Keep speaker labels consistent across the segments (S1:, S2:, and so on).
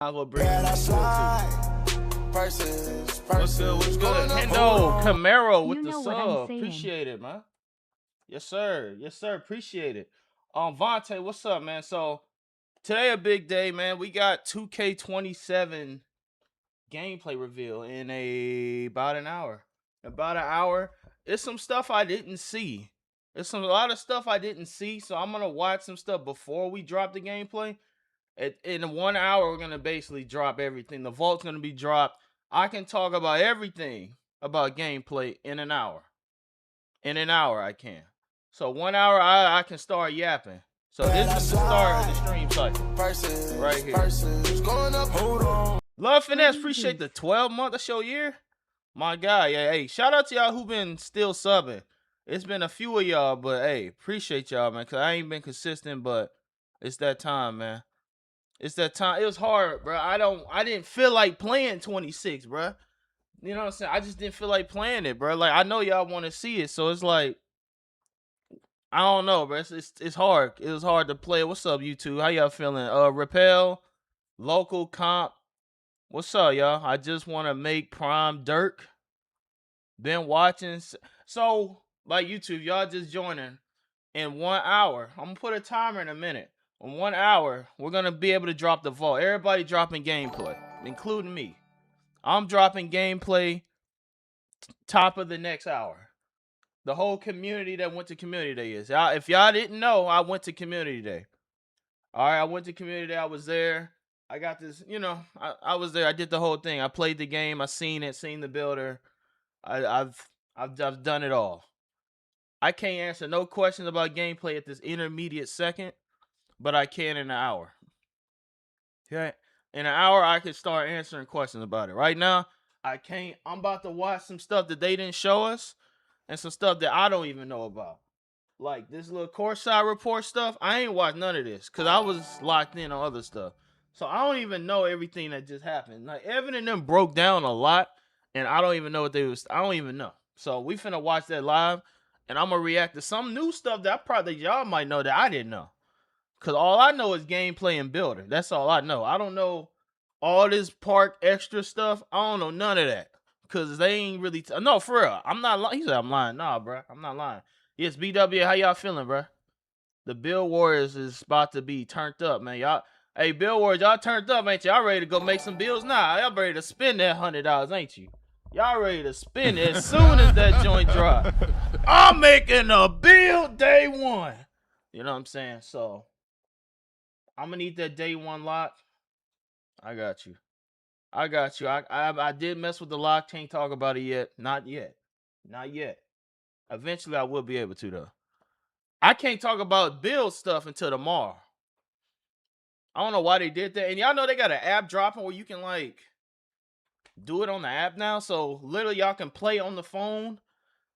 S1: I will bring What's good? What's good? Hendo Camaro with the sub. Appreciate it, man. Yes, sir. Yes, sir. Appreciate it. Vontae, what's up, man? So today a big day, man. We got 2K27 gameplay reveal in about an hour. About an hour. It's some stuff I didn't see. It's a lot of stuff I didn't see, so I'm gonna watch some stuff before we drop the gameplay. In 1 hour, we're gonna basically drop everything. The vault's gonna be dropped. I can talk about everything about gameplay in an hour. In an hour, I can. So 1 hour, I can start yapping. So this is the start of the stream cycle. Right here. Love Finesse, appreciate the 12-month of show year. My guy, yeah, hey, shout out to y'all who been still subbing. It's been a few of y'all, but hey, appreciate y'all, man, because I ain't been consistent, but it's that time, man. It's that time. It was hard, bro. I didn't feel like playing 26, bro. You know what I'm saying? I just didn't feel like playing it, bro. Like, I know y'all want to see it, so it's like, I don't know, bro. It's hard. It was hard to play. What's up, YouTube? How y'all feeling? Repel, local comp. What's up, y'all? I just want to make Prime Dirk. Been watching. So, like YouTube, y'all just joining. In 1 hour, I'm going to put a timer in a minute. In 1 hour, we're going to be able to drop the vault. Everybody dropping gameplay, including me. I'm dropping gameplay top of the next hour. The whole community that went to Community Day is. If y'all didn't know, I went to Community Day. All right, I went to Community Day. I was there. I got this, you know, I was there. I did the whole thing. I played the game. I seen it, seen the builder. I've done it all. I can't answer no questions about gameplay at this intermediate second, but I can in an hour. Okay? In an hour, I can start answering questions about it. Right now, I can't. I'm about to watch some stuff that they didn't show us and some stuff that I don't even know about. Like this little courtside report stuff. I ain't watched none of this because I was locked in on other stuff. So I don't even know everything that just happened. Like Evan and them broke down a lot, and I don't even know what they was. I don't even know. So we finna watch that live, and I'm gonna react to some new stuff that y'all might know that I didn't know. Cause all I know is gameplay and builder. That's all I know. I don't know all this park extra stuff. I don't know none of that. Cause they ain't really no, for real. I'm not lying. He said I'm lying. Nah, bro. I'm not lying. Yes, BW, how y'all feeling, bro? The Bill Warriors is about to be turned up, man. Y'all, hey, Bill Warriors, y'all turned up, ain't y'all ready to go make some bills? Nah, y'all ready to spend that $100, ain't you? Y'all ready to spend it as soon as that joint drop. I'm making a bill day one. You know what I'm saying? So I'm gonna need that day one lock. I got you. I got you. I did mess with the lock. Can't talk about it yet. Not yet. Not yet. Eventually, I will be able to, though. I can't talk about build stuff until tomorrow. I don't know why they did that. And y'all know they got an app dropping where you can, like, do it on the app now. So, literally, y'all can play on the phone.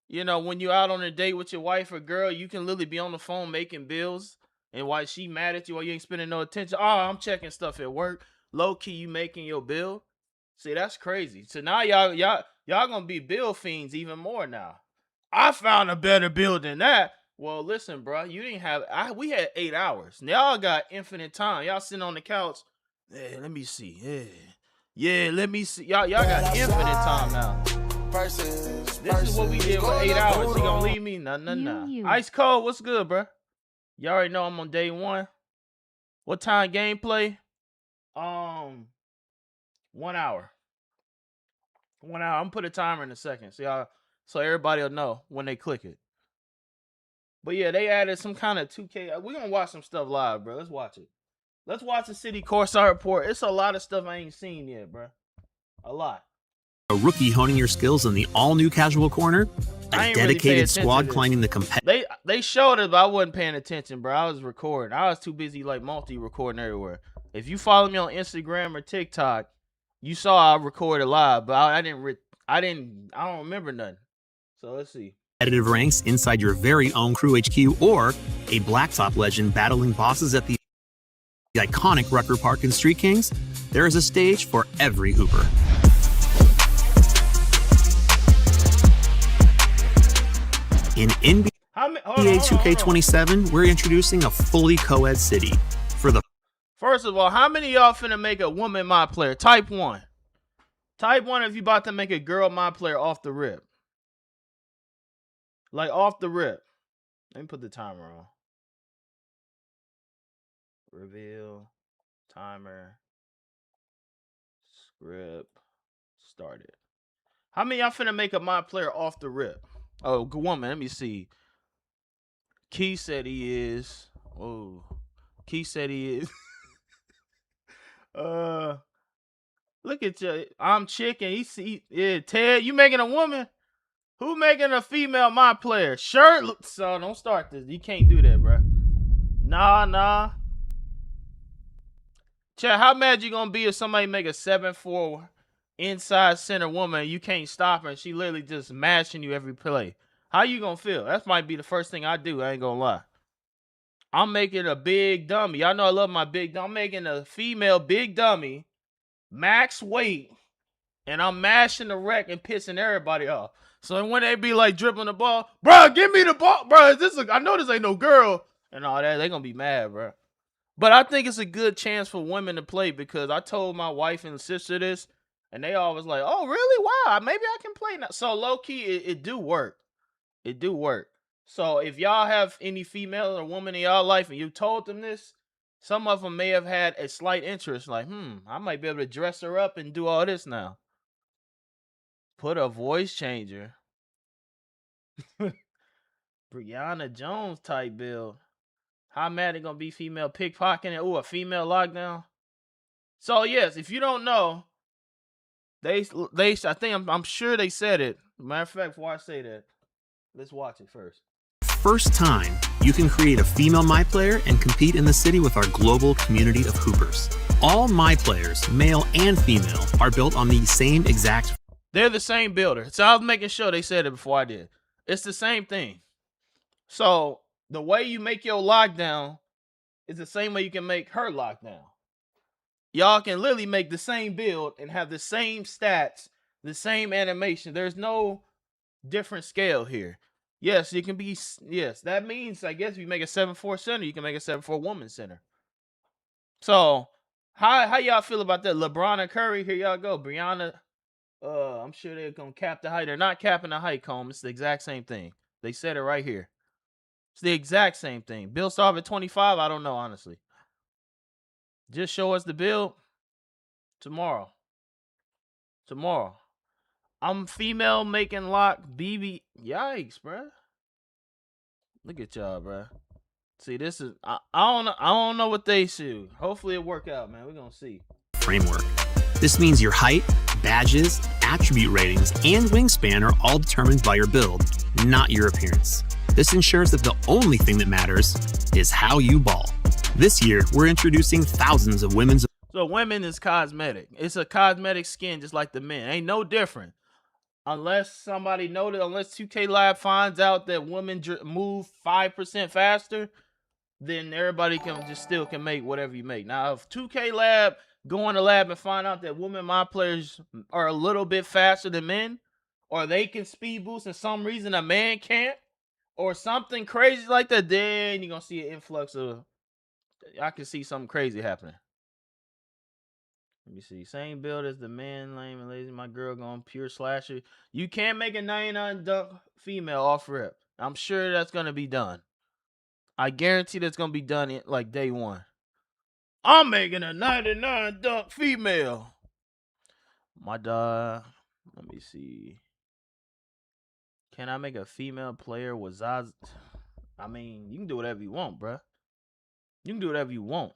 S1: You know, when you're out on a date with your wife or girl, you can literally be on the phone making bills. And while she mad at you or you ain't spending no attention, oh, I'm checking stuff at work. Low key, you making your bill. See, that's crazy. So now y'all gonna be bill fiends even more now. I found a better bill than that. Well, listen, bro, you didn't have. We had 8 hours. Now y'all got infinite time. Y'all sitting on the couch. Yeah, let me see. Yeah, let me see. Y'all got infinite time now. This is what we did for 8 hours. You gonna leave me? Nah. Ice Cold, what's good, bro? Y'all already know I'm on day one. What time gameplay? 1 hour. 1 hour. I'm gonna put a timer in a second. So everybody will know when they click it. But yeah, they added some kind of 2K. We're gonna watch some stuff live, bro. Let's watch it. Let's watch the City Courtside Report. It's a lot of stuff I ain't seen yet, bro. A lot.
S2: A rookie honing your skills in the all-new casual corner. A dedicated squad climbing the competitive.
S1: They showed it, but I wasn't paying attention, bro. I was recording. I was too busy like multi-recording everywhere. If you follow me on Instagram or TikTok, you saw I recorded live, but I don't remember nothing. So let's see.
S2: Competitive ranks inside your very own Crew HQ or a Blacktop legend battling bosses at the iconic Rucker Park and Street Kings. There is a stage for every hooper. In NBA 2K27, we're introducing a fully co-ed city.
S1: first of all, how many of y'all finna make a woman my player? Type 1. Type 1 if you about to make a girl my player off the rip. Like off the rip. Let me put the timer on. Reveal. Timer. Script. Started. How many y'all finna make a my player off the rip? Oh, good woman. Let me see. Key said he is. Oh. Key said he is. Look at you. I'm chicken. Yeah, Ted, you making a woman? Who making a female my player? Shirt. So don't start this. You can't do that, bro. Nah. Chad, how mad you gonna be if somebody make a 7'4" inside center woman? You can't stop her and she literally just mashing you every play. How you gonna feel? That might be the first thing I do. I ain't gonna lie. I'm making a big dummy. Y'all know I love my big dummy. I'm making a female big dummy, max weight, and I'm mashing the wreck and pissing everybody off. So when they be like dribbling the ball, bro, give me the ball, bro. I know this ain't no girl and all that. They gonna be mad, bro. But I think it's a good chance for women to play because I told my wife and sister this, and they always like, "Oh, really? Wow, maybe I can play now." So low key, it do work. It do work. So if y'all have any female or woman in y'all life and you told them this, some of them may have had a slight interest. Like, I might be able to dress her up and do all this now. Put a voice changer. Brianna Jones type build. How mad it gonna be female pickpocketing? Ooh, a female lockdown. So yes, if you don't know, I'm sure they said it. Matter of fact, before I say that, let's watch it first.
S2: First time, you can create a female My Player and compete in the city with our global community of hoopers. All My Players, male and female, are built on the same exact.
S1: They're the same builder. So I was making sure they said it before I did. It's the same thing. So the way you make your lockdown is the same way you can make her lockdown. Y'all can literally make the same build and have the same stats, the same animation. There's no different scale here. Yes, it can be. Yes, that means I guess if you make a 7'4" center, you can make a 7'4" woman center. So how y'all feel about that? LeBron and Curry, here y'all go. Brianna, I'm sure they're gonna cap the height. They're not capping the height, Comb. It's the exact same thing. They said it right here. It's the exact same thing. Bill started at 25. I don't know, honestly. Just show us the build tomorrow. I'm female making lock BB. Yikes, bruh. Look at y'all, bruh. See, this is I don't know what they shoot. Hopefully it work out, man. We're gonna see.
S2: Framework. This means your height, badges, attribute ratings, and wingspan are all determined by your build, not your appearance. This ensures that the only thing that matters is how you ball. This year, we're introducing thousands of women's.
S1: So women is cosmetic. It's a cosmetic skin just like the men. Ain't no different. Unless somebody noted, unless 2K Lab finds out that women move 5% faster, then everybody still can make whatever you make. Now, if 2K Lab go in the lab and find out that women my players are a little bit faster than men, or they can speed boost and some reason a man can't, or something crazy like that, then you're gonna see an influx of. I can see something crazy happening. Let me see. Same build as the man, lame and lazy. My girl going pure slasher. You can't make a 99 dunk female off rip. I'm sure that's going to be done. I guarantee that's going to be done in like day one. I'm making a 99 dunk female. My dog. Let me see. Can I make a female player with Zaz? I mean, you can do whatever you want, bruh. You can do whatever you want.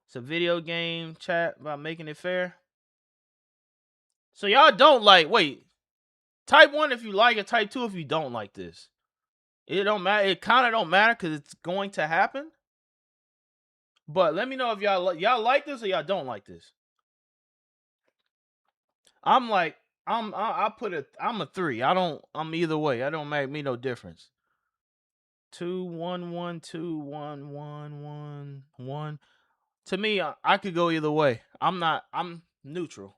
S1: It's a video game chat about making it fair. So y'all don't like, wait. Type 1 if you like it, type 2 if you don't like this. It don't matter. It kind of don't matter because it's going to happen. But let me know if y'all like this or y'all don't like this. I'm like, I'm a 3. I'm either way. I don't make me no difference. 2 1 1 2 1 1 1 1. To me, I could go either way. I'm neutral.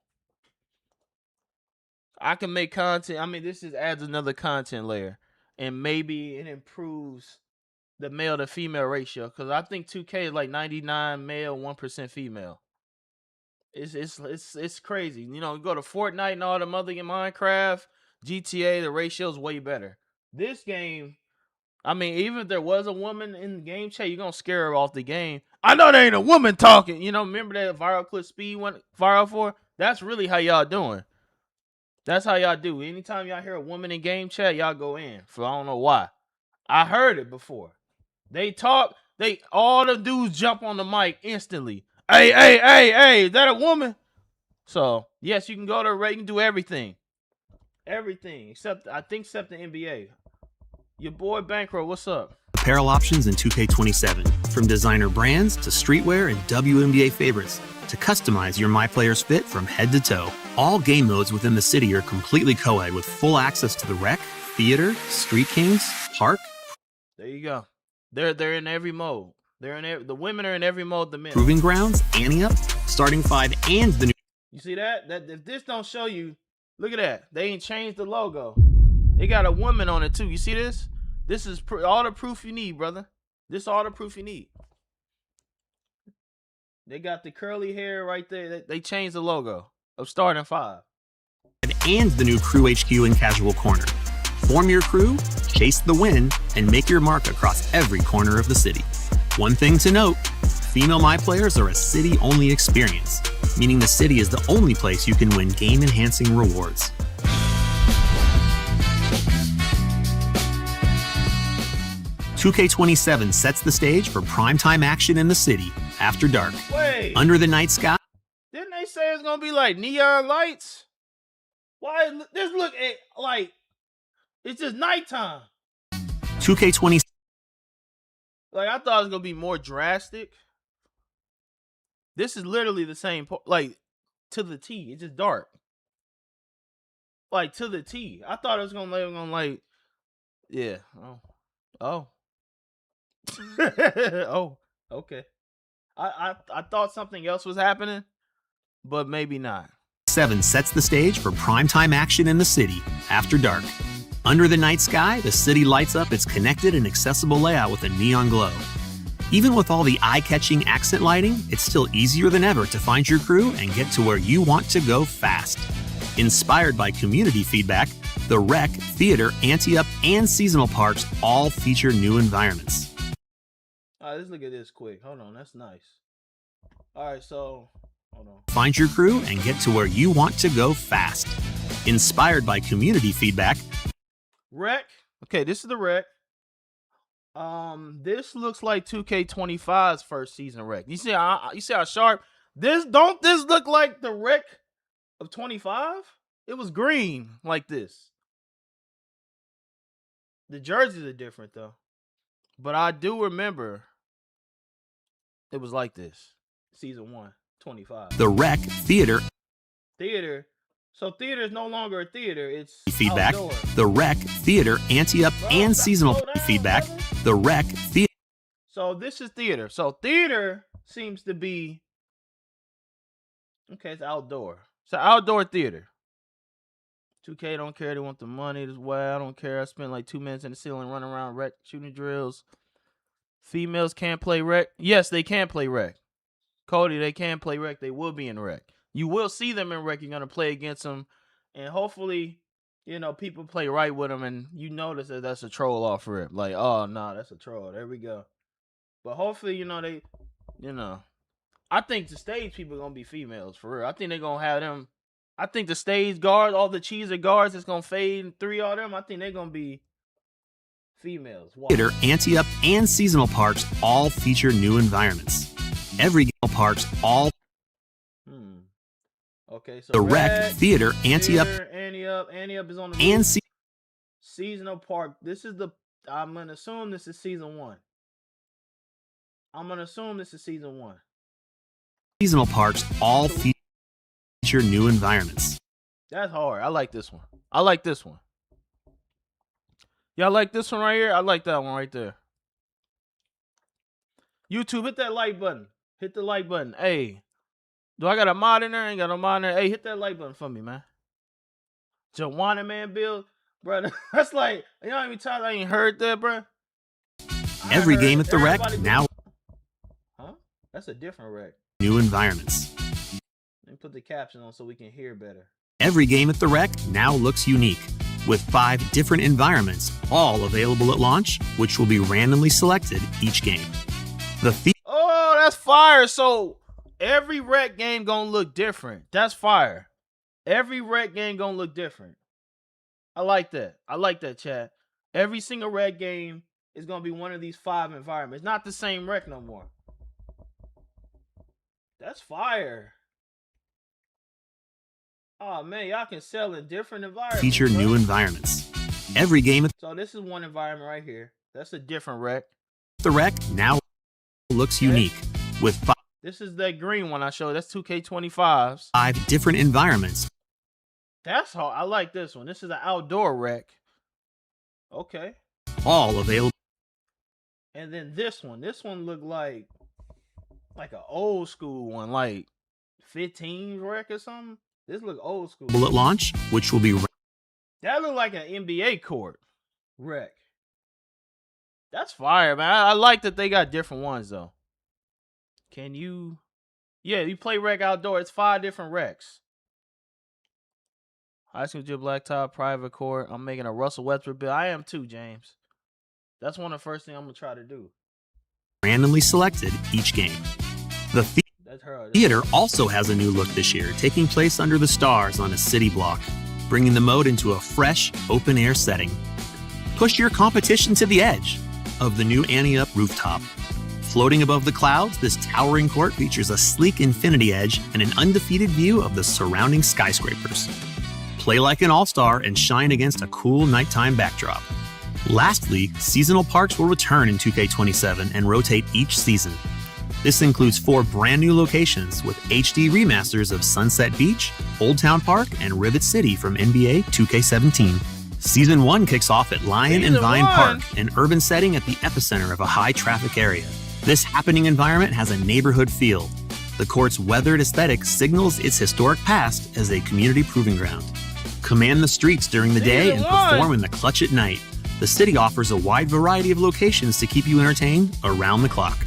S1: I can make content. I mean, this just adds another content layer. And maybe it improves the male to female ratio, because I think 2K is like 99 male, 1% female. It's crazy. You know, you go to Fortnite and all the other in Minecraft, GTA, the ratio's way better. This game, I mean, even if there was a woman in the game chat, you're gonna scare her off the game. I know there ain't a woman talking. You know, remember that viral clip Speed went viral for? That's really how y'all doing. That's how y'all do. Anytime y'all hear a woman in game chat, y'all go in. For I don't know why. I heard it before. They talk, all the dudes jump on the mic instantly. Hey, is that a woman? So, yes, you can go to Ray, you can do everything. Everything. Except the NBA. Your boy Bankroll, what's up?
S2: Apparel options in 2K27. From designer brands to streetwear and WNBA favorites to customize your MyPlayers fit from head to toe. All game modes within the city are completely co-ed with full access to the rec, theater, street kings, park.
S1: There you go. They're in every mode. The women are in every mode. The men.
S2: Proving grounds, Ante Up, Starting 5, and the new.
S1: You see that? That if this don't show you, look at that. They ain't changed the logo. They got a woman on it too. You see this? This is all the proof you need, brother. This all the proof you need. They got the curly hair right there. They changed the logo of Starting 5.
S2: And the new Crew HQ and Casual Corner. Form your crew, chase the win, and make your mark across every corner of the city. One thing to note, female MyPlayers are a city-only experience, meaning the city is the only place you can win game-enhancing rewards. "2K27 sets the stage for primetime action in the city after dark.
S1: Wait.
S2: Under the night sky.
S1: Didn't they say it's gonna be like neon lights? Why? This look like it's just nighttime.
S2: 2K20.
S1: Like I thought it was gonna be more drastic. This is literally the same, like to the T. It's just dark. Like to the T. I thought it was gonna like, yeah. Oh. Oh, okay. I thought something else was happening, but maybe not.
S2: 7 sets the stage for primetime action in the city after dark. Under the night sky, the city lights up its connected and accessible layout with a neon glow. Even with all the eye-catching accent lighting, it's still easier than ever to find your crew and get to where you want to go fast. Inspired by community feedback, the Rec, Theater, Ante Up, and seasonal parks all feature new environments.
S1: All right, let's look at this quick. Hold on, that's nice. All right, so hold on.
S2: Find your crew and get to where you want to go fast. Inspired by community feedback.
S1: Rec. Okay, this is the Rec. This looks like 2K25's first season Rec. You see how sharp this? Don't this look like the Rec of 25? It was green like this. The jerseys are different though, but I do remember it was like this. Season 1, 25.
S2: The Rec, Theater.
S1: So theater is no longer a theater. It's
S2: feedback.
S1: Outdoor.
S2: The Rec, Theater, Ante Up, and seasonal feedback.
S1: Brother.
S2: The Rec, Theater.
S1: So this is theater. So theater seems to be okay. It's outdoor. It's an outdoor theater. 2K don't care. They want the money. This way I don't care. I spent like 2 minutes in the ceiling running around Rec shooting drills. Females can't play Rec. Yes, they can play Rec. Cody, they can play Rec. They will be in Rec. You will see them in Rec. You're going to play against them. And hopefully, you know, people play right with them. And you notice that that's a troll off rip. Like, oh, no, that's a troll. There we go. But hopefully, you know, I think the stage people are going to be females, for real. I think they're going to have them. I think the stage guards, all the cheeser guards that's going to fade 3 of them, I think they're going to be females. Wow.
S2: Theater, Ante Up, and seasonal parks all feature new environments. Every parks all.
S1: Okay, so
S2: the Rec, Theater, Ante Up.
S1: Ante Up is on the
S2: and
S1: seasonal park. This is I'm going to assume this is season 1.
S2: Seasonal parks all feature new environments.
S1: That's hard. I like this one. Y'all like this one right here? I like that one right there. YouTube, hit that like button. Hit the like button. Hey, do I got a mod in there? Ain't got no mod in there. Hey, hit that like button for me, man. Joanna Man Bill, bro. That's like, you know how many times I ain't heard that, bro?
S2: Every game at the Rec
S1: everybody
S2: now
S1: Huh? That's a different Rec.
S2: new environments.
S1: Let me put the caption on so we can hear better.
S2: Every game at the Rec now looks unique, with 5 different environments, all available at launch, which will be randomly selected each game.
S1: Oh, that's fire. So every Rec game gonna look different. That's fire. Every Rec game gonna look different. I like that. I like that, chat. Every single Rec game is gonna be one of these 5 environments. Not the same Rec no more. That's fire. Oh man, y'all can sell in different environments.
S2: Feature new environments. Every game at
S1: So this is one environment right here. That's a different Rec.
S2: the Rec now looks unique, with
S1: This is that green one I showed. That's 2K25s.
S2: 5 different environments.
S1: That's hard. I like this one. This is an outdoor Rec. Okay.
S2: All available.
S1: And then this one looked like an old school one, like 15 Rec or something. This look old school.
S2: At launch, which will be
S1: That look like an NBA court Rec. That's fire, man. I like that they got different ones though. Can you? Yeah, you play Rec outdoor. It's 5 different Recs. High school gym, blacktop, private court. I'm making a Russell Westbrook build. I am too, James. That's one of the first things I'm gonna try to do.
S2: randomly selected each game. The
S1: That's her.
S2: theater also has a new look this year, taking place under the stars on a city block, bringing the mode into a fresh, open-air setting. Push your competition to the edge of the new Ante Up rooftop. Floating above the clouds, this towering court features a sleek infinity edge and an undefeated view of the surrounding skyscrapers. Play like an all-star and shine against a cool nighttime backdrop. Lastly, seasonal parks will return in 2K27 and rotate each season. This includes 4 brand new locations with HD remasters of Sunset Beach, Old Town Park, and Rivet City from NBA 2K17. Season 1 kicks off at Lion and
S1: Season
S2: Vine
S1: 1.
S2: Park, an urban setting at the epicenter of a high-traffic area. This happening environment has a neighborhood feel. The court's weathered aesthetic signals its historic past as a community proving ground. Command the streets during the day and
S1: Season 1.
S2: perform in the clutch at night. The city offers a wide variety of locations to keep you entertained around the clock.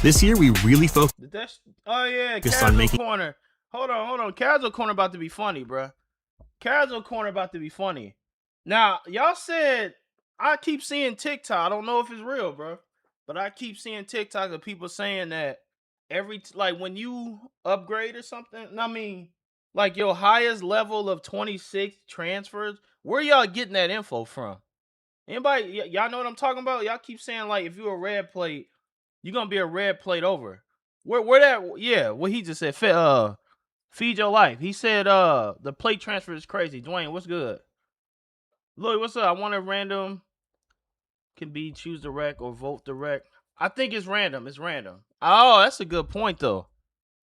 S2: This year, we really focused
S1: Oh yeah,
S2: Focus
S1: Casual
S2: on making-
S1: Corner. Hold on. Casual Corner about to be funny, bruh. Casual Corner about to be funny. Now, y'all said I keep seeing TikTok. I don't know if it's real, bro, but I keep seeing TikTok of people saying that when you upgrade or something. I mean, like your highest level of 26 transfers. Where y'all getting that info from? Anybody? Y'all know what I'm talking about? Y'all keep saying like if you're a red plate, you're gonna be a red plate over. Where that? Yeah, what he just said. Feed your life. He said the plate transfer is crazy. Dwayne, what's good? Lloyd, what's up? I want a random. Can be choose direct or vote direct. I think it's random. It's random. Oh, that's a good point though.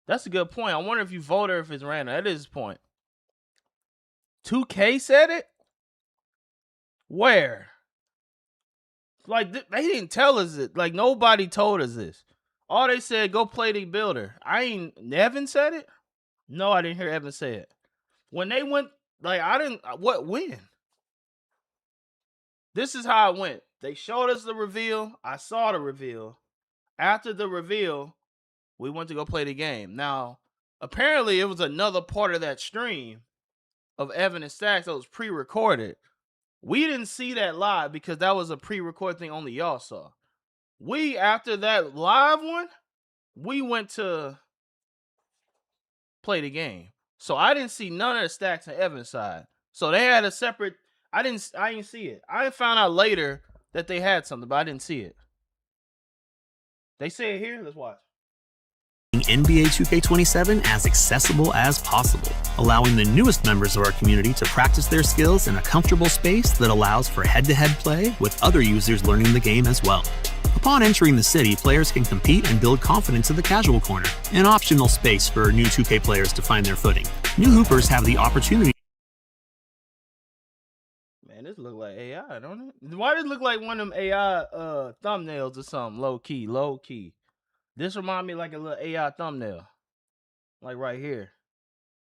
S1: That's a good point. I wonder if you vote or if it's random. That is his point. 2K said it? Where? Like, they didn't tell us it. Like, nobody told us this. All they said, go play the builder. Evan said it? No, I didn't hear Evan say it. When they went, when? This is how it went. They showed us the reveal. I saw the reveal. After the reveal, we went to go play the game. Now, apparently it was another part of that stream of Evan and Stacks that was pre-recorded. We didn't see that live because that was a pre-recorded thing only y'all saw. After that live one, we went to play the game. So I didn't see none of the Stacks and Evan side. So they had a separate, I didn't see it. I found out later that they had something, but I didn't see it. They say it here. Let's watch.
S2: NBA 2K27 as accessible as possible, allowing the newest members of our community to practice their skills in a comfortable space that allows for head-to-head play with other users learning the game as well. Upon entering the city, players can compete and build confidence in the casual corner, an optional space for new 2K players to find their footing. New hoopers have the opportunity.
S1: Man, this look like AI, don't it? Why does it look like one of them AI thumbnails or something? Low key. This remind me like a little AI thumbnail. Like right here.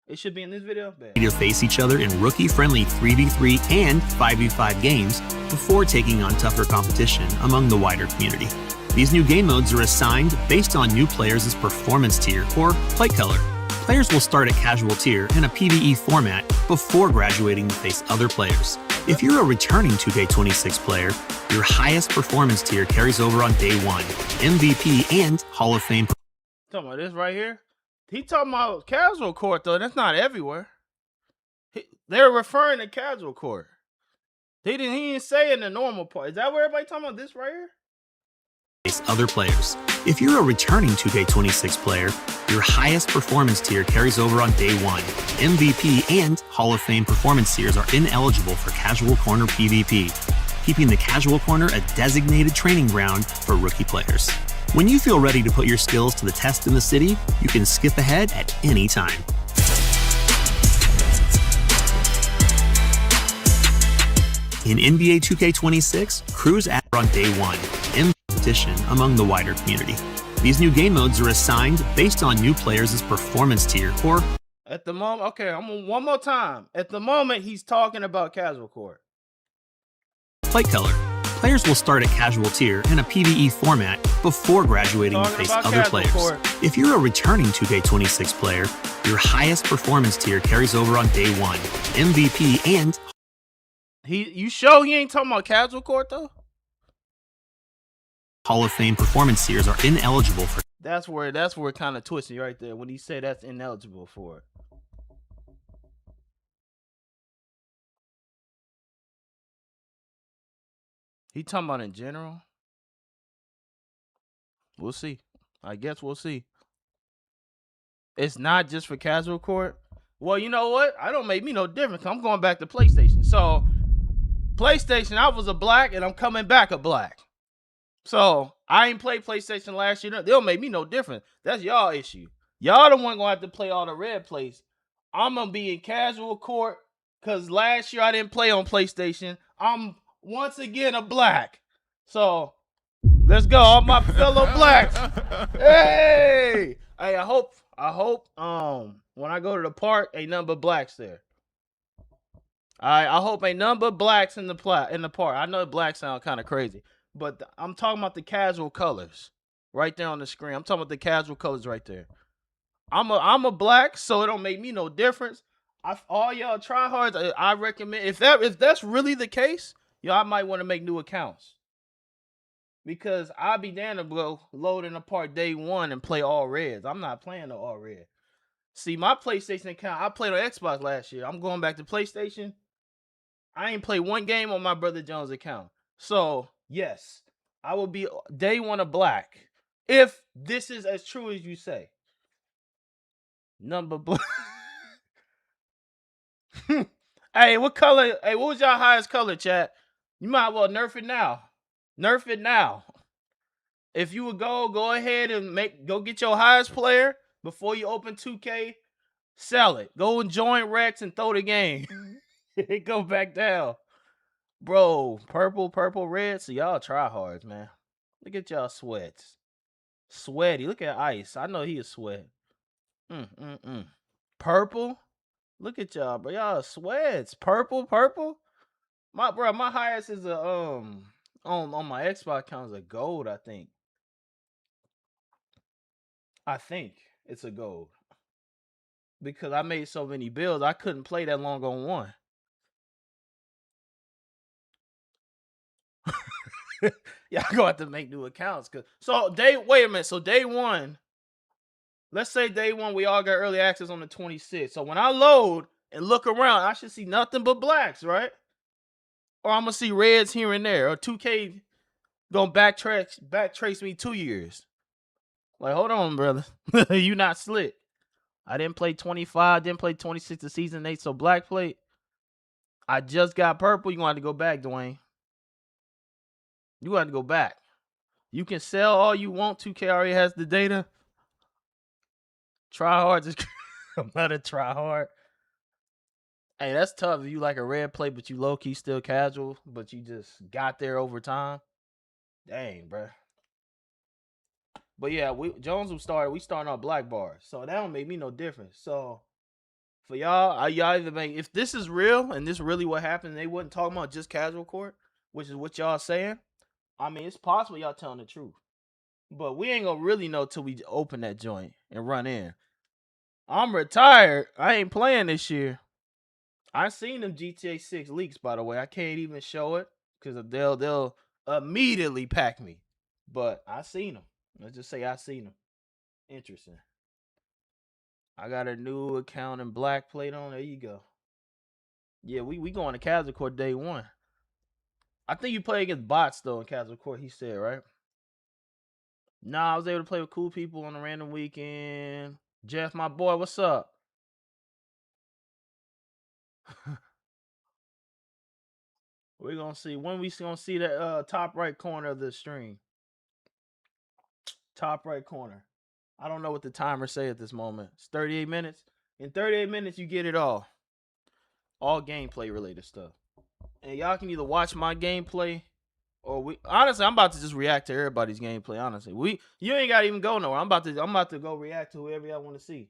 S1: It should be in this video.
S2: To face each other in rookie-friendly 3v3 and 5v5 games before taking on tougher competition among the wider community. These new game modes are assigned based on new players' performance tier or plate color. Players will start at casual tier in a PvE format before graduating to face other players. If you're a returning 2K26 player, your highest performance tier carries over on day 1, MVP and Hall of Fame.
S1: Talking about this right here? He talking about casual court though. That's not everywhere. They're referring to casual court. He didn't say in the normal part. Is that where everybody talking about this right here?
S2: Other players. If you're a returning 2K26 player, your highest performance tier carries over on day 1. MVP and Hall of Fame performance tiers are ineligible for Casual Corner PvP, keeping the Casual Corner a designated training ground for rookie players. When you feel ready to put your skills to the test in the city, you can skip ahead at any time. In NBA 2K26, crews add on day 1, in competition among the wider community. These new game modes are assigned based on new players' performance tier or...
S1: At the moment, okay, one more time. At the moment, he's talking about casual court.
S2: Plate color. Players will start at casual tier in a PvE format before graduating to face other players. If you're a returning 2K26 player, your highest performance tier carries over on day 1, MVP and...
S1: You sure he ain't talking about casual court though?
S2: Hall of Fame performance tiers are ineligible for...
S1: That's where it kind of twisted right there when he said that's ineligible for it. He talking about in general? We'll see. I guess we'll see. It's not just for casual court. Well, you know what? I don't make me no difference. I'm going back to PlayStation. So, PlayStation, I was a black, and I'm coming back a black. So, I ain't played PlayStation last year. They'll make me no different. That's y'all issue. Y'all the one gonna have to play all the red plays. I'm gonna be in casual court because last year I didn't play on PlayStation. I'm once again a black. So, let's go, all my fellow blacks. Hey, I hope when I go to the park, ain't nothing but blacks there. I hope ain't nothing but blacks in the park. I know black sound kind of crazy, but I'm talking about the casual colors right there on the screen. I'm talking about the casual colors right there. I'm a black, so it don't make me no difference. All y'all tryhards, I recommend if that's really the case, y'all might want to make new accounts. Because I'll be down to go loading apart day 1 and play all reds. I'm not playing no all red. See, my PlayStation account, I played on Xbox last year. I'm going back to PlayStation. I ain't played one game on my brother Jones account. So, yes, I will be day 1 of black. If this is as true as you say. Number black. Hey, what color? Hey, what was y'all highest color, chat? You might well nerf it now. Nerf it now. If you would go ahead and go get your highest player before you open 2K, sell it. Go and join Rex and throw the game. Go back down. Bro, purple, red. So y'all try hard, man. Look at y'all sweats. Sweaty. Look at Ice. I know he is sweat. Purple. Look at y'all, bro. Y'all sweats. Purple. My highest is a on my Xbox account is a gold, I think. I think it's a gold. Because I made so many builds, I couldn't play that long on one. Y'all gonna have to make new accounts. Wait a minute. So day 1, let's say day 1, we all got early access on the 26th. So when I load and look around, I should see nothing but blacks, right? Or I'm gonna see reds here and there. Or 2K gonna backtrace me 2 years. Like, hold on, brother. You not slick. I didn't play 25, didn't play 26 the season 8, so black plate. I just got purple. You want to go back, Dwayne. You got to go back. You can sell all you want. 2K already has the data. Try hard. I'm not a try hard. Hey, that's tough if you like a red plate, but you low-key still casual, but you just got there over time. Dang, bro. But yeah, we starting on black bars, so that don't make me no difference. So For y'all either make, if this is real and this really what happened, they wasn't talking about just casual court, which is what y'all saying. I mean, it's possible y'all telling the truth, but we ain't gonna really know till we open that joint and run in. I'm retired. I ain't playing this year. I seen them GTA 6 leaks, by the way. I can't even show it because they'll immediately pack me. But I seen them. Let's just say I seen them. Interesting. I got a new account and black plate on. There you go. Yeah, we going to casual court day one. I think you play against bots though in casual court. He said, right? Nah, I was able to play with cool people on a random weekend. Jeff, my boy, what's up? We're gonna see when we gonna see the top right corner of the stream. Top right corner. I don't know what the timer say at this moment. It's 38 minutes. In 38 minutes, you get it all. All gameplay related stuff. And y'all can either watch my gameplay or honestly, I'm about to just react to everybody's gameplay. Honestly, you ain't gotta even go nowhere. I'm about to go react to whoever y'all want to see.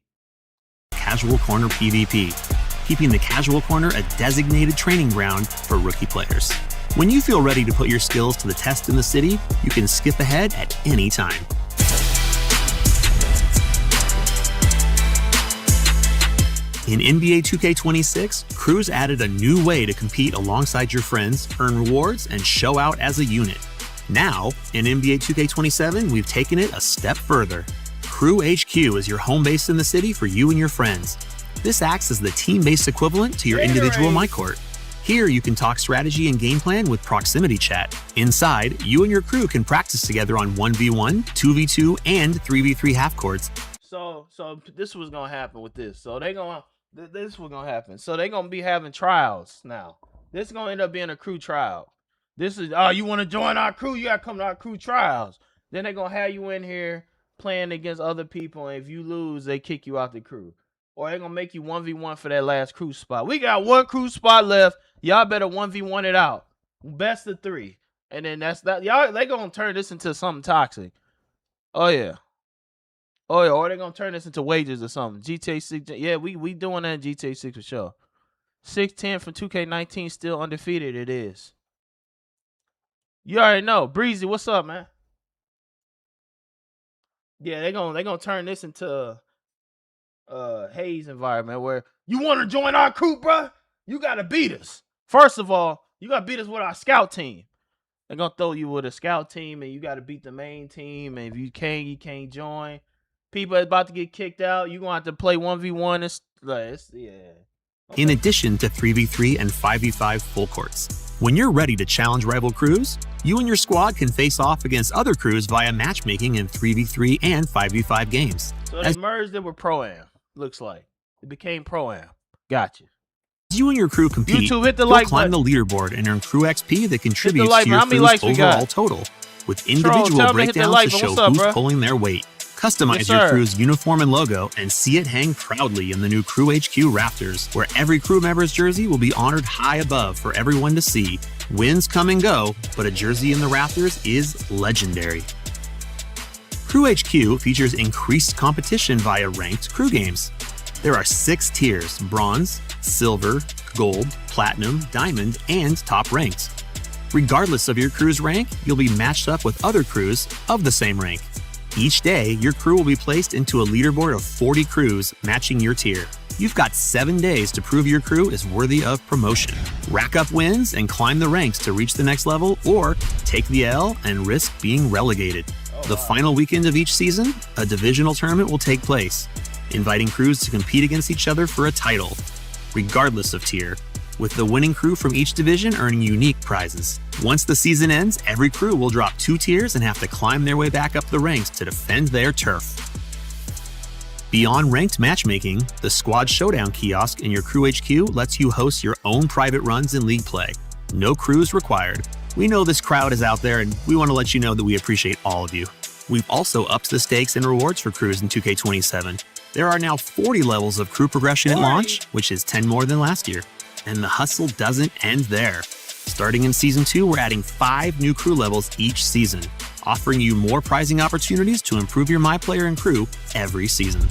S2: Casual Corner PvP, keeping the Casual Corner a designated training ground for rookie players. When you feel ready to put your skills to the test in the city, you can skip ahead at any time. In NBA 2K26, Cruz added a new way to compete alongside your friends, earn rewards, and show out as a unit. Now, in NBA 2K27, we've taken it a step further. Crew HQ is your home base in the city for you and your friends. This acts as the team-based equivalent to your individual MyCourt. Here, you can talk strategy and game plan with proximity chat. Inside, you and your crew can practice together on 1v1, 2v2, and 3v3 half courts.
S1: So this was gonna happen with this. So this was gonna happen. So they're gonna be having trials now. This is gonna end up being a crew trial. This is, you want to join our crew? You gotta come to our crew trials. Then they're gonna have you in here playing against other people, and if you lose, they kick you out the crew. Or they're gonna make you 1v1 for that last crew spot. We got one crew spot left. Y'all better 1v1 it out. Best of 3. And then that's that. Y'all, they gonna turn this into something toxic. Oh yeah. Or they're gonna turn this into wages or something. GTA 6, yeah, we doing that in GTA 6 for sure. 610 from 2K19, still undefeated. It is. You already know. Breezy, what's up, man? Yeah, they're gonna turn this into a Hayes environment where you want to join our crew, bruh? You gotta beat us. First of all, you gotta beat us with our scout team. They're gonna throw you with a scout team, and you gotta beat the main team. And if you can't join. People are about to get kicked out. You're going to have to play 1v1. Yeah. Okay.
S2: In addition to 3v3 and 5v5 full courts. When you're ready to challenge rival crews, you and your squad can face off against other crews via matchmaking in 3v3 and 5v5 games.
S1: So they merged it with Pro-Am, looks like. It became Pro-Am. Gotcha.
S2: As you and your crew compete,
S1: YouTube, hit the
S2: you'll
S1: like
S2: climb
S1: button.
S2: the leaderboard and earn crew XP that contributes to your crew's overall total, with individual breakdowns to show who's pulling their weight. Customize your crew's uniform and logo and see it hang proudly in the new Crew HQ rafters, where every crew member's jersey will be honored high above for everyone to see. Wins come and go, but a jersey in the rafters is legendary. Crew HQ features increased competition via ranked crew games. There are 6 tiers: bronze, silver, gold, platinum, diamond, and top ranked. Regardless of your crew's rank, you'll be matched up with other crews of the same rank. Each day, your crew will be placed into a leaderboard of 40 crews matching your tier. You've got 7 days to prove your crew is worthy of promotion. Rack up wins and climb the ranks to reach the next level, or take the L and risk being relegated. The final weekend of each season, a divisional tournament will take place, inviting crews to compete against each other for a title, regardless of tier, with the winning crew from each division earning unique prizes. Once the season ends, every crew will drop 2 tiers and have to climb their way back up the ranks to defend their turf. Beyond ranked matchmaking, the Squad Showdown kiosk in your Crew HQ lets you host your own private runs in league play. No crews required. We know this crowd is out there, and we want to let you know that we appreciate all of you. We've also upped the stakes and rewards for crews in 2K27. There are now 40 levels of crew progression at launch, which is 10 more than last year. And the hustle doesn't end there. Starting in Season 2, we're adding 5 new crew levels each season, offering you more prizing opportunities to improve your MyPlayer and crew every season.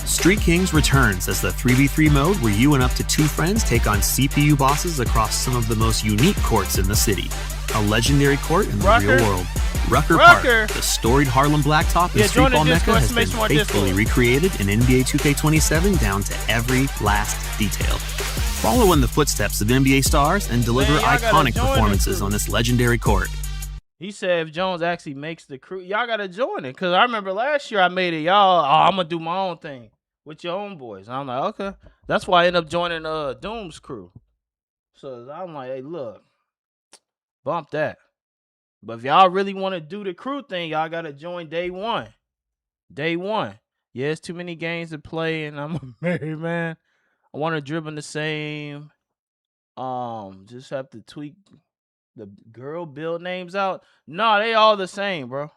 S2: Street Kings returns as the 3v3 mode where you and up to 2 friends take on CPU bosses across some of the most unique courts in the city. A legendary court in the real world. Rucker Park, the storied Harlem blacktop and streetball mecca, has been faithfully recreated in NBA 2K27 down to every last detail. Follow in the footsteps of NBA stars and deliver iconic performances on this legendary court.
S1: He said if Jones actually makes the crew, y'all gotta join it. Cause I remember last year I made it, y'all. Oh, I'm gonna do my own thing with your own boys. And I'm like, okay. That's why I ended up joining Doom's crew. So I'm like, hey, look, bump that. But if y'all really want to do the crew thing, y'all gotta join day one. Day one. Yeah, it's too many games to play, and I'm a married man. I want to dribble the same. Just have to tweak the girl build names out. No, they all the same, bro.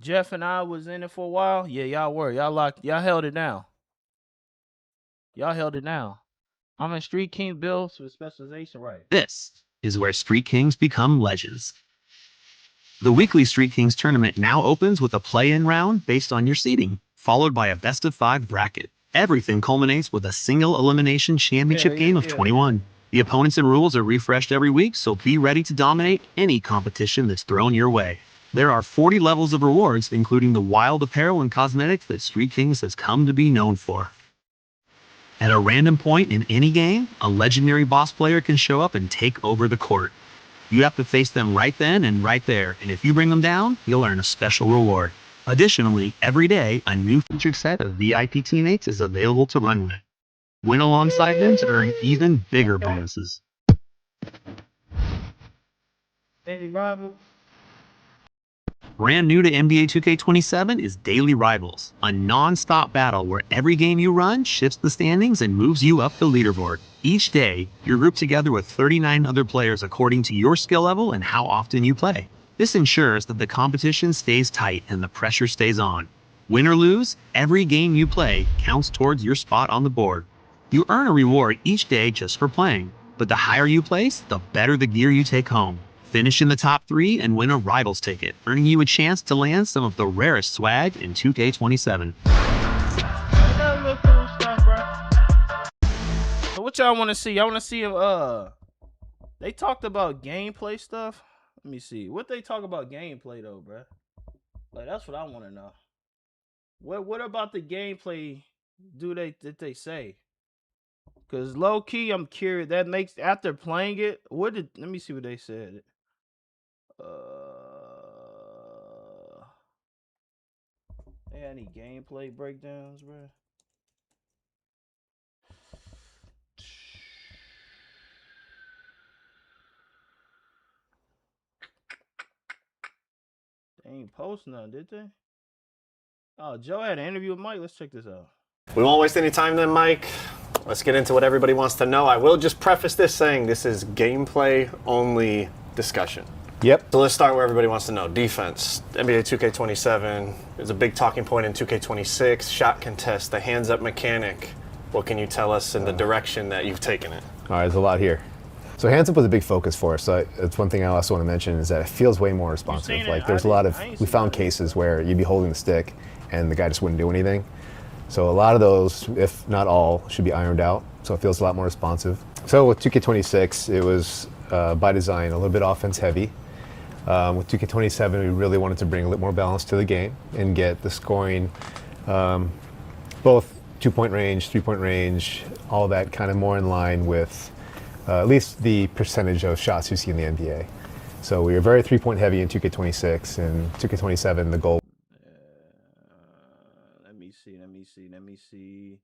S1: Jeff and I was in it for a while. Yeah, y'all were. Y'all held it down. Y'all held it down. I'm in Street King builds with specialization, right?
S2: This is where Street Kings become legends. The weekly Street Kings tournament now opens with a play-in round based on your seeding, followed by a best-of-5 bracket. Everything culminates with a single elimination championship game of 21. The opponents and rules are refreshed every week, so be ready to dominate any competition that's thrown your way. There are 40 levels of rewards, including the wild apparel and cosmetics that Street Kings has come to be known for. At a random point in any game, a legendary boss player can show up and take over the court. You have to face them right then and right there, and if you bring them down, you'll earn a special reward. Additionally, every day, a new featured set of VIP teammates is available to run with. Win alongside them to earn even bigger bonuses. Brand new to NBA 2K27 is Daily Rivals, a non-stop battle where every game you run shifts the standings and moves you up the leaderboard. Each day, you're grouped together with 39 other players according to your skill level and how often you play. This ensures that the competition stays tight and the pressure stays on. Win or lose, every game you play counts towards your spot on the board. You earn a reward each day just for playing, but the higher you place, the better the gear you take home. Finish in the top 3 and win a Rivals ticket, earning you a chance to land some of the rarest swag in 2K27.
S1: So what y'all want to see? Y'all want to see if they talked about gameplay stuff? Let me see. What they talk about gameplay though, bro? Like that's what I want to know. What about the gameplay did they say? Cause low key, I'm curious. That makes after playing it. Let me see what they said. They had any gameplay breakdowns, bro? They ain't post none, did they? Oh, Joe had an interview with Mike. Let's check this out.
S3: We won't waste any time then, Mike. Let's get into what everybody wants to know. I will just preface this saying this is gameplay only discussion.
S4: Yep.
S3: So let's start where everybody wants to know. Defense. NBA 2K27 is a big talking point in 2K26. Shot contest, the hands-up mechanic. What can you tell us in the direction that you've taken it?
S4: All right, there's a lot here. So hands up was a big focus for us. So it's one thing I also want to mention is that it feels way more responsive. Like there's a lot of, we found cases where you'd be holding the stick and the guy just wouldn't do anything. So a lot of those, if not all, should be ironed out. So it feels a lot more responsive. So with 2K26, it was by design a little bit offense heavy. With 2K27, we really wanted to bring a little more balance to the game and get the scoring, both 2-point range, 3-point range, all that kind of more in line with at least the percentage of shots you see in the NBA. So we were very 3-point heavy in 2K26, and 2K27, the goal.
S1: Let me see.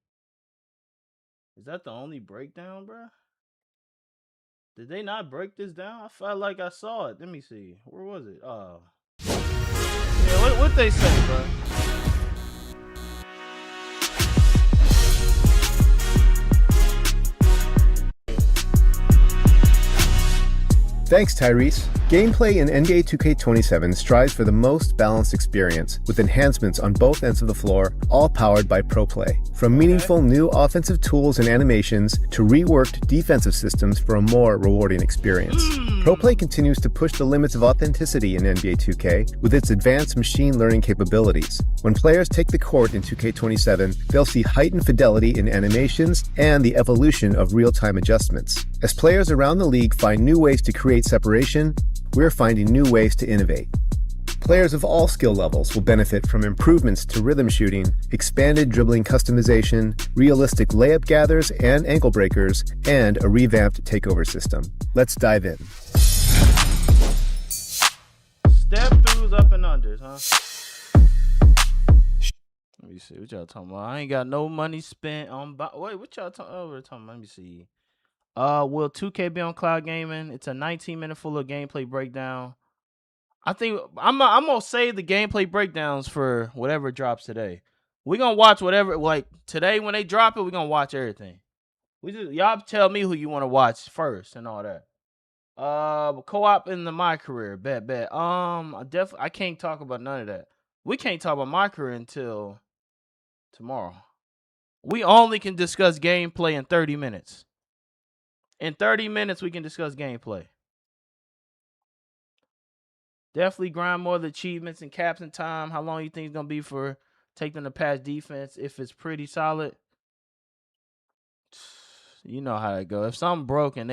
S1: Is that the only breakdown, bro? Did they not break this down? I felt like I saw it. Let me see. Where was it? Yeah, what they say, bro?
S4: Thanks, Tyrese. Gameplay in NBA 2K27 strives for the most balanced experience, with enhancements on both ends of the floor, all powered by ProPlay. From meaningful new offensive tools and animations to reworked defensive systems for a more rewarding experience. ProPlay continues to push the limits of authenticity in NBA 2K with its advanced machine learning capabilities. When players take the court in 2K27, they'll see heightened fidelity in animations and the evolution of real-time adjustments. As players around the league find new ways to create separation, we're finding new ways to innovate. Players of all skill levels will benefit from improvements to rhythm shooting, expanded dribbling customization, realistic layup gathers and ankle breakers, and a revamped takeover system. Let's dive in.
S1: Step throughs up and unders, huh? Let me see what y'all talking about. I ain't got no money spent on. Wait, what y'all talking about? Let me see. Will 2K be on cloud gaming? It's a 19-minute full of gameplay breakdown. I think I'm gonna save the gameplay breakdowns for whatever drops today. We're gonna watch whatever, like today when they drop it, we're gonna watch everything. Y'all tell me who you want to watch first and all that. Co-op in my career, bet. I can't talk about none of that. We can't talk about my career until tomorrow. We only can discuss gameplay in 30 minutes. In 30 minutes, we can discuss gameplay. Definitely grind more of the achievements and caps and time. How long you think it's going to be for taking the pass defense if it's pretty solid? You know how it goes. If something broke and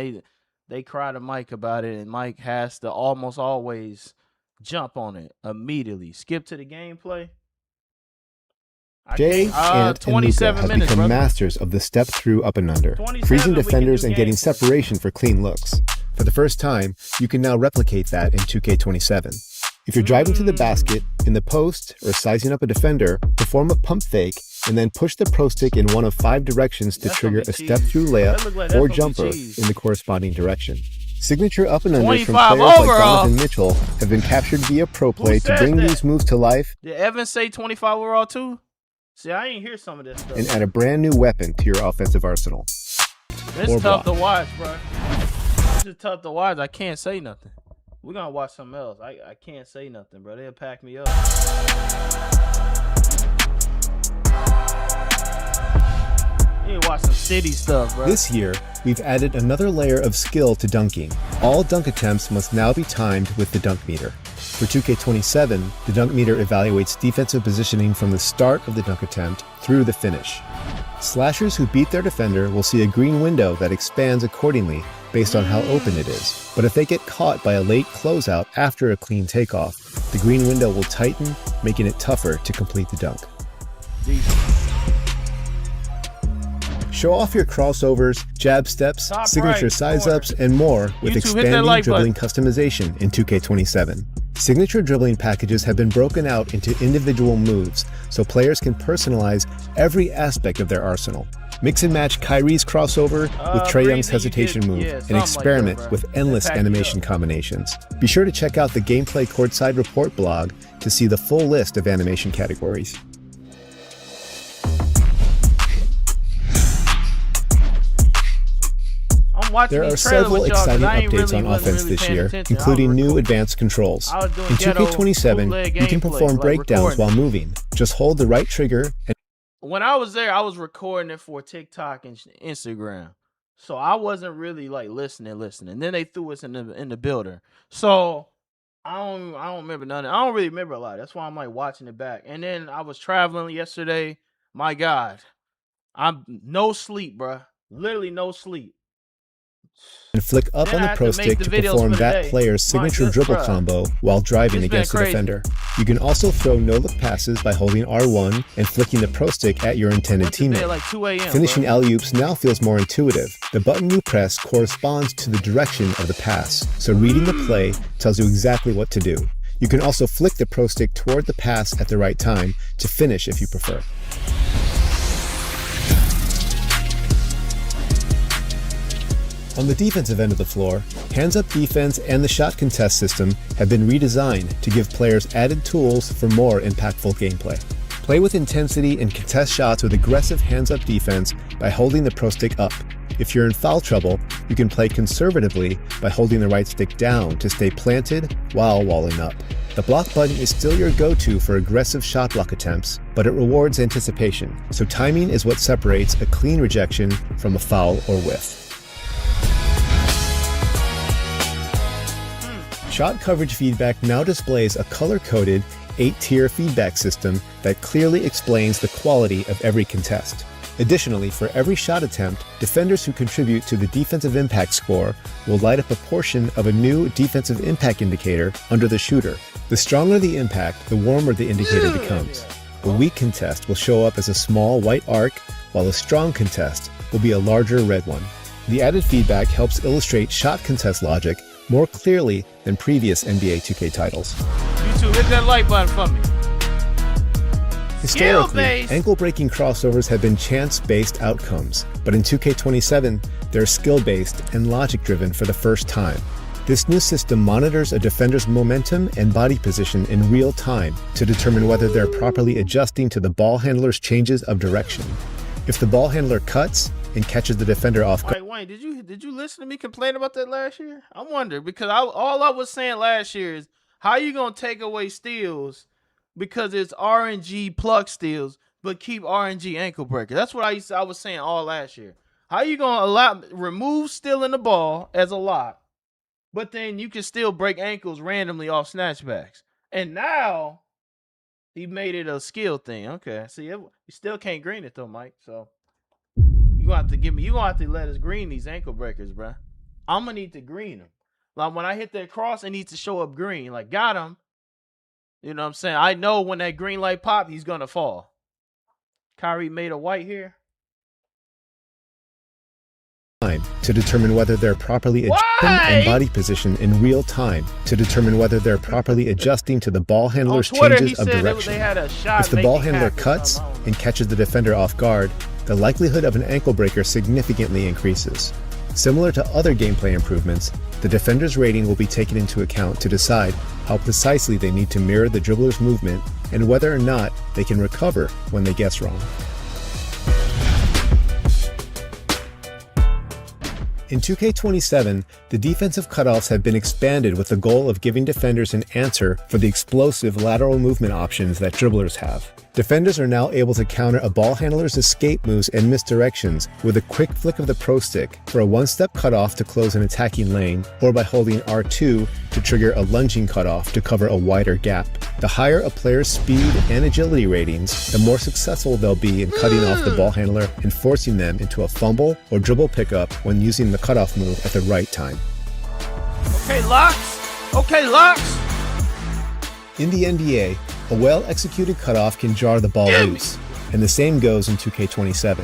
S1: they cry to Mike about it, and Mike has to almost always jump on it immediately. Skip to the gameplay.
S4: Jay, Ant, and Luka have become masters of the step through up and under, freezing defenders and getting separation for clean looks. For the first time, you can now replicate that in 2K27. If you're driving to the basket, in the post, or sizing up a defender, perform a pump fake, and then push the pro stick in one of 5 directions to trigger a step-through layup or jumper in the corresponding direction. Signature up and unders from players like Donovan Mitchell have been captured via ProPlay to bring these moves to life.
S1: Did Evan say 25 overall too? See, I ain't hear some of this stuff.
S4: And add a brand new weapon to your offensive arsenal.
S1: It's tough to watch, bro. This is tough to watch. I can't say nothing. We're gonna watch something else. I can't say nothing, bro. They'll pack me up. You need to watch some city stuff, bro.
S4: This year, we've added another layer of skill to dunking. All dunk attempts must now be timed with the dunk meter. For 2K27, the dunk meter evaluates defensive positioning from the start of the dunk attempt through the finish. Slashers who beat their defender will see a green window that expands accordingly based on how open it is. But if they get caught by a late closeout after a clean takeoff, the green window will tighten, making it tougher to complete the dunk. Show off your crossovers, jab steps, signature size-ups, and more with expanding dribbling customization in 2K27. Signature dribbling packages have been broken out into individual moves, so players can personalize every aspect of their arsenal. Mix and match Kyrie's crossover with Trae Young's hesitation move and experiment with endless animation combinations. Be sure to check out the Gameplay Courtside Report blog to see the full list of animation categories. There are several exciting updates on offense this year, including new advanced controls. In 2K27, you can perform breakdowns while moving. Just hold the right trigger.
S1: When I was there, I was recording it for TikTok and Instagram, so I wasn't really like listening. Then they threw us in the builder, so I don't remember none of it. I don't really remember a lot. That's why I'm like watching it back. And then I was traveling yesterday. My God, I'm no sleep, bro. Literally no sleep.
S4: And flick up on the pro stick to perform that player's signature dribble combo while driving against the defender. You can also throw no-look passes by holding R1 and flicking the pro stick at your intended teammate. Finishing alley-oops now feels more intuitive. The button you press corresponds to the direction of the pass, so reading the play tells you exactly what to do. You can also flick the pro stick toward the pass at the right time to finish if you prefer. On the defensive end of the floor, hands-up defense and the shot contest system have been redesigned to give players added tools for more impactful gameplay. Play with intensity and contest shots with aggressive hands-up defense by holding the pro stick up. If you're in foul trouble, you can play conservatively by holding the right stick down to stay planted while walling up. The block button is still your go-to for aggressive shot block attempts, but it rewards anticipation, so timing is what separates a clean rejection from a foul or whiff. Shot coverage feedback now displays a color-coded 8-tier feedback system that clearly explains the quality of every contest. Additionally, for every shot attempt, defenders who contribute to the defensive impact score will light up a portion of a new defensive impact indicator under the shooter. The stronger the impact, the warmer the indicator becomes. A weak contest will show up as a small white arc, while a strong contest will be a larger red one. The added feedback helps illustrate shot contest logic more clearly than previous NBA 2K titles.
S1: YouTube, hit that like button for me.
S4: Historically, ankle-breaking crossovers have been chance-based outcomes, but in 2K27, they're skill-based and logic-driven for the first time. This new system monitors a defender's momentum and body position in real time to determine whether they're properly adjusting to the ball handler's changes of direction. If the ball handler cuts and catches the defender off guard.
S1: Wayne, did you listen to me complain about that last year? I wonder, because all I was saying last year is, how you gonna take away steals because it's RNG pluck steals, but keep RNG ankle breaker? That's what I was saying all last year. How you gonna remove stealing the ball as a lot, but then you can still break ankles randomly off snatchbacks? And now he made it a skill thing. Okay, see, you still can't green it though, Mike. So you gonna have to let us green these ankle breakers, bruh. I'm gonna need to green them. Like when I hit that cross, it needs to show up green. Like, got him. You know what I'm saying? I know when that green light pop, he's gonna fall. Kyrie made a white here.
S4: To determine whether they're properly adjusting and body position in real time to determine whether they're properly adjusting to the ball handler's changes of direction. If the ball handler cuts and catches the defender off guard, the likelihood of an ankle breaker significantly increases. Similar to other gameplay improvements, the defender's rating will be taken into account to decide how precisely they need to mirror the dribbler's movement and whether or not they can recover when they guess wrong. In 2K27, the defensive cutoffs have been expanded with the goal of giving defenders an answer for the explosive lateral movement options that dribblers have. Defenders are now able to counter a ball handler's escape moves and misdirections with a quick flick of the pro stick for a one-step cutoff to close an attacking lane, or by holding R2 to trigger a lunging cutoff to cover a wider gap. The higher a player's speed and agility ratings, the more successful they'll be in cutting off the ball handler and forcing them into a fumble or dribble pickup when using the cutoff move at the right time.
S1: Okay, locks. Okay, locks.
S4: In the NBA, a well-executed cutoff can jar the ball loose, and the same goes in 2K27.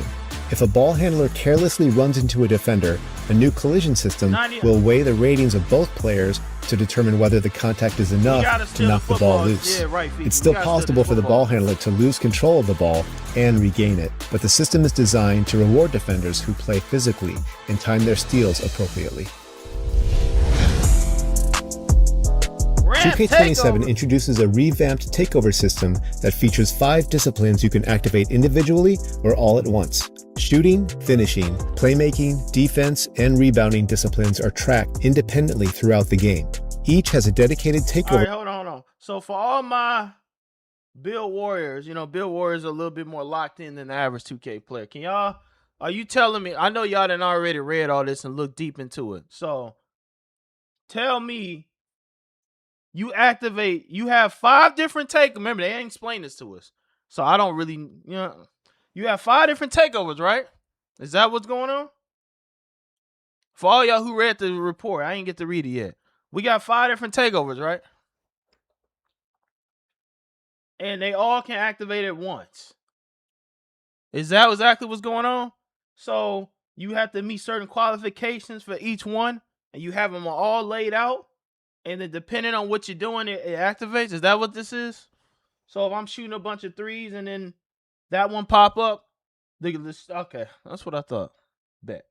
S4: If a ball handler carelessly runs into a defender, a new collision system will weigh the ratings of both players to determine whether the contact is enough to knock the ball loose. It's still possible for the ball handler to lose control of the ball and regain it, but the system is designed to reward defenders who play physically and time their steals appropriately. 2K27 introduces a revamped takeover system that features 5 disciplines you can activate individually or all at once. Shooting, finishing, playmaking, defense, and rebounding disciplines are tracked independently throughout the game. Each has a dedicated takeover.
S1: All right, hold on. So for all my Build Warriors, Build Warriors are a little bit more locked in than the average 2K player. Are you telling me, I know y'all done already read all this and looked deep into it. So tell me, you have 5 different takeovers. Remember, they ain't explained this to us. So I don't really, you have 5 different takeovers, right? Is that what's going on? For all y'all who read the report, I ain't get to read it yet. We got 5 different takeovers, right? And they all can activate at once. Is that exactly what's going on? So you have to meet certain qualifications for each one, and you have them all laid out. And then depending on what you're doing, it activates. Is that what this is? So if I'm shooting a bunch of threes and then that one pop up, okay, that's what I thought. Bet.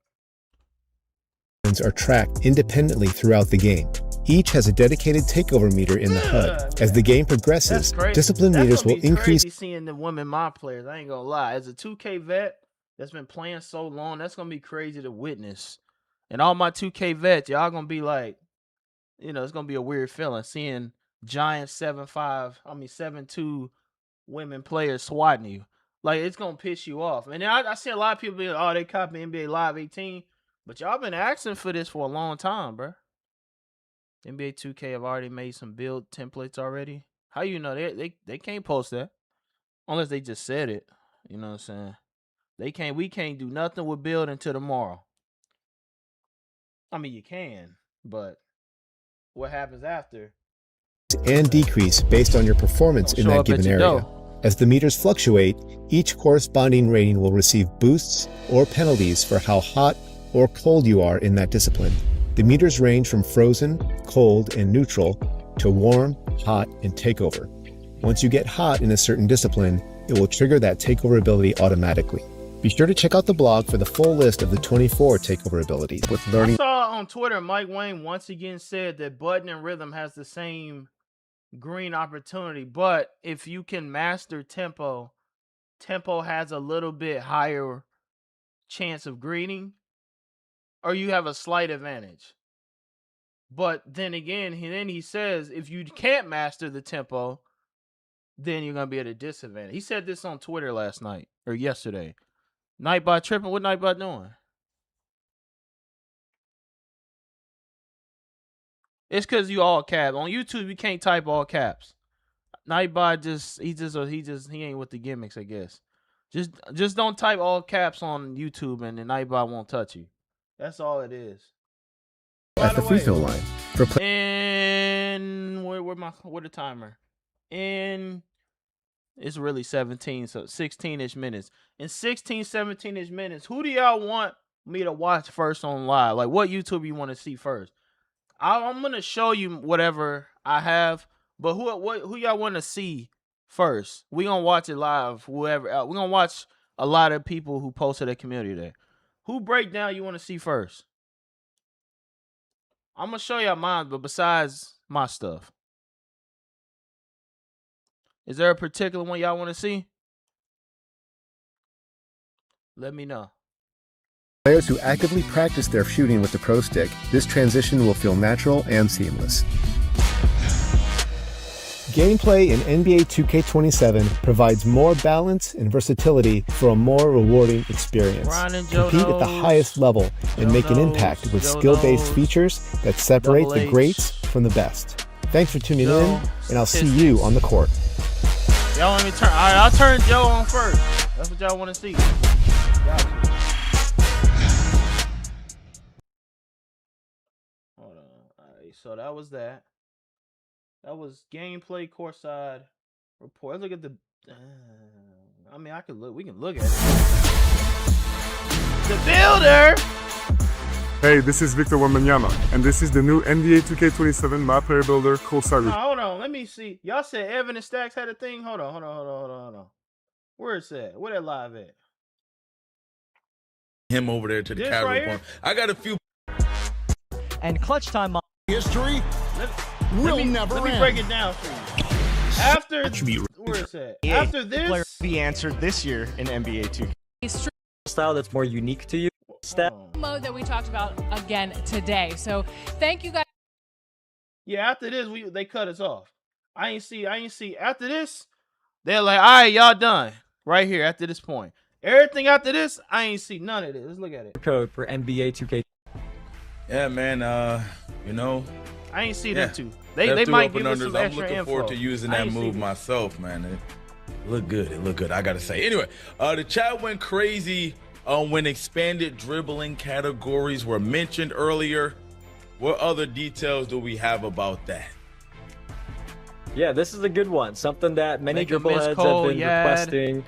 S4: Are tracked independently throughout the game. Each has a dedicated takeover meter in the HUD. As the game progresses, discipline meters will increase.
S1: Seeing the women mod players, I ain't gonna lie. As a 2K vet, that's been playing so long. That's gonna be crazy to witness. And all my 2K vets, y'all gonna be like, you know, it's gonna be a weird feeling seeing giant 7'2" women players swatting you. Like, it's gonna piss you off. And I see a lot of people be like, oh, they copy NBA Live 18. But y'all been asking for this for a long time, bro. NBA 2K have already made some build templates already. How you know? They can't post that. Unless they just said it. You know what I'm saying? We can't do nothing with build until tomorrow. I mean, you can, but what happens after?
S4: And decrease based on your performance in that given area. As the meters fluctuate, each corresponding rating will receive boosts or penalties for how hot or cold you are in that discipline. The meters range from frozen, cold, and neutral to warm, hot, and takeover. Once you get hot in a certain discipline, it will trigger that takeover ability automatically. Be sure to check out the blog for the full list of the 24 takeover abilities with learning.
S1: I saw on Twitter Mike Wang once again said that Button and Rhythm has the same green opportunity, but if you can master Tempo has a little bit higher chance of greening, or you have a slight advantage. But then again, he says if you can't master the Tempo, then you're gonna be at a disadvantage. He said this on Twitter last night or yesterday. Nightbot tripping. What Nightbot doing? It's because you all caps. On YouTube, you can't type all caps. Nightbot he ain't with the gimmicks, I guess. Just don't type all caps on YouTube and then Nightbot won't touch you. That's all it is.
S4: At the free throw line.
S1: And where the timer? And it's really 17, so 16-ish minutes. In 16, 17-ish minutes, who do y'all want me to watch first on live? Like, what YouTube you want to see first? I'm gonna show you whatever I have, but who y'all want to see first? We gonna watch it live. Whoever we gonna watch a lot of people who posted their community there. Who breakdown you want to see first? I'm gonna show y'all mine, but besides my stuff, is there a particular one y'all want to see? Let me know.
S4: Players who actively practice their shooting with the Pro Stick, this transition will feel natural and seamless. Gameplay in NBA 2K27 provides more balance and versatility for a more rewarding experience. Compete at the highest level and make an impact with skill-based features that separate the greats from the best. Thanks for tuning in, and I'll see you on the court.
S1: Y'all want me to turn? All right, I'll turn Joe on first. That's what y'all want to see. Gotcha. Hold on. All right, so that was that. That was gameplay courtside report. Look at the. I mean, I could look. We can look at it. The builder.
S5: Hey, this is Victor Wembanyama, and this is the new NBA 2K27 My Player Builder courtside report.
S1: Hold on, let me see. Y'all said Evan and Stacks had a thing. Hold on. Where is that? Where that live at?
S6: Him over there to the casual point. I got a few.
S7: And clutch time
S6: history.
S1: Let me break it down for you. After where is that? After this,
S8: be answered this year in NBA 2K.
S7: Style that's more unique to you. Step
S9: mode that we talked about again today. So thank you guys.
S1: Yeah, after this, they cut us off. I ain't see. After this, they're like, all right, y'all done right here. After this point, everything after this, I ain't see none of this. Let's look at it.
S7: Code for NBA 2K.
S6: Yeah, man. You know,
S1: I ain't see them too. They might give us some extra
S6: I'm looking forward to using that move myself, man. It looked good. I gotta say. Anyway, the chat went crazy when expanded dribbling categories were mentioned earlier. What other details do we have about that?
S7: Yeah, this is a good one. Something that many dribble heads have been requesting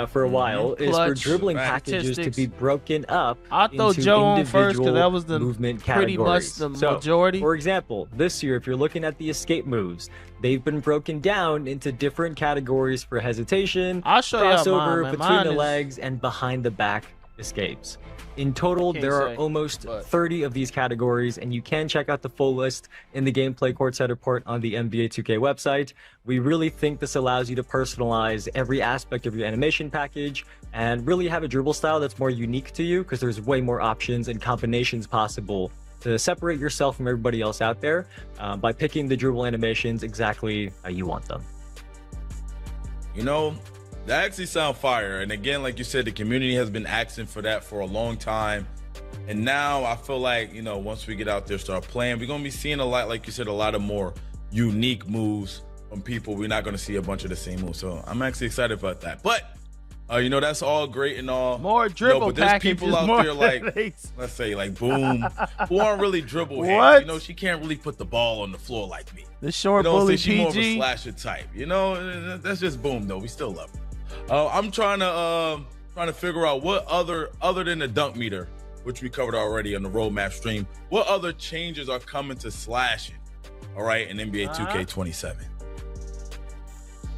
S7: for a while is for dribbling packages to be broken up into
S1: Joe on first because that was the
S7: movement
S1: pretty
S7: categories.
S1: much the majority.
S7: For example, this year, if you're looking at the escape moves, they've been broken down into different categories for hesitation,
S1: I'll show
S7: crossover
S1: you
S7: between the legs, and behind the back escapes. In total, there are almost 30 of these categories, and you can check out the full list in the Gameplay Courtside Report on the NBA 2K website. We really think this allows you to personalize every aspect of your animation package and really have a dribble style that's more unique to you, because there's way more options and combinations possible to separate yourself from everybody else out there by picking the dribble animations exactly how you want them.
S6: You know, that actually sound fire. And again, like you said, the community has been asking for that for a long time. And now I feel like, you know, once we get out there, start playing, we're going to be seeing a lot, like you said, a lot of more unique moves from people. We're not going to see a bunch of the same moves. So I'm actually excited about that. But, you know, that's all great and all.
S1: More dribble
S6: but there's
S1: packages,
S6: people out
S1: more
S6: there like, let's say like Boom, who aren't really dribble heads.
S1: What?
S6: You know, she can't really put the ball on the floor like me.
S1: The short
S6: You know,
S1: bully
S6: she's more of a
S1: PG.
S6: slasher type. You know, that's just Boom though. We still love her. I'm trying to figure out what other than the dunk meter, which we covered already on the roadmap stream, what other changes are coming to slashing, all right, in NBA 2K27.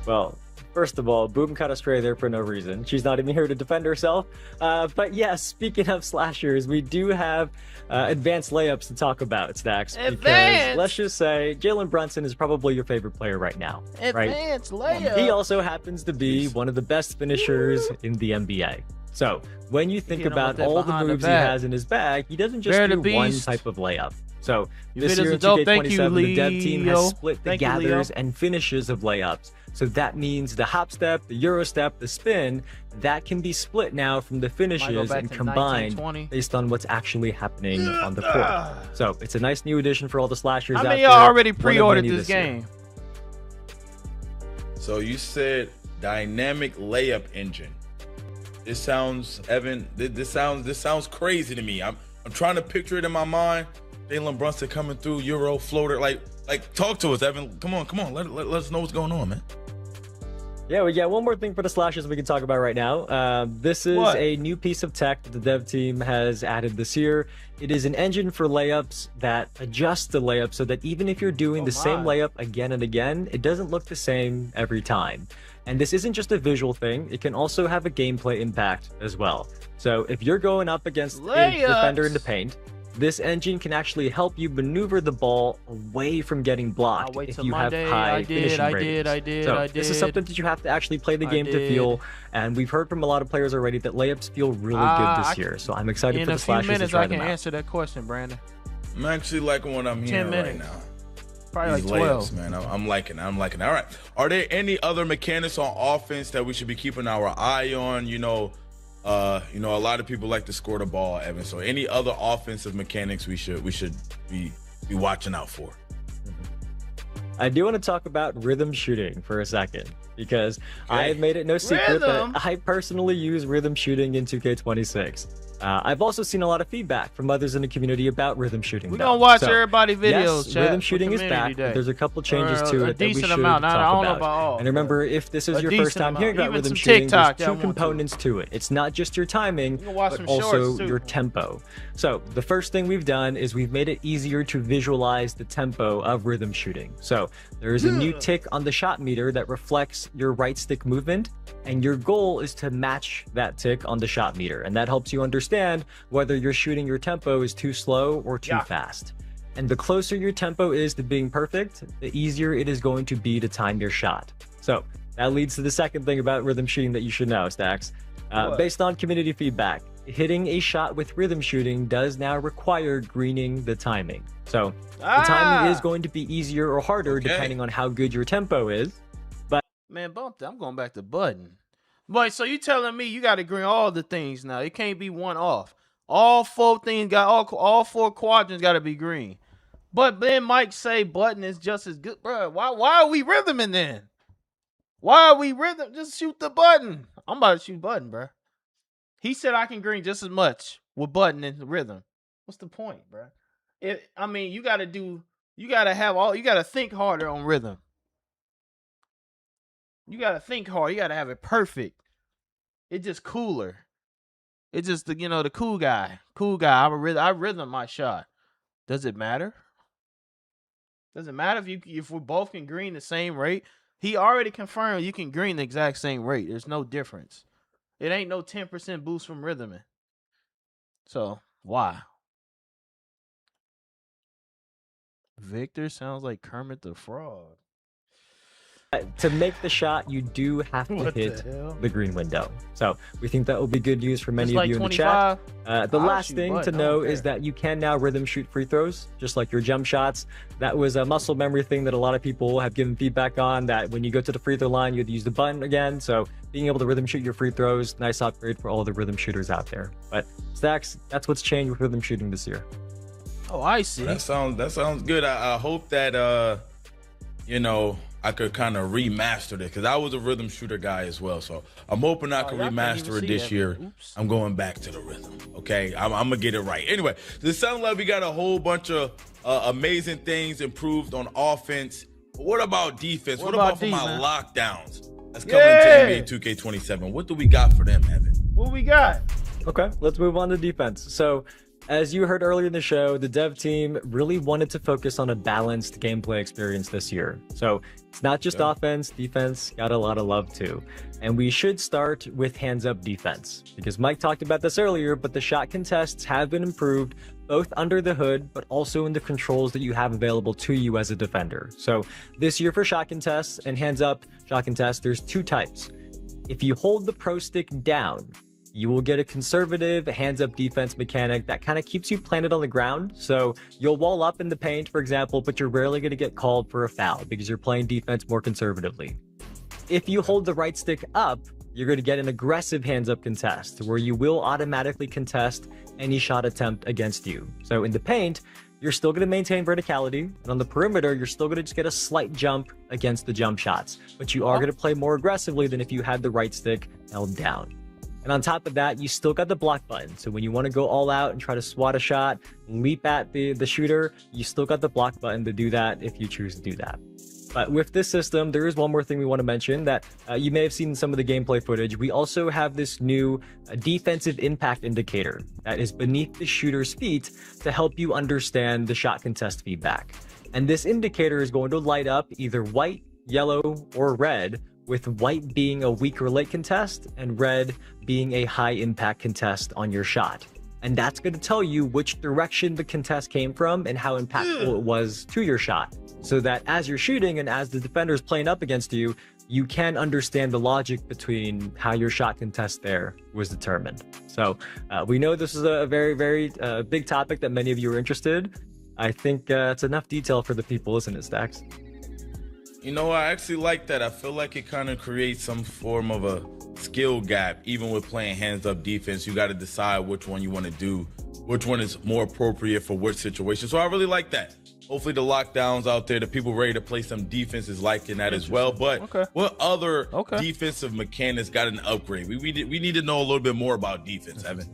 S7: Well, first of all, Boom cut astray there for no reason. She's not even here to defend herself. But yes, speaking of slashers, we do have advanced layups to talk about, Stacks. Because let's just say Jalen Brunson is probably your favorite player right now.
S1: Advanced layup.
S7: He also happens to be one of the best finishers in the NBA. So when you think about all the moves he has in his bag, he doesn't just do one type of layup. So this year in 2K27, the dev team has split the gathers and finishes of layups. So that means the hop step, the Euro step, the spin, that can be split now from the finishes and combined based on what's actually happening on the court. So it's a nice new addition for all the slashers out there.
S1: How many of y'all already pre-ordered this game?
S6: So you said dynamic layup engine. This sounds, Evan, this sounds crazy to me. I'm trying to picture it in my mind. Jalen Brunson coming through, Euro floater, like talk to us, Evan. Come on, let us know what's going on, man.
S7: Yeah, we got one more thing for the slashers we can talk about right now. This is a new piece of tech that the dev team has added this year. It is an engine for layups that adjusts the layup so that even if you're doing the same layup again and again, it doesn't look the same every time. And this isn't just a visual thing, it can also have a gameplay impact as well. So if you're going up against a defender in the paint, this engine can actually help you maneuver the ball away from getting blocked if you have high finishing ratings. So this is something that you have to actually play the game to feel, and we've heard from a lot of players already that layups feel really good this year. So I'm excited for the slashers to try them out.
S1: In a few minutes, I can answer that question, Brandon.
S6: I'm actually liking what I'm hearing right now.
S1: Probably
S6: These
S1: like 12.
S6: layups, man. I'm liking it. All right. Are there any other mechanics on offense that we should be keeping our eye on? You know, a lot of people like to score the ball, Evan. So any other offensive mechanics we should be watching out for?
S7: I do want to talk about rhythm shooting for a second, because I have made it no secret that I personally use rhythm shooting in 2K26. I've also seen a lot of feedback from others in the community about rhythm shooting.
S1: We're gonna watch everybody videos.
S7: Yes, rhythm shooting is back. But there's a couple changes to it that we should talk about. And remember, if this is your first time hearing about rhythm shooting, there's two components to it. It's not just your timing, but also your tempo. So the first thing we've done is we've made it easier to visualize the tempo of rhythm shooting. So there is a new tick on the shot meter that reflects your right stick movement, and your goal is to match that tick on the shot meter, and that helps you understand whether you're shooting your tempo is too slow or too fast. And the closer your tempo is to being perfect, the easier it is going to be to time your shot. So that leads to the second thing about rhythm shooting that you should know, Stacks. Based on community feedback, hitting a shot with rhythm shooting does now require greening the timing. So the timing is going to be easier or harder depending on how good your tempo is. But
S1: man, bump that. I'm going back to button. Boy, so you telling me you got to green all the things now? It can't be one off. All four things got all four quadrants got to be green. But then Mike say button is just as good, bro. Why are we rhythming then? Why are we rhythm? Just shoot the button. I'm about to shoot button, bro. He said I can green just as much with button and rhythm. What's the point, bro? I mean, you got to think harder on rhythm. You got to think hard. You got to have it perfect. It's just cooler. It's just the cool guy. Cool guy. I rhythm my shot. Does it matter? Does it matter if we both can green the same rate? He already confirmed you can green the exact same rate. There's no difference. It ain't no 10% boost from rhythming. So why? Victor sounds like Kermit the Frog.
S7: To make the shot, you do have to hit the green window. So we think that will be good news for many of you in the chat. The last thing to know is that you can now rhythm shoot free throws, just like your jump shots. That was a muscle memory thing that a lot of people have given feedback on, that when you go to the free throw line, you have to use the button again. So being able to rhythm shoot your free throws, nice upgrade for all the rhythm shooters out there. But Stacks, that's what's changed with rhythm shooting this year.
S1: Oh, I see.
S6: That sounds good. I hope that you know, I could kind of remaster it, because I was a rhythm shooter guy as well. So I'm hoping I can remaster it this year. Oops. I'm going back to the rhythm. Okay, I'm gonna get it right. Anyway, it sounds like we got a whole bunch of amazing things improved on offense. But what about defense? What about for my lockdowns that's coming to NBA 2K27? What do we got for them, Evan?
S1: What we got?
S7: Okay, let's move on to defense. So, as you heard earlier in the show, the dev team really wanted to focus on a balanced gameplay experience this year. So it's not just offense, defense got a lot of love too. And we should start with hands-up defense, because Mike talked about this earlier, but the shot contests have been improved both under the hood, but also in the controls that you have available to you as a defender. So this year for shot contests and hands-up shot contests, there's two types. If you hold the pro stick down, you will get a conservative hands-up defense mechanic that kind of keeps you planted on the ground. So you'll wall up in the paint, for example, but you're rarely going to get called for a foul because you're playing defense more conservatively. If you hold the right stick up, you're going to get an aggressive hands-up contest where you will automatically contest any shot attempt against you. So in the paint, you're still going to maintain verticality, and on the perimeter, you're still going to just get a slight jump against the jump shots, but you are going to play more aggressively than if you had the right stick held down. And on top of that, you still got the block button. So when you want to go all out and try to swat a shot, leap at the shooter, you still got the block button to do that if you choose to do that. But with this system, there is one more thing we want to mention that you may have seen in some of the gameplay footage. We also have this new defensive impact indicator that is beneath the shooter's feet to help you understand the shot contest feedback. And this indicator is going to light up either white, yellow, or red, with white being a weak or late contest and red being a high impact contest on your shot. And that's going to tell you which direction the contest came from and how impactful it was to your shot. So that as you're shooting and as the defender's playing up against you, you can understand the logic between how your shot contest there was determined. So we know this is a very, very big topic that many of you are interested. I think it's enough detail for the people, isn't it, Stacks?
S6: You know, I actually like that. I feel like it kind of creates some form of a skill gap. Even with playing hands-up defense, you got to decide which one you want to do, which one is more appropriate for which situation. So I really like that. Hopefully the lockdowns out there, the people ready to play some defense is liking that as well. But what other defensive mechanics got an upgrade? We need to know a little bit more about defense, Evan.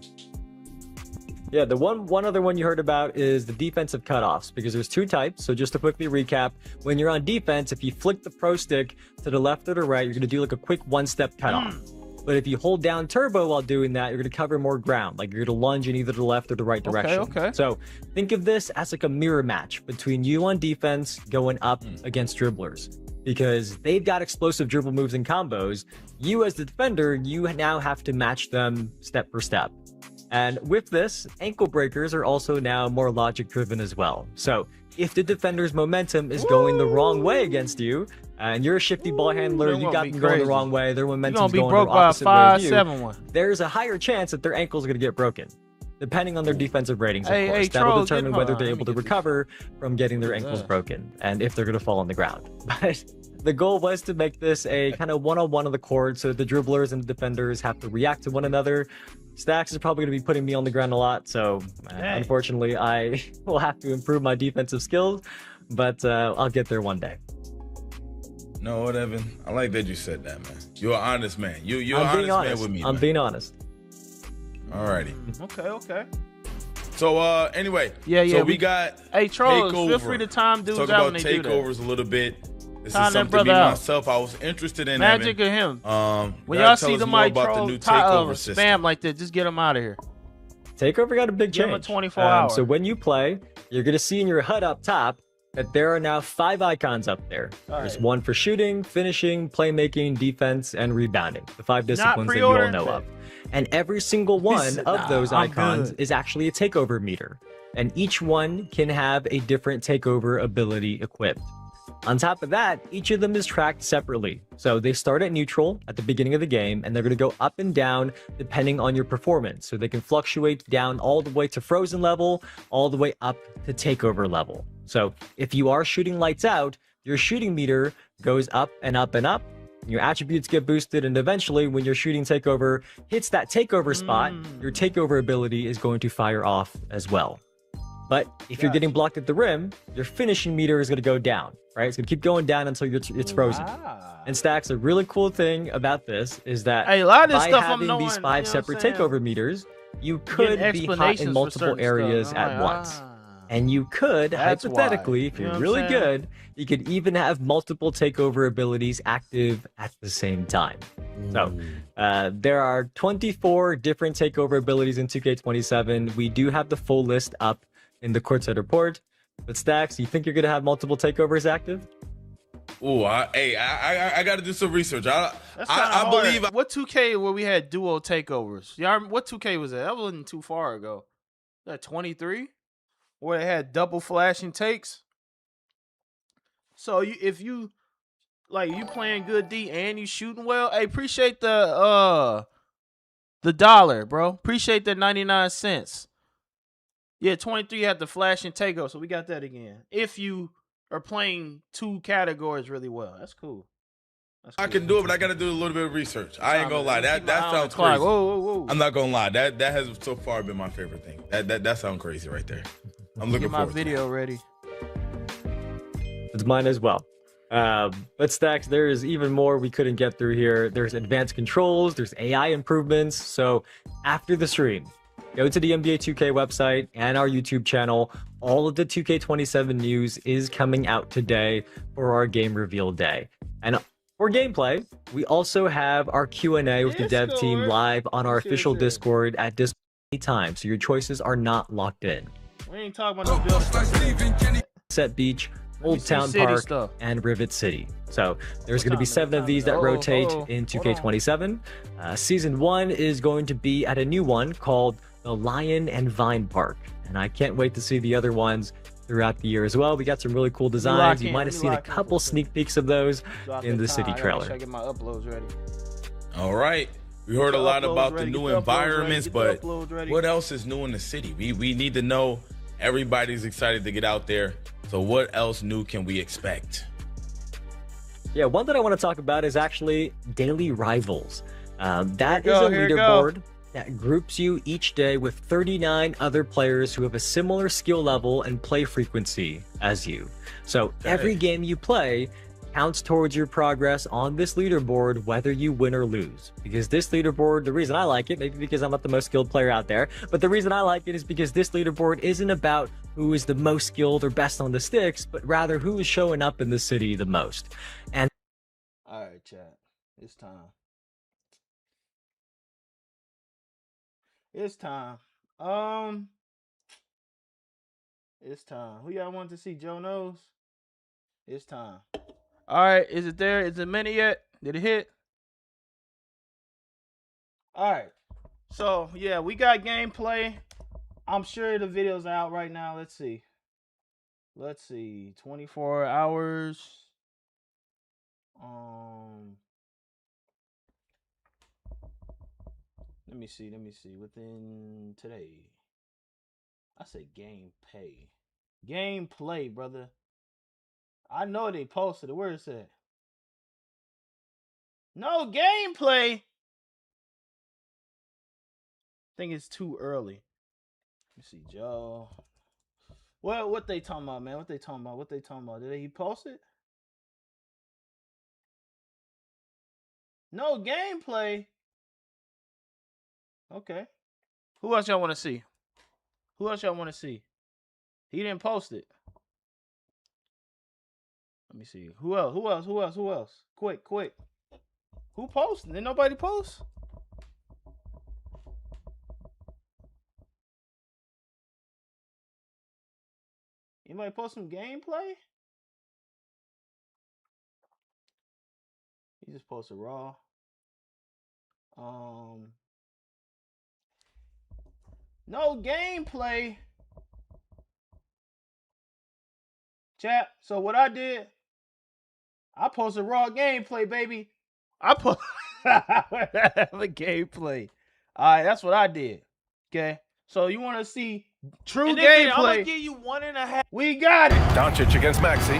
S7: Yeah, the one other one you heard about is the defensive cutoffs, because there's two types. So just to quickly recap, when you're on defense, if you flick the pro stick to the left or the right, you're going to do like a quick one-step cutoff. But if you hold down turbo while doing that, you're going to cover more ground. Like you're going to lunge in either the left or the right direction. So think of this as like a mirror match between you on defense going up against dribblers, because they've got explosive dribble moves and combos. You as the defender, you now have to match them step for step. And with this, ankle breakers are also now more logic driven as well. So if the defender's momentum is going the wrong way against you, and you're a shifty ball handler, you got them going the wrong way, their momentum's going the opposite way of you, there's a higher chance that their ankle's going to get broken, depending on their defensive ratings, of course. That'll determine whether they're able to recover from getting their ankles broken, and if they're going to fall on the ground. But the goal was to make this a kind of one-on-one on the court, so the dribblers and the defenders have to react to one another. Stacks is probably going to be putting me on the ground a lot, so unfortunately I will have to improve my defensive skills, but I'll get there one day.
S6: No, what, Evan? I like that you said that, man. You're an honest man. You're an honest man with me,
S7: I'm being honest.
S6: Alrighty.
S1: Okay.
S6: So anyway,
S1: so
S6: we got
S1: Trolls,
S6: takeover.
S1: feel free to time dudes
S6: talk
S1: out
S6: about
S1: when they
S6: takeovers a little bit. This
S1: time
S6: is something me myself I was interested in.
S1: Magic
S6: Evan.
S1: of him. When y'all see the mic troll spam like that, just get him out of here.
S7: Takeover got a big change.
S1: Give him 24 hours.
S7: So when you play, you're going to see in your HUD up top, that there are now 5 icons up there. There's one for shooting, finishing, playmaking, defense, and rebounding. The 5 disciplines that you all know of. And every single one of those icons is actually a takeover meter. And each one can have a different takeover ability equipped. On top of that, each of them is tracked separately. So they start at neutral at the beginning of the game, and they're going to go up and down depending on your performance. So they can fluctuate down all the way to frozen level, all the way up to takeover level. So if you are shooting lights out, your shooting meter goes up and up and up. Your attributes get boosted, and eventually when your shooting takeover hits that takeover spot, your takeover ability is going to fire off as well. But if you're getting blocked at the rim, your finishing meter is going to go down, right? It's going to keep going down until it's frozen. And Stacks, a really cool thing about this is that
S1: a lot of this
S7: by
S1: stuff
S7: having these 5 separate takeover meters, you could be hot in multiple areas at once. And you could, hypothetically, if you're really good, you could even have multiple takeover abilities active at the same time. So there are 24 different takeover abilities in 2K27. We do have the full list up in the Courtside Report. But Stacks, you think you're going to have multiple takeovers active?
S6: Ooh, I got to do some research. I believe.
S1: What 2K where we had duo takeovers? Y'all, what 2K was that? That wasn't too far ago. That 23, where they had double flashing takes. So if you playing good D and you shooting well, hey, appreciate the dollar, bro. Appreciate the 99 cents. Yeah, 23 had the flash and takeover, so we got that again. If you are playing 2 categories really well, that's cool.
S6: I can do it, but I got to do a little bit of research. I ain't gonna lie, that sounds crazy.
S1: Whoa.
S6: I'm not gonna lie, that has so far been my favorite thing. That sounds crazy right there. I'm looking forward to it.
S1: Get my video ready.
S7: It's mine as well. But Stacks, there is even more we couldn't get through here. There's advanced controls, there's AI improvements. So after the stream, go to the NBA 2K website and our YouTube channel. All of the 2K27 news is coming out today for our game reveal day. And for gameplay, we also have our Q&A with the dev team live on our official Discord at Discord anytime, so your choices are not locked in.
S1: We ain't talking about no building.
S7: Set Beach, Old Town Park, and Rivet City. So there's going to be 7 of these that rotate in 2K27. Season 1 is going to be at a new one called the Lion and Vine Park, and I can't wait to see the other ones throughout the year as well. We got some really cool designs. You might have seen a couple sneak peeks of those in the city trailer.
S1: I get my uploads ready.
S6: All right. We heard a lot about the new environments, but what else is new in the city? We need to know. Everybody's excited to get out there. So what else new can we expect?
S7: Yeah, one that I want to talk about is actually Daily Rivals. That is a leaderboard that groups you each day with 39 other players who have a similar skill level and play frequency as you. So every game you play counts towards your progress on this leaderboard, whether you win or lose. Because this leaderboard, the reason I like it, maybe because I'm not the most skilled player out there, but the reason I like it is because this leaderboard isn't about who is the most skilled or best on the sticks, but rather who is showing up in the city the most. And
S1: all right, chat, it's time. It's time. It's time. Who y'all want to see? Joe Knows? It's time. All right, is it there? Is it minute yet? Did it hit? All right. So, yeah, we got gameplay. I'm sure the video's out right now. Let's see. 24 hours. Let me see. Within today. I said gameplay, brother. I know they posted it. Where is it? No gameplay. I think it's too early. Let me see, Joe. What they talking about, man? What they talking about? Did he post it? No gameplay. Okay. Who else y'all want to see? He didn't post it. Let me see. Who else? Quick. Who posted? Did nobody post? Anybody post some gameplay? He just posted raw. No gameplay. Chat. So what I did, I posted raw gameplay, baby. I put a gameplay. All right, that's what I did. Okay. So you want to see true gameplay? I'm gonna give you 1.5. We got it.
S10: Doncic against Maxey.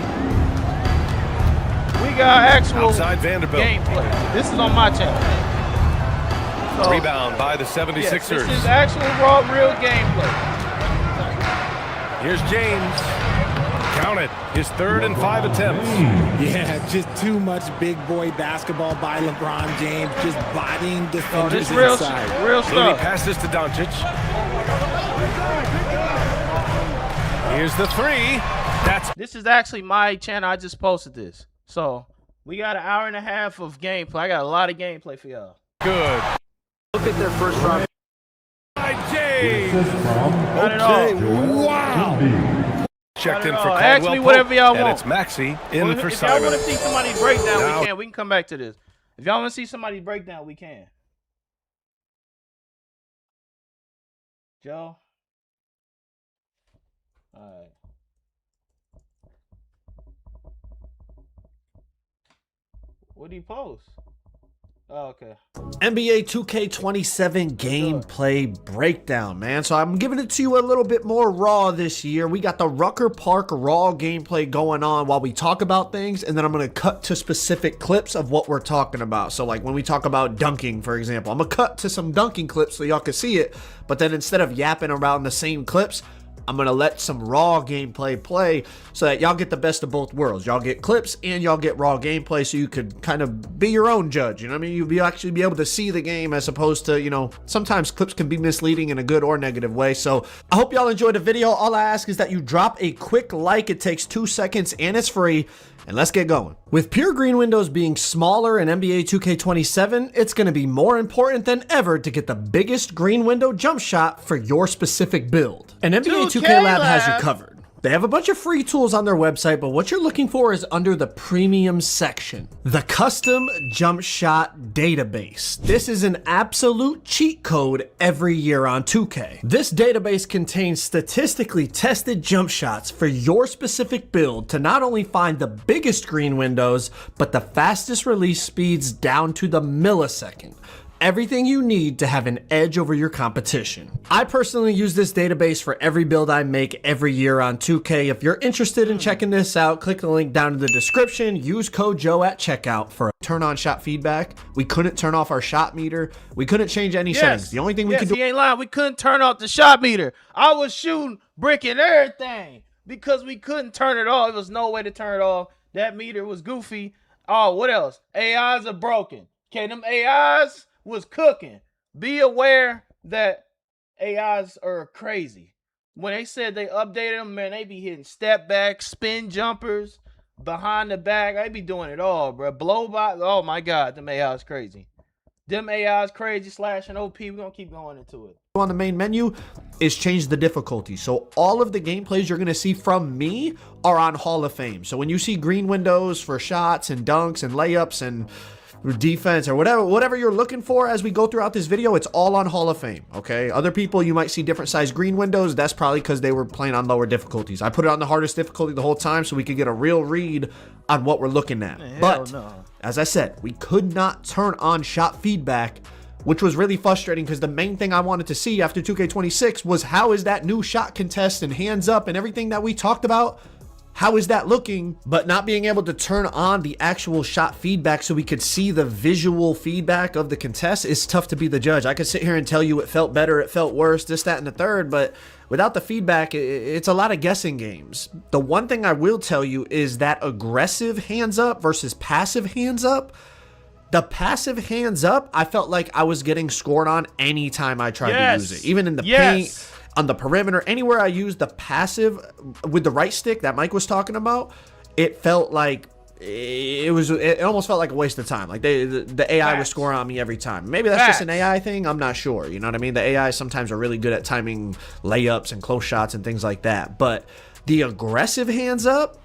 S1: We got actual
S10: outside Vanderbilt
S1: gameplay. This is on my channel. So,
S10: rebound by the 76ers.
S1: Yes, this is actual raw, real gameplay.
S10: Here's James. Count it. His 3rd and 5 attempts.
S11: Yeah, just too much big boy basketball by LeBron James, just bodying defenders
S1: real
S11: inside.
S1: Real stuff.
S10: He passes to Doncic. Here's the 3.
S1: This is actually my channel. I just posted this. So we got 1.5 hours of gameplay. I got a lot of gameplay for y'all.
S10: Good.
S11: Look at their first round.
S10: James.
S1: Got it all.
S10: Wow. Checked in for Caldwell
S1: Ask me whatever y'all want.
S10: And it's Maxey in for Simon.
S1: If y'all want to see somebody's breakdown, we can. We can come back to this. If y'all want to see somebody's breakdown, we can. Joe? All right. What did he post? Oh, okay.
S12: NBA 2K27 gameplay breakdown, man. So I'm giving it to you a little bit more raw this year. We got the Rucker Park raw gameplay going on while we talk about things, and then I'm going to cut to specific clips of what we're talking about. So like when we talk about dunking, for example, I'm going to cut to some dunking clips so y'all can see it, but then instead of yapping around the same clips, I'm going to let some raw gameplay play so that y'all get the best of both worlds. Y'all get clips and y'all get raw gameplay so you could kind of be your own judge. You know what I mean? You'll actually be able to see the game as opposed to, you know, sometimes clips can be misleading in a good or negative way. So I hope y'all enjoyed the video. All I ask is that you drop a quick like. It takes 2 seconds and it's free. And let's get going. With pure green windows being smaller in NBA 2K27, it's going to be more important than ever to get the biggest green window jump shot for your specific build. And NBA 2K Lab has you covered. They have a bunch of free tools on their website, but what you're looking for is under the premium section. The Custom Jump Shot Database. This is an absolute cheat code every year on 2K. This database contains statistically tested jump shots for your specific build to not only find the biggest green windows, but the fastest release speeds down to the millisecond. Everything you need to have an edge over your competition. I personally use this database for every build I make every year on 2K. If you're interested in checking this out, click the link down in the description. Use code Joe at checkout for turn on shot feedback. We couldn't turn off our shot meter. We couldn't change any settings. The only thing we could do—
S1: he ain't lying. We couldn't turn off the shot meter. I was shooting brick and everything because we couldn't turn it off. There was no way to turn it off. That meter was goofy. Oh, what else? AIs are broken. Okay, them AIs was cooking. Be aware that AIs are crazy. When they said they updated them, man, they be hitting step back, spin jumpers, behind the back. They be doing it all, bro. Blow by. Oh my God, them AIs crazy. Them AIs crazy. Slashing OP. We're gonna keep going into it.
S12: On the main menu is change the difficulty. So all of the gameplays you're gonna see from me are on Hall of Fame. So when you see green windows for shots and dunks and layups and defense or whatever you're looking for as we go throughout this video, it's all on Hall of Fame. Okay, other people, you might see different size green windows. That's probably because they were playing on lower difficulties. I put it on the hardest difficulty the whole time so we could get a real read on what we're looking at. But as I said, we could not turn on shot feedback, which was really frustrating because the main thing I wanted to see after 2K26 was how is that new shot contest and hands up and everything that we talked about, how is that looking? But not being able to turn on the actual shot feedback so we could see the visual feedback of the contest is tough to be the judge. I could sit here and tell you it felt better, it felt worse, this, that, and the third, but without the feedback, it's a lot of guessing games. The one thing I will tell you is that aggressive hands up versus passive hands up, the passive hands up, I felt like I was getting scored on anytime I tried to use it. Even in the paint, on the perimeter, anywhere I used the passive with the right stick that Mike was talking about, it felt like it almost felt like a waste of time. Like the AI was scoring on me every time. Maybe that's just an AI thing. I'm not sure. You know what I mean? The AI sometimes are really good at timing layups and close shots and things like that. But The aggressive hands up,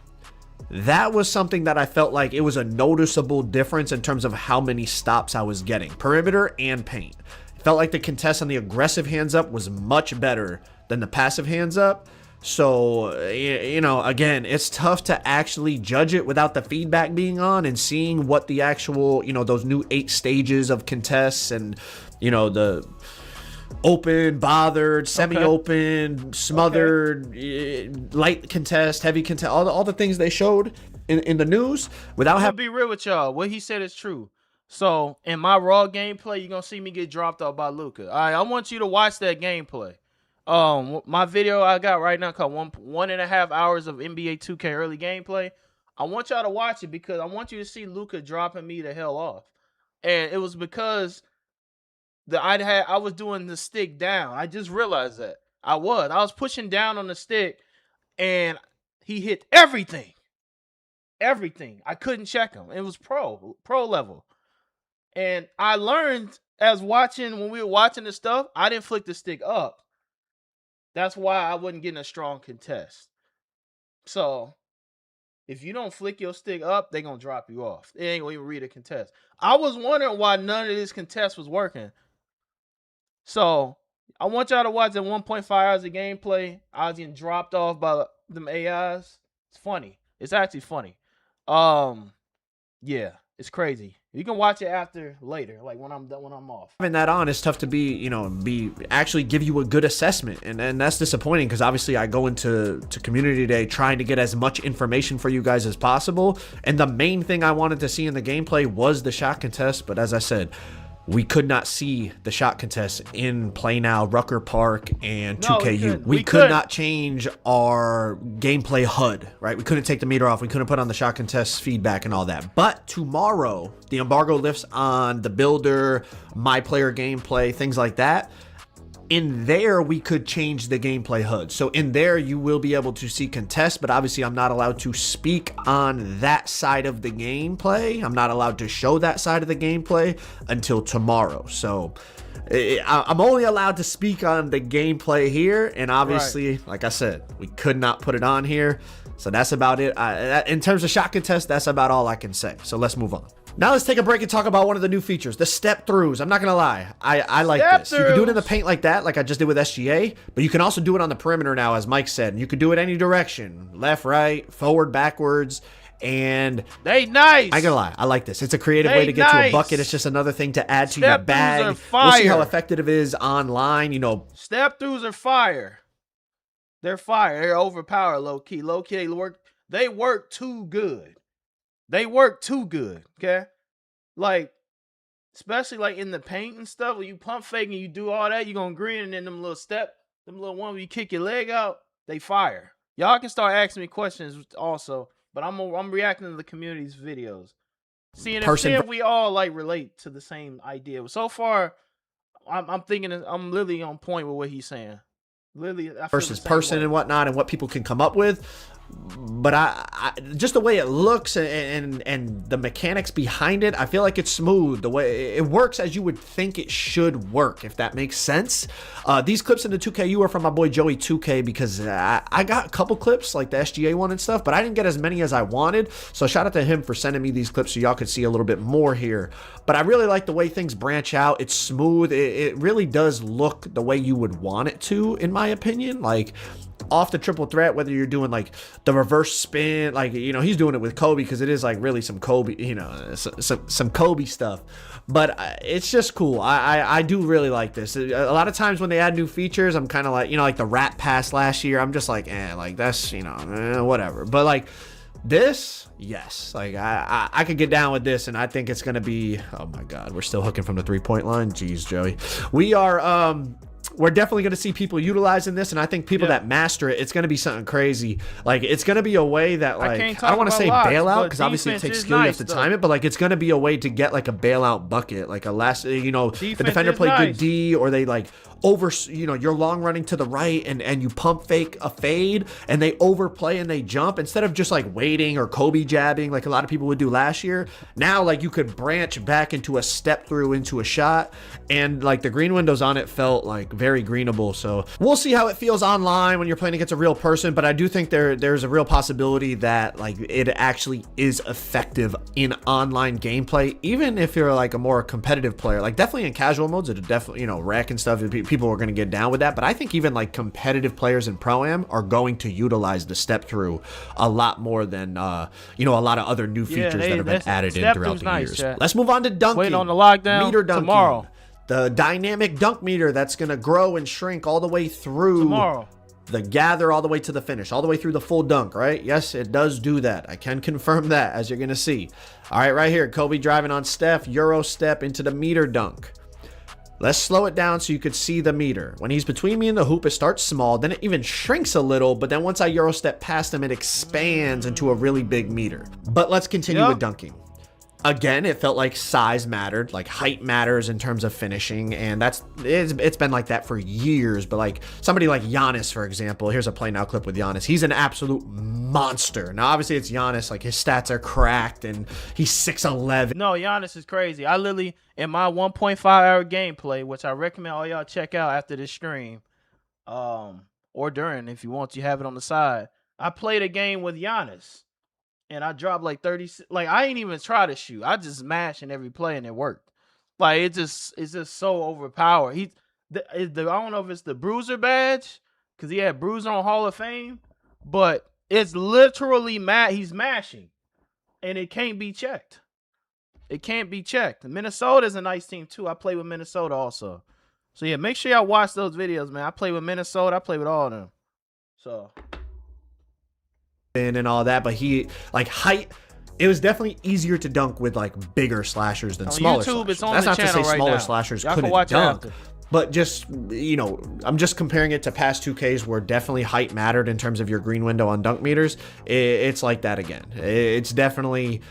S12: that was something that I felt like it was a noticeable difference in terms of how many stops I was getting, perimeter and paint. It felt like the contest on the aggressive hands up was much better than the passive hands up. So, you know, again, it's tough to actually judge it without the feedback being on and seeing what the actual, you know, those new 8 stages of contests and, you know, the open, bothered, semi-open, smothered, light contest, heavy contest, all the things they showed in the news without having.
S1: To be real with y'all, what he said is true. So in my raw gameplay, you're gonna see me get dropped off by Luka. All right, I want you to watch that gameplay. My video I got right now called 1.5 hours of NBA 2K early gameplay. I want y'all to watch it because I want you to see Luka dropping me the hell off. And it was because I was doing the stick down. I just realized that. I was pushing down on the stick and he hit everything. Everything. I couldn't check him. It was pro level. And I learned when we were watching the stuff, I didn't flick the stick up. That's why I wasn't getting a strong contest. So, if you don't flick your stick up, they're going to drop you off. They ain't going to even read a contest. I was wondering why none of this contest was working. So, I want y'all to watch that 1.5 hours of gameplay. I was getting dropped off by them AIs. It's funny. It's actually funny. Yeah, it's crazy. You can watch it later, like when I'm off.
S12: Having that on is tough to actually give you a good assessment, and that's disappointing because obviously I go into community day trying to get as much information for you guys as possible, and the main thing I wanted to see in the gameplay was the shot contest. But as I said, we could not see the shot contest in Play Now, Rucker Park, and 2KU. We could not change our gameplay HUD, right? We couldn't take the meter off. We couldn't put on the shot contest feedback and all that. But tomorrow, the embargo lifts on the builder, my player gameplay, things like that. In there, we could change the gameplay HUD. So in there, you will be able to see contests, but obviously I'm not allowed to speak on that side of the gameplay. I'm not allowed to show that side of the gameplay until tomorrow. So I'm only allowed to speak on the gameplay here. And obviously, like I said, we could not put it on here. So that's about it. In terms of shot contest, that's about all I can say. So let's move on. Now let's take a break and talk about one of the new features, the step throughs. I'm not going to lie. I like this. You can do it in the paint like that, like I just did with SGA, but you can also do it on the perimeter now, as Mike said. And you can do it any direction, left, right, forward, backwards. And
S1: they nice.
S12: I ain't gonna lie, I like this. It's a creative way to get to a bucket. It's just another thing to add to your bag. We'll see how effective it is online.
S1: Step throughs are fire. They're fire. They're overpowered, low key. Low key, they work too good. They work too good, okay? Like, especially like in the paint and stuff, when you pump fake and you do all that, you're gonna green, and then them little one where you kick your leg out, they fire. Y'all can start asking me questions also, but I'm reacting to the community's videos. Seeing if we all like relate to the same idea. So far, I'm thinking I'm literally on point with what he's saying. Literally,
S12: versus person and whatnot, and what people can come up with. But I just the way it looks and the mechanics behind it, I feel like it's smooth. The way it works as you would think it should work, if that makes sense. These clips in the 2KU are from my boy Joey 2K because I got a couple clips like the SGA one and stuff, but I didn't get as many as I wanted. So shout out to him for sending me these clips so y'all could see a little bit more here. But I really like the way things branch out. It's smooth. It really does look the way you would want it to, in my opinion. Like, off the triple threat, whether you're doing like the reverse spin, like, he's doing it with Kobe because it is like really some Kobe, some Kobe stuff. But it's just cool. I do really like this. A lot of times when they add new features, I'm kind of like, like the Rat Pass last year, I'm just like, like that's, whatever. But like this, yes, like I could get down with this, and I think it's gonna be, oh my God, we're still hooking from the 3-point line. Jeez, Joey. We're definitely going to see people utilizing this, and I think people that master it, it's going to be something crazy. Like, it's going to be a way that, like, I don't want to say bailout, because obviously it takes skill, you have to time it, but, like, it's going to be a way to get, like, a bailout bucket. Like, the defender played good D, or they, like, you're long running to the right, and you pump fake a fade, and they overplay and they jump, instead of just, like, waiting or Kobe jabbing, like a lot of people would do last year. Now, like, you could branch back into a step through into a shot, and, like, the green windows on it felt, like, very very greenable. So we'll see how it feels online when you're playing against a real person, but I do think there's a real possibility that like it actually is effective in online gameplay, even if you're like a more competitive player. Like definitely in casual modes, it definitely, you know, rec and stuff, people are going to get down with that, but I think even like competitive players in Pro-Am are going to utilize the step through a lot more than you know, a lot of other new features that have been added in throughout the years. Let's move on to dunking.
S1: Waiting on the lockdown
S12: meter dunking
S1: tomorrow.
S12: The dynamic dunk meter that's going to grow and shrink all the way through
S1: tomorrow.
S12: The gather all the way to the finish, all the way through the full dunk, right? Yes, it does do that. I can confirm that, as you're going to see. All right, right here, Kobe driving on Steph, Euro step into the meter dunk. Let's slow it down so you could see the meter. When he's between me and the hoop, it starts small, then it even shrinks a little, but then once I Euro step past him, it expands into a really big meter. But let's continue with dunking. Again, it felt like size mattered, like height matters in terms of finishing, and it's been like that for years. But like somebody like Giannis, for example, here's a play now clip with Giannis. He's an absolute monster. Now, obviously, it's Giannis. Like his stats are cracked, and he's 6'11".
S1: No, Giannis is crazy. I literally, in my 1.5-hour gameplay, which I recommend all y'all check out after this stream, or during if you want, you have it on the side. I played a game with Giannis. And I dropped like 30. Like I ain't even try to shoot. I just smashed in every play and it worked. Like it's just so overpowered. I don't know if it's the bruiser badge because he had bruiser on Hall of Fame, but it's literally he's mashing, and it can't be checked. It can't be checked. Minnesota's a nice team too. I play with Minnesota also. So yeah, make sure y'all watch those videos, man. I play with Minnesota. I play with all of them. So.
S12: And all that, but he like height, it was definitely easier to dunk with like bigger slashers than smaller
S1: YouTube,
S12: slashers.
S1: it's on
S12: That's
S1: the
S12: not to say
S1: right
S12: smaller
S1: now.
S12: slashers
S1: Y'all
S12: couldn't
S1: can
S12: dunk, but just, you know, I'm just comparing it to past 2Ks where definitely height mattered in terms of your green window on dunk meters. It's like that again. It's definitely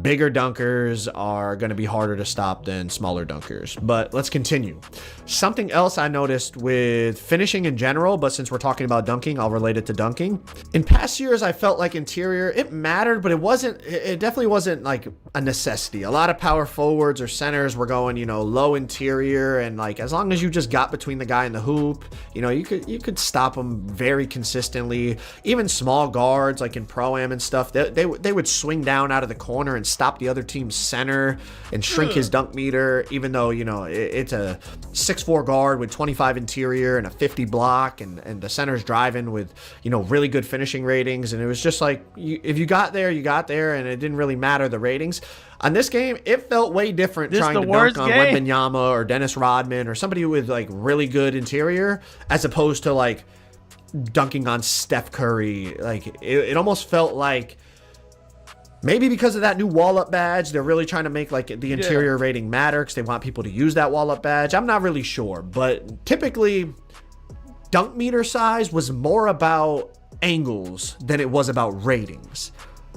S12: bigger dunkers are going to be harder to stop than smaller dunkers. But let's continue. Something else I noticed with finishing in general, but since we're talking about dunking, I'll relate it to dunking. In past years, I felt like interior, it mattered, but it definitely wasn't like a necessity. A lot of power forwards or centers were going, you know, low interior, and like as long as you just got between the guy and the hoop, you know, you could stop them very consistently. Even small guards like in Pro-Am and stuff, they would swing down out of the corner and stop the other team's center and shrink his dunk meter, even though, you know, it's a 6'4" guard with 25 interior and a 50 block, and the center's driving with, you know, really good finishing ratings. And it was just like, if you got there, you got there, and it didn't really matter the ratings. On this game, it felt way different trying to dunk on Wembanyama or Dennis Rodman or somebody with like really good interior, as opposed to like dunking on Steph Curry. Like it almost felt like, maybe because of that new wall-up badge, they're really trying to make like the interior rating matter because they want people to use that wall-up badge. I'm not really sure, but typically dunk meter size was more about angles than it was about ratings.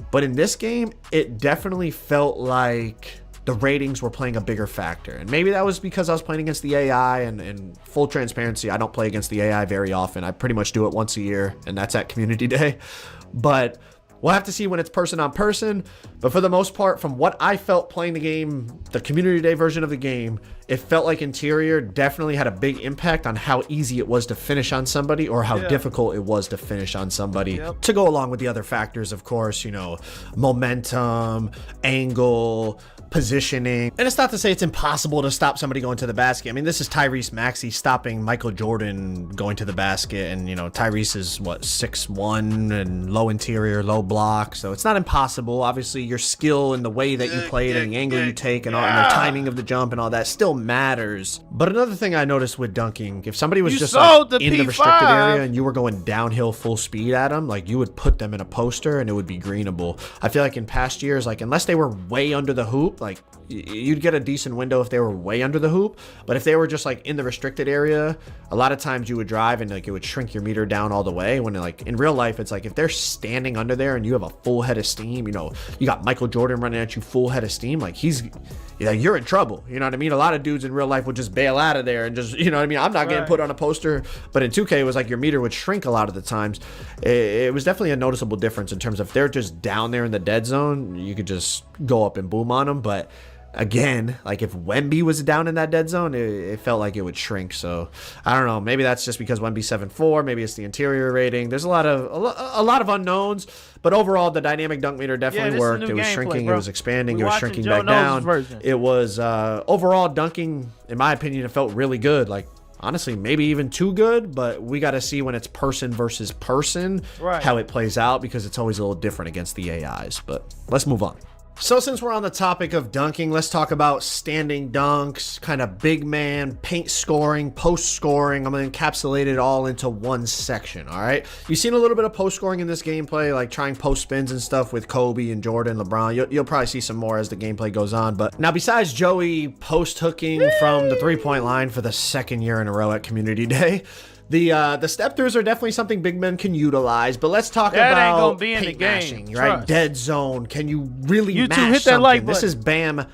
S12: But in this game, it definitely felt like the ratings were playing a bigger factor. And maybe that was because I was playing against the AI, and full transparency, I don't play against the AI very often. I pretty much do it once a year, and that's at Community Day. But we'll have to see when it's person on person. But for the most part, from what I felt playing the game, the Community Day version of the game, it felt like interior definitely had a big impact on how easy it was to finish on somebody, or how difficult it was to finish on somebody. To go along with the other factors, of course, you know, momentum, angle, positioning. And it's not to say it's impossible to stop somebody going to the basket. I mean, this is Tyrese Maxey stopping Michael Jordan going to the basket, and you know, Tyrese is what, 6'1" and low interior, low block, so it's not impossible. Obviously your skill and the way that you play it and the angle you take and, all, and the timing of the jump and all that still matters. But another thing I noticed with dunking, if somebody was just like in the restricted area and you were going downhill full speed at them, like you would put them in a poster and it would be greenable. I feel like in past years, like unless they were way under the hoop, like you'd get a decent window if they were way under the hoop. But if they were just like in the restricted area, a lot of times you would drive and like it would shrink your meter down all the way. When like in real life, it's like if they're standing under there and you have a full head of steam, you know, you got Michael Jordan running at you full head of steam, like you're in trouble. You know what I mean? A lot of dudes in real life would just bail out of there and just, you know what I mean? I'm not getting put on a poster, but in 2K it was like your meter would shrink a lot of the times. It was definitely a noticeable difference in terms of if they're just down there in the dead zone, you could just go up and boom on them. But again, like if Wemby was down in that dead zone, it felt like it would shrink. So I don't know. Maybe that's just because Wemby's 7'4". Maybe it's the interior rating. There's a lot of unknowns. But overall, the dynamic dunk meter definitely worked. It was shrinking. It was expanding. It was shrinking back down. It was overall dunking. In my opinion, it felt really good. Like honestly, maybe even too good. But we got to see when it's person versus person how it plays out, because it's always a little different against the AIs. But let's move on. So since we're on the topic of dunking, let's talk about standing dunks, kind of big man, paint scoring, post scoring. I'm going to encapsulate it all into one section, all right? You've seen a little bit of post scoring in this gameplay, like trying post spins and stuff with Kobe and Jordan, LeBron. You'll probably see some more as the gameplay goes on. But now, besides Joey post hooking from the 3-point line for the second year in a row at Community Day, the step throughs are definitely something big men can utilize, but let's talk about paint mashing, right? Dead zone. Can you really mash something? This is Bam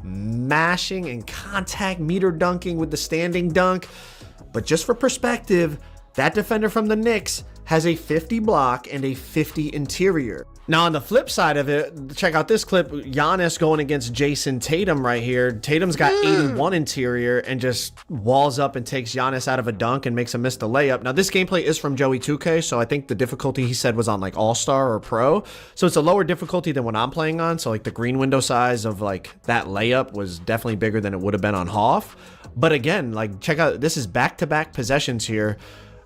S12: mashing and contact meter dunking with the standing dunk. But just for perspective, that defender from the Knicks has a 50 block and a 50 interior. Now, on the flip side of it, check out this clip. Giannis going against Jason Tatum right here. Tatum's got 81 interior and just walls up and takes Giannis out of a dunk and makes him miss the layup. Now, this gameplay is from Joey 2K, so I think the difficulty he said was on like All-Star or Pro. So it's a lower difficulty than what I'm playing on. So like the green window size of like that layup was definitely bigger than it would have been on Hoff. But again, like check out, this is back-to-back possessions here.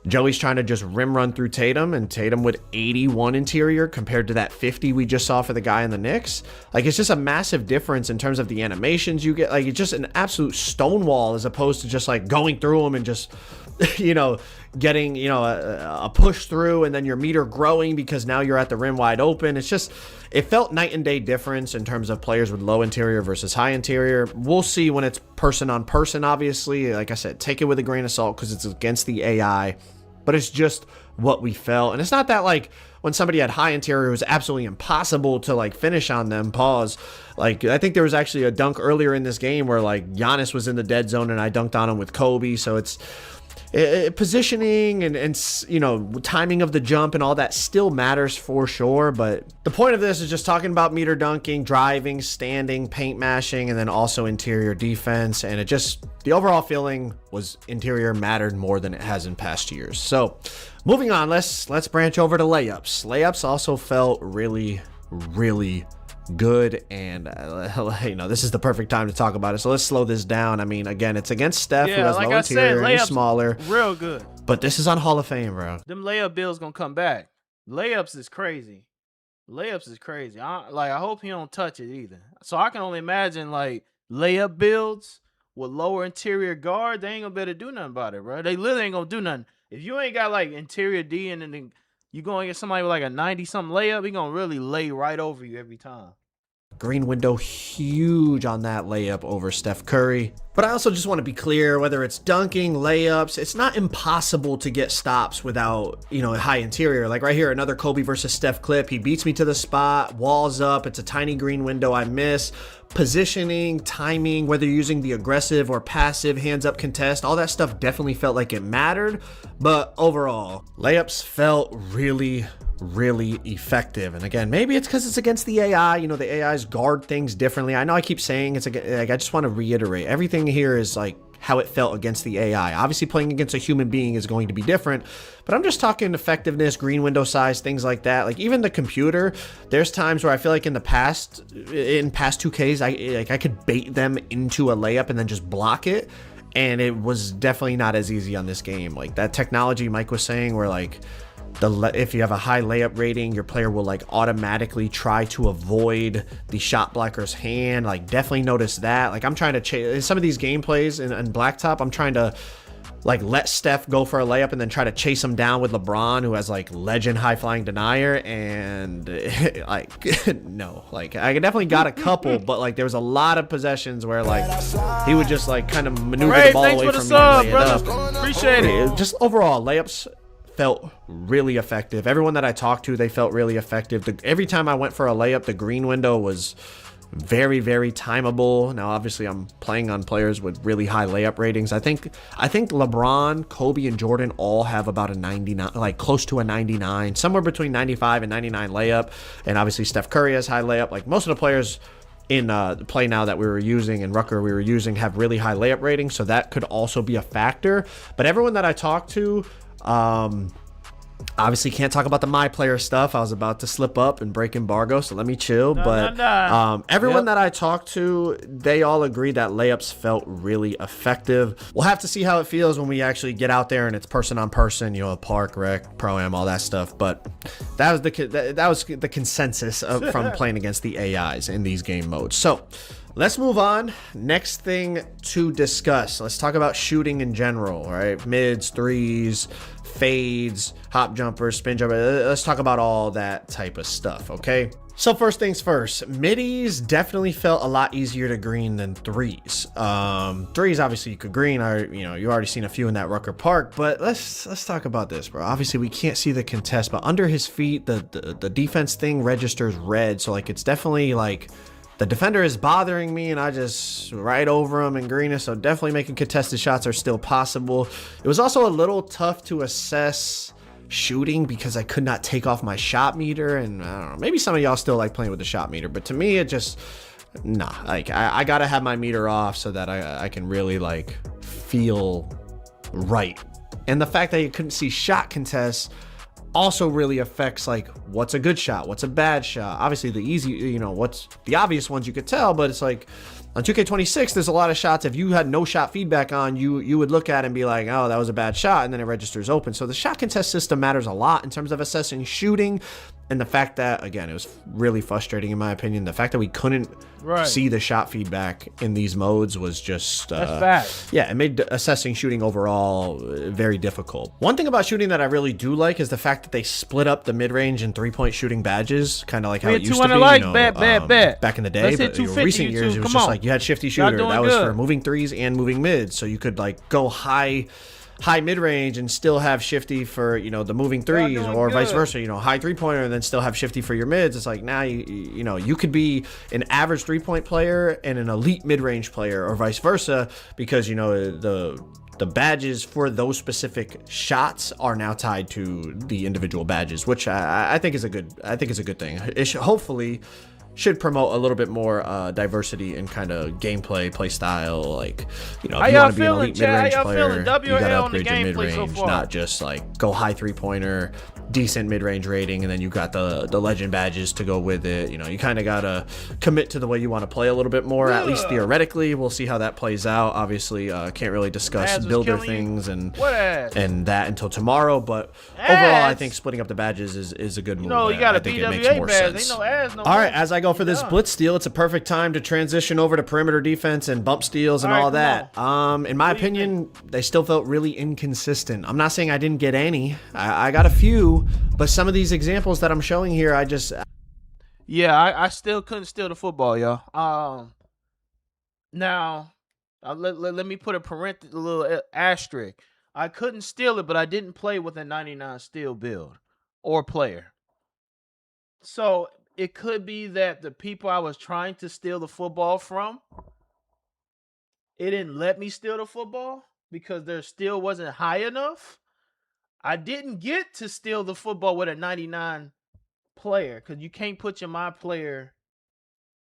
S12: Joey's trying to just rim run through Tatum, and Tatum with 81 interior compared to that 50 we just saw for the guy in the Knicks. Like, it's just a massive difference in terms of the animations you get. Like, it's just an absolute stonewall as opposed to just like going through them and just, you know, getting, you know, a push through and then your meter growing because now you're at the rim wide open. It's just, it felt night and day difference in terms of players with low interior versus high interior. We'll see when it's person on person, obviously. Like I said, take it with a grain of salt because it's against the AI. But it's just what we felt. And it's not that like when somebody had high interior, it was absolutely impossible to like finish on them. Pause. Like, I think there was actually a dunk earlier in this game where like Giannis was in the dead zone and I dunked on him with Kobe. So it's positioning and you know, timing of the jump and all that still matters for sure. But the point of this is just talking about meter dunking, driving, standing, paint mashing, and then also interior defense. And it just, the overall feeling was interior mattered more than it has in past years. So moving on, let's branch over to layups. Layups also felt really good, and you know, this is the perfect time to talk about it, so let's slow this down. I mean, again, it's against Steph, who has low interior and he's smaller,
S1: real good,
S12: but this is on Hall of Fame, bro.
S1: Them layup bills gonna come back. Layups is crazy. I hope he don't touch it either. So I can only imagine like layup builds with lower interior guard, they ain't gonna be able to do nothing about it, bro. They literally ain't gonna do nothing. If you ain't got like interior D and then you going to get somebody with like a 90-something layup, he going to really lay right over you every time.
S12: Green window huge on that layup over Steph Curry. But I also just want to be clear, whether it's dunking, layups, it's not impossible to get stops without, you know, high interior. Like right here, another Kobe versus Steph clip. He beats me to the spot, walls up. It's a tiny green window I miss. Positioning, timing, whether you're using the aggressive or passive hands up contest, all that stuff definitely felt like it mattered. But overall, layups felt really effective. And again, maybe it's because it's against the AI. You know, the AIs guard things differently. I know I keep saying it's like, I just want to reiterate everything here is like how it felt against the AI. Obviously, playing against a human being is going to be different, but I'm just talking effectiveness, green window size, things like that. Like even the computer, there's times where I feel like in past 2Ks, I could bait them into a layup and then just block it. And it was definitely not as easy on this game. Like that technology Mike was saying where like, if you have a high layup rating, your player will like automatically try to avoid the shot blocker's hand. Like definitely notice that. Like I'm trying to chase some of these gameplays in Blacktop. I'm trying to like let Steph go for a layup and then try to chase him down with LeBron, who has like legend high flying denier. And like, no, like I definitely got a couple, but like there was a lot of possessions where like he would just like kind of maneuver the ball away from me and lay it up.
S1: Appreciate it.
S12: Just overall layups felt really effective. Everyone that I talked to, they felt really effective. Every time I went for a layup, the green window was very timeable. Now, obviously, I'm playing on players with really high layup ratings. I think LeBron, Kobe, and Jordan all have about a 99, like close to a 99, somewhere between 95 and 99 layup. And obviously, Steph Curry has high layup. Like most of the players in the play now that we were using and Rucker we were using have really high layup ratings, so that could also be a factor. But everyone that I talked to, obviously can't talk about the my player stuff. I was about to slip up and break embargo, so let me chill. Everyone that I talked to, they all agree that layups felt really effective. We'll have to see how it feels when we actually get out there and it's person on person, you know, park, rec, pro-am, all that stuff. But that was the consensus from playing against the AIs in these game modes. So let's move on. Next thing to discuss. Let's talk about shooting in general, right? Mids, threes, fades, hop jumpers, spin jumpers. Let's talk about all that type of stuff, okay? So first things first, middies definitely felt a lot easier to green than threes. Threes, obviously you could green, you already seen a few in that Rucker Park, but let's talk about this, bro. Obviously we can't see the contest, but under his feet, the defense thing registers red. So like, it's definitely like, the defender is bothering me and I just right over him and green it. So definitely making contested shots are still possible. It was also a little tough to assess shooting because I could not take off my shot meter. And I don't know, maybe some of y'all still like playing with the shot meter, but to me, it just, nah, like I gotta have my meter off so that I can really like feel right. And the fact that you couldn't see shot contests also really affects like what's a good shot, what's a bad shot. Obviously the easy, you know, what's the obvious ones you could tell, but it's like on 2K26 there's a lot of shots if you had no shot feedback on, you would look at it and be like, oh, that was a bad shot, and then it registers open. So the shot contest system matters a lot in terms of assessing shooting. And the fact that, again, it was really frustrating in my opinion, the fact that we couldn't see the shot feedback in these modes was just yeah, it made assessing shooting overall very difficult. One thing about shooting that I really do like is the fact that they split up the mid-range and three-point shooting badges, kind of like how it used to be,
S1: likes,
S12: you know, back in the day. But recent years, it was just like you had shifty shooter. That was for moving threes and moving mids, so you could like go high mid-range and still have shifty for, you know, the moving threes, or vice versa, you know, high three-pointer and then still have shifty for your mids. It's like now you know, you could be an average three-point player and an elite mid-range player, or vice versa, because, you know, the badges for those specific shots are now tied to the individual badges, which I think is a good thing. It should, hopefully should promote a little bit more diversity in kind of gameplay, play style. Like, you know, if you want to be an elite mid-range player, you gotta upgrade your mid-range, not just like go high three-pointer, decent mid-range rating, and then you got the legend badges to go with it. You know, you kind of gotta commit to the way you want to play a little bit more, at least theoretically. We'll see how that plays out. Obviously, can't really discuss builder things and that until tomorrow, but overall, I think splitting up the badges is a good move.
S1: No, you got
S12: I think it makes more sense. All right, as I go for this blitz steal, it's a perfect time to transition over to perimeter defense and bump steals and all that. In my opinion, they still felt really inconsistent. I'm not saying I didn't get any. I got a few, but some of these examples that I'm showing here, I still couldn't steal the football, y'all. Now, let me put a little asterisk. I couldn't steal it, but I didn't play with a 99 steal build or player. So it could be that the people I was trying to steal the football from, it didn't let me steal the football because their steal wasn't high enough. I didn't get to steal the football with a 99 player because you can't put my player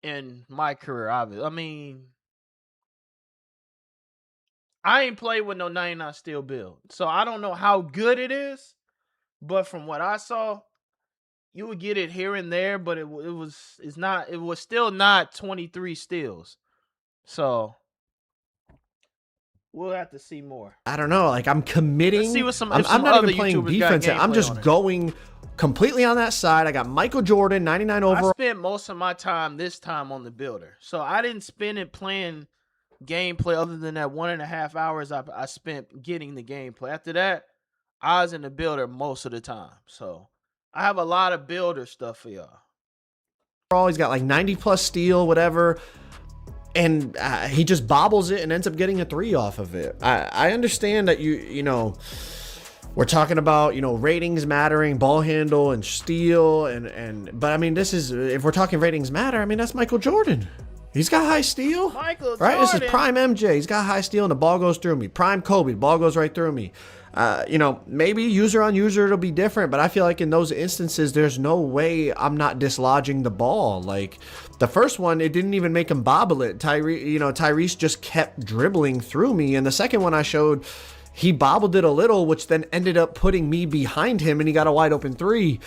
S12: in my career, obviously. I mean, I ain't played with no 99 steal build, so I don't know how good it is, but from what I saw, you would get it here and there, but it was still not 23 steals. So we'll have to see more. I don't know. Like, I'm committing. Let's see what I'm not even playing defense. I'm just going completely on that side. I got Michael Jordan, 99 overall. I spent most of my time this time on the builder, so I didn't spend it playing gameplay other than that 1.5 hours I spent getting the gameplay. After that, I was in the builder most of the time. So I have a lot of builder stuff for y'all. He's got like 90 plus steal, whatever. And he just bobbles it and ends up getting a 3 off of it. I understand that you know, we're talking about, you know, ratings mattering, ball handle and steal but I mean, this is, if we're talking ratings matter, I mean, that's Michael Jordan. He's got high steal, right? This is prime MJ. He's got high steal and the ball goes through me. Prime Kobe, the ball goes right through me. You know, maybe user on user it'll be different, but I feel like in those instances, there's no way I'm not dislodging the ball. Like the first one, it didn't even make him bobble it. Tyrese just kept dribbling through me, and the second one I showed, he bobbled it a little, which then ended up putting me behind him, and he got a wide open three.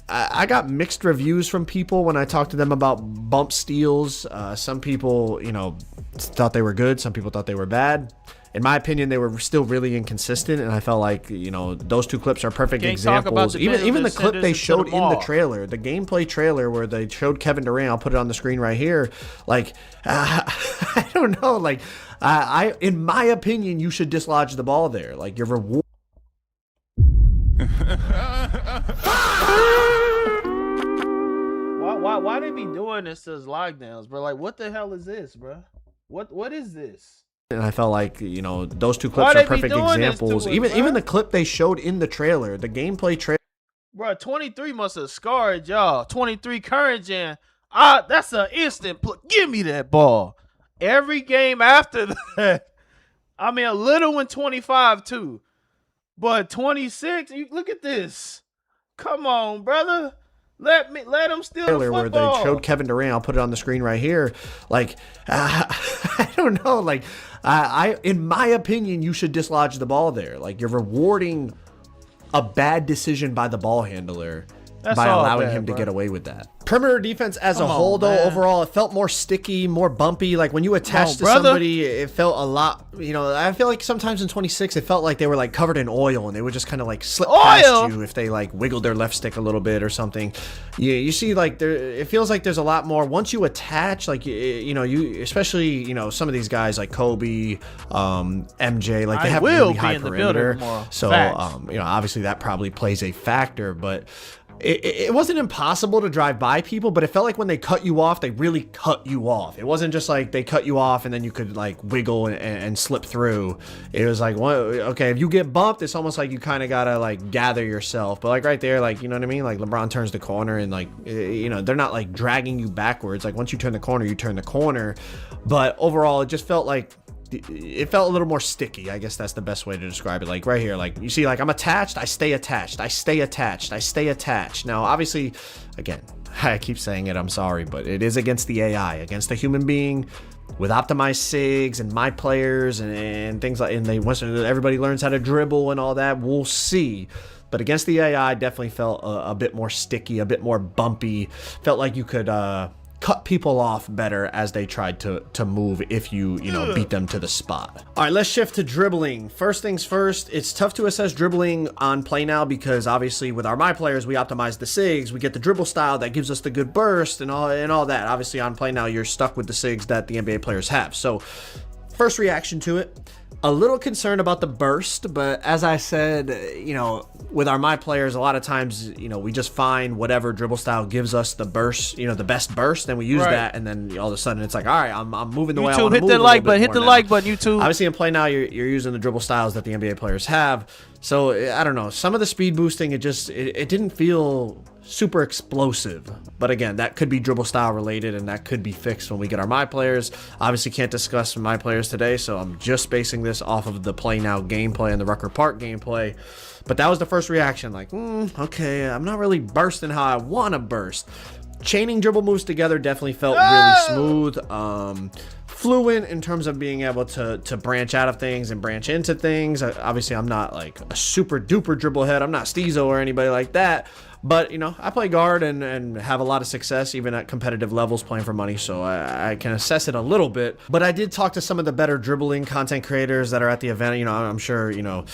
S12: I got mixed reviews from people when I talked to them about bump steals. Some people, you know, thought they were good. Some people thought they were bad. In my opinion, they were still really inconsistent, and I felt like, you know, those two clips are perfect examples. Even the clip they showed in the trailer, the gameplay trailer where they showed Kevin Durant, I'll put it on the screen right here. Like, I don't know. Like, in my opinion, you should dislodge the ball there. Like, your reward.
S1: Why they be doing this as lockdowns, bro? Like, what the hell is this, bro? What is this?
S12: And I felt like, you know, those two clips are perfect examples. Even the clip they showed in the trailer, the gameplay trailer.
S1: Bro, 23 must have scarred y'all. 23 current gen. That's an instant. Give me that ball. Every game after that. I mean, a little in 25 too. But 26, you look at this. Come on, brother. Let him steal the football.
S12: Where they showed Kevin Durant, I'll put it on the screen right here. Like, I don't know. Like, in my opinion, you should dislodge the ball there. Like, you're rewarding a bad decision by the ball handler by allowing him to get away with that. Perimeter defense as a whole, though, overall, it felt more sticky, more bumpy. Like, when you attach to somebody, it felt a lot, you know, I feel like sometimes in 26, it felt like they were, like, covered in oil, and they would just kind of, like, slip past you if they, like, wiggled their left stick a little bit or something. You see, like, it feels like there's a lot more. Once you attach, like, you know, especially, you know, some of these guys, like Kobe, MJ, like, they have really high perimeter. So, you know, obviously that probably plays a factor, but it wasn't impossible to drive by people, but it felt like when they cut you off, they really cut you off. It wasn't just like they cut you off and then you could like wiggle and slip through. It was like, well, okay, if you get bumped, it's almost like you kind of gotta like gather yourself. But like right there, like, you know what I mean? Like LeBron turns the corner and like, you know, they're not like dragging you backwards. Like once you turn the corner, you turn the corner. But overall, it just felt like it felt a little more sticky. I guess that's the best way to describe it. Like right here, like you see, like I'm attached, I stay attached, I stay attached, I stay attached. Now, obviously, again, I keep saying it, I'm sorry, but it is against the AI, against the human being with optimized SIGs and my players and things like, and once everybody learns how to dribble and all that, we'll see. But against the AI, definitely felt a bit more sticky, a bit more bumpy. Felt like you could cut people off better as they tried to move if you know, beat them to the spot. All right, let's shift to dribbling. First things first, it's tough to assess dribbling on Play Now because obviously with our My Players, we optimize the SIGs, we get the dribble style that gives us the good burst and all that. Obviously on Play Now, you're stuck with the SIGs that the NBA players have. So first reaction to it, a little concerned about the burst, but as I said, you know, with our My Players, a lot of times, you know, we just find whatever dribble style gives us the burst, you know, the best burst, then we use that, and then all of a sudden it's like, all right, I'm moving the way I want to move.
S1: Hit the like button, YouTube.
S12: Obviously in Play Now, you're using the dribble styles that the NBA players have. So I don't know, some of the speed boosting, it didn't feel super explosive. But again, that could be dribble style related and that could be fixed when we get our My Players. Obviously can't discuss My Players today, so I'm just basing this off of the Play Now gameplay and the Rucker Park gameplay. But that was the first reaction, like, okay, I'm not really bursting how I want to burst. Chaining dribble moves together definitely felt really smooth. Fluent in terms of being able to branch out of things and branch into things. Obviously, I'm not like a super duper dribble head. I'm not Steezo or anybody like that. But, you know, I play guard and have a lot of success even at competitive levels playing for money, so I can assess it a little bit. But I did talk to some of the better dribbling content creators that are at the event. You know, I'm sure, you know,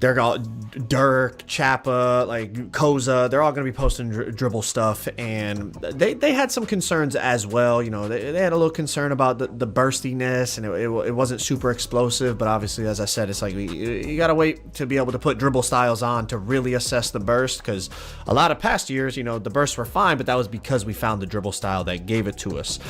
S12: they're all Dirk, Chappa, like Koza, they're all going to be posting dribble stuff, and they had some concerns as well. You know, they had a little concern about the burstiness, and it wasn't super explosive, but obviously, as I said, it's like you got to wait to be able to put dribble styles on to really assess the burst, because a lot of past years, you know, the bursts were fine, but that was because we found the dribble style that gave it to us.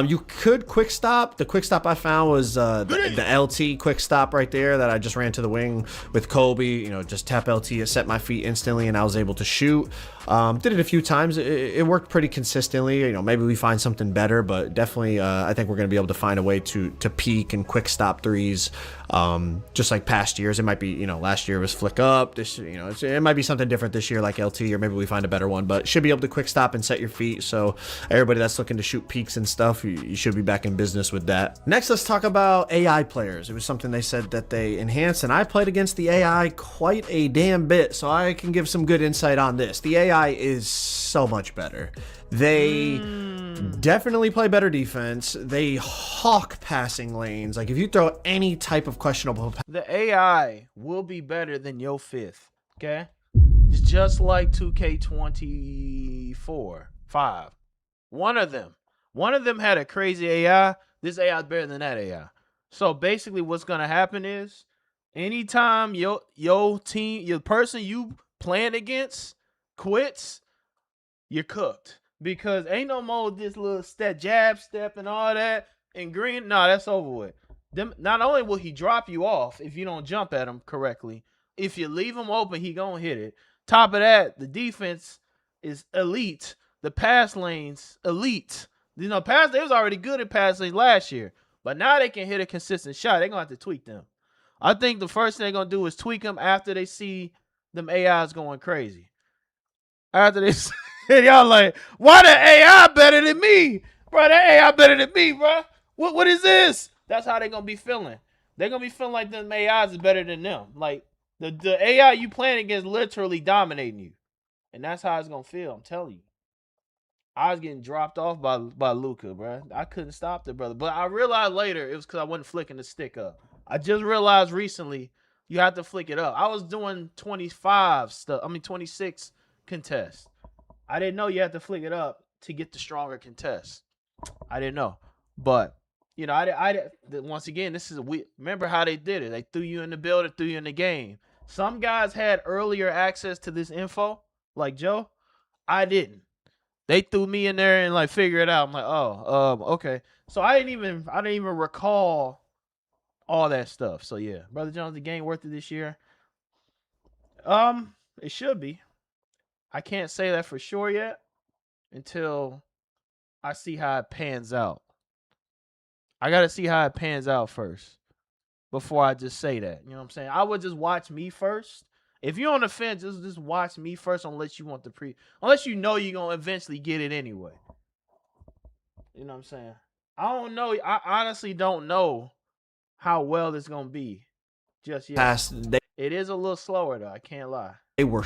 S12: You could quick stop. The quick stop I found was the LT quick stop right there that I just ran to the wing with Kobe Adobe, just tap LT, it set my feet instantly, and I was able to shoot. Did it a few times. It worked pretty consistently. Maybe we find something better, but definitely I think we're going to be able to find a way to peak and quick stop threes. Just like past years. It might be, last year was flick up. This, it might be something different this year like LT, or maybe we find a better one, but should be able to quick stop and set your feet. So everybody that's looking to shoot peaks and stuff, you should be back in business with that. Next, let's talk about AI players. It was something they said that they enhanced, and I played against the AI quite a damn bit, so I can give some good insight on this. The AI is so much better. They definitely play better defense. They hawk passing lanes. Like, if you throw any type of questionable...
S1: The AI will be better than your fifth, okay? It's just like 2K24, 5. One of them had a crazy AI. This AI is better than that AI. So basically what's going to happen is anytime your team, your person you playing against quits, you're cooked. Because ain't no more this little jab step and all that. And green, no, that's over with. Not only will he drop you off if you don't jump at him correctly, if you leave him open, he gonna hit it. Top of that, the defense is elite. The pass lanes, elite. They was already good at pass lanes last year. But now they can hit a consistent shot. They're gonna have to tweak them. I think the first thing they're gonna do is tweak them after they see them AIs going crazy. After they and y'all like, why the AI better than me? Bro, that AI better than me, bro. What is this? That's how they're going to be feeling. They're going to be feeling like them AIs is better than them. Like, the AI you playing against literally dominating you. And that's how it's going to feel, I'm telling you. I was getting dropped off by Luka, bro. I couldn't stop the brother. But I realized later it was because I wasn't flicking the stick up. I just realized recently you have to flick it up. I was doing 26 contests. I didn't know you had to flick it up to get the stronger contests. I didn't know. But, once again, remember how they did it. They threw you in the building, threw you in the game. Some guys had earlier access to this info, like Joe. I didn't. They threw me in there and figure it out. I'm like, okay. So I didn't even recall all that stuff. So yeah, Brother Jones, the game worth it this year. It should be. I can't say that for sure yet until I see how it pans out. I got to see how it pans out first before I just say that. You know what I'm saying? I would just watch me first. If you're on the fence, just watch me first unless you want unless you know you're going to eventually get it anyway. You know what I'm saying? I don't know. I honestly don't know how well it's going to be just yet. It is a little slower though. I can't lie.
S12: They were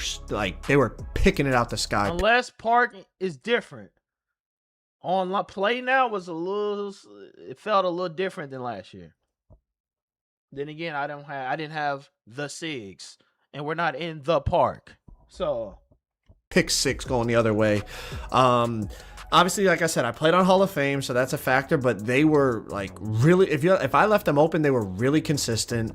S12: picking it out the sky.
S1: Unless Park is different. On play now it felt a little different than last year. Then again, I didn't have the SIGs, and we're not in the park. So
S12: pick 6 going the other way. Obviously, like I said, I played on Hall of Fame, so that's a factor, but they were really, if I left them open, they were really consistent.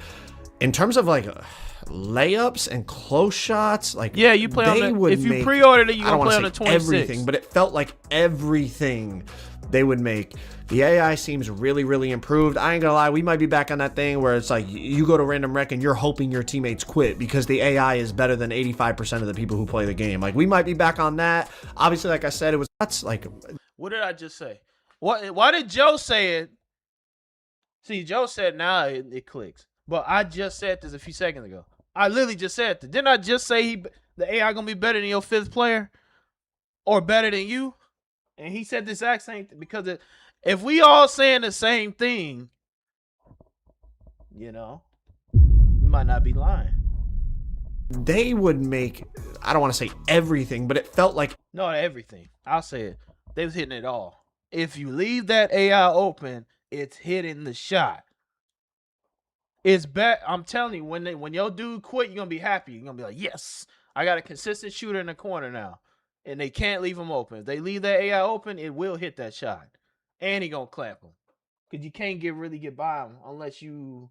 S12: In terms of layups and close shots,
S1: yeah, you play on the, if you pre-ordered it, you can play on the 26.
S12: Everything, but it felt like everything they would make. The AI seems really, really improved. I ain't gonna lie, we might be back on that thing where it's you go to random rec and you're hoping your teammates quit because the AI is better than 85% of the people who play the game. We might be back on that. Obviously, like I said, that's
S1: what did I just say? Why did Joe say it? See, Joe said now it clicks. But I just said this a few seconds ago. I literally just said this. Didn't I just say the AI gonna be better than your 5th player? Or better than you? And he said the exact same thing. Because if we all saying the same thing, we might not be lying.
S12: They would make, I don't want to say everything, but it felt like...
S1: No, everything. I'll say it. They was hitting it all. If you leave that AI open, it's hitting the shot. It's bad. I'm telling you, when your dude quit, you're gonna be happy. You're gonna be like, yes, I got a consistent shooter in the corner now, and they can't leave him open. If they leave that AI open, it will hit that shot, and he gonna clap him, because you can't really get by him unless you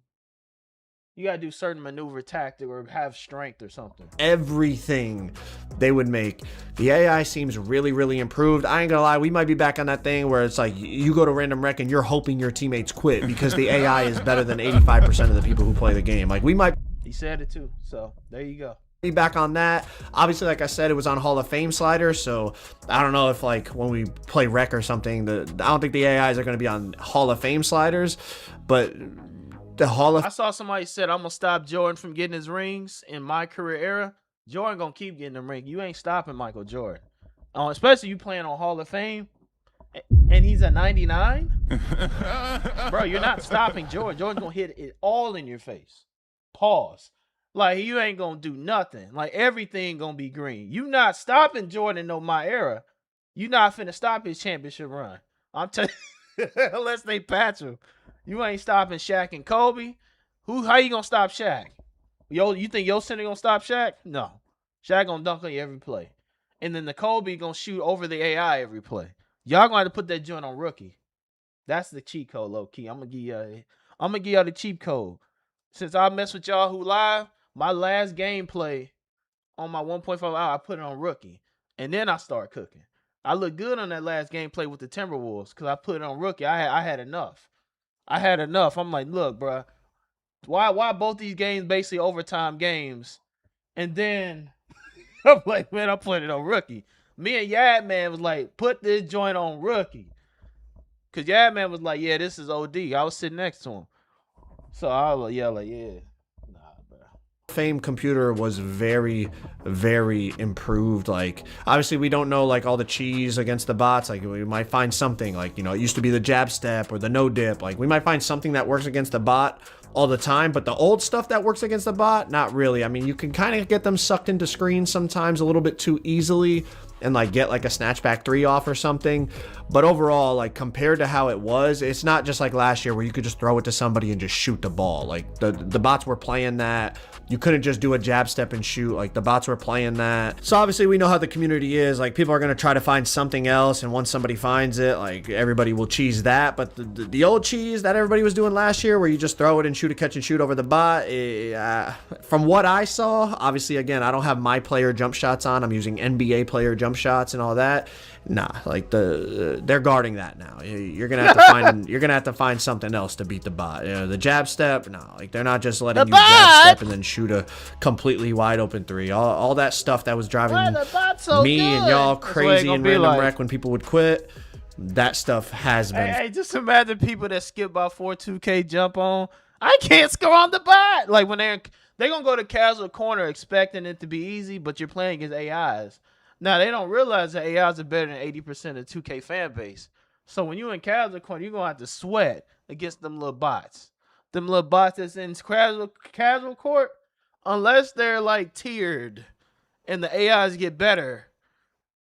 S1: gotta do certain maneuver tactic or have strength or something.
S12: Everything they would make. The AI seems really, really improved. I ain't gonna lie, we might be back on that thing where it's you go to random rec and you're hoping your teammates quit because the AI is better than 85% of the people who play the game. We might...
S1: He said it too. So there you go.
S12: Back on that. Obviously, like I said, it was on Hall of Fame slider, so I don't know if like when we play rec or something, I don't think the AIs are going to be on Hall of Fame sliders, but the Hall of...
S1: I saw somebody said, I'm going to stop Jordan from getting his rings in my career era. Jordan going to keep getting them rings. You ain't stopping Michael Jordan. Especially you playing on Hall of Fame, and he's a 99. Bro, you're not stopping Jordan. Jordan's going to hit it all in your face. Pause. Like, you ain't going to do nothing. Like, everything going to be green. You not stopping Jordan no my era. You not finna stop his championship run. I'm telling you, unless they patch him. You ain't stopping Shaq and Kobe. How you going to stop Shaq? You think Yo Center going to stop Shaq? No. Shaq going to dunk on you every play. And then the Kobe going to shoot over the AI every play. Y'all going to have to put that joint on rookie. That's the cheat code, low key. I'm going to give y'all the cheat code. Since I mess with y'all who live, my last gameplay on my 1.5 hour, I put it on rookie. And then I start cooking. I looked good on that last gameplay with the Timberwolves because I put it on rookie. I had enough. I'm like, look, bro, why both these games basically overtime games? And then I'm like, man, I'm putting it on rookie. Me and Yadman was like, put this joint on rookie. Because Yadman was like, yeah, this is OD. I was sitting next to him. So I was like, yeah.
S12: Fame computer was very, very improved. Like, obviously we don't know like all the cheese against the bots. Like, we might find something like, you know, it used to be the jab step or the no dip. Like, we might find something that works against the bot all the time, but the old stuff that works against the bot, not really. I mean, you can kind of get them sucked into screens sometimes a little bit too easily and like get like a snatchback 3 off or something. But overall, like compared to how it was, it's not just like last year where you could just throw it to somebody and just shoot the ball. Like the bots were playing that. You couldn't just do a jab step and shoot. Like the bots were playing that. So obviously we know how the community is. Like people are going to try to find something else, and once somebody finds it, like everybody will cheese that. But the old cheese that everybody was doing last year where you just throw it and shoot a catch and shoot over the bot, from what I saw, obviously again, I don't have my player jump shots on. I'm using NBA player jump shots and all that. Nah, like they're guarding that now. You're gonna have to find something else to beat the bot. The jab step, no, like they're not just letting you jab step and then shoot a completely wide open 3. All that stuff that was driving me and y'all crazy in random rec when people would quit. That stuff has been.
S1: Hey, just imagine people that skip about 4-2K jump on. I can't score on the bot. Like when they're gonna go to casual corner expecting it to be easy, but you're playing against AIs. Now, they don't realize that AIs are better than 80% of 2K fan base. So when you're in casual corner, you're going to have to sweat against them little bots. Them little bots that's in casual court, unless they're like tiered and the AIs get better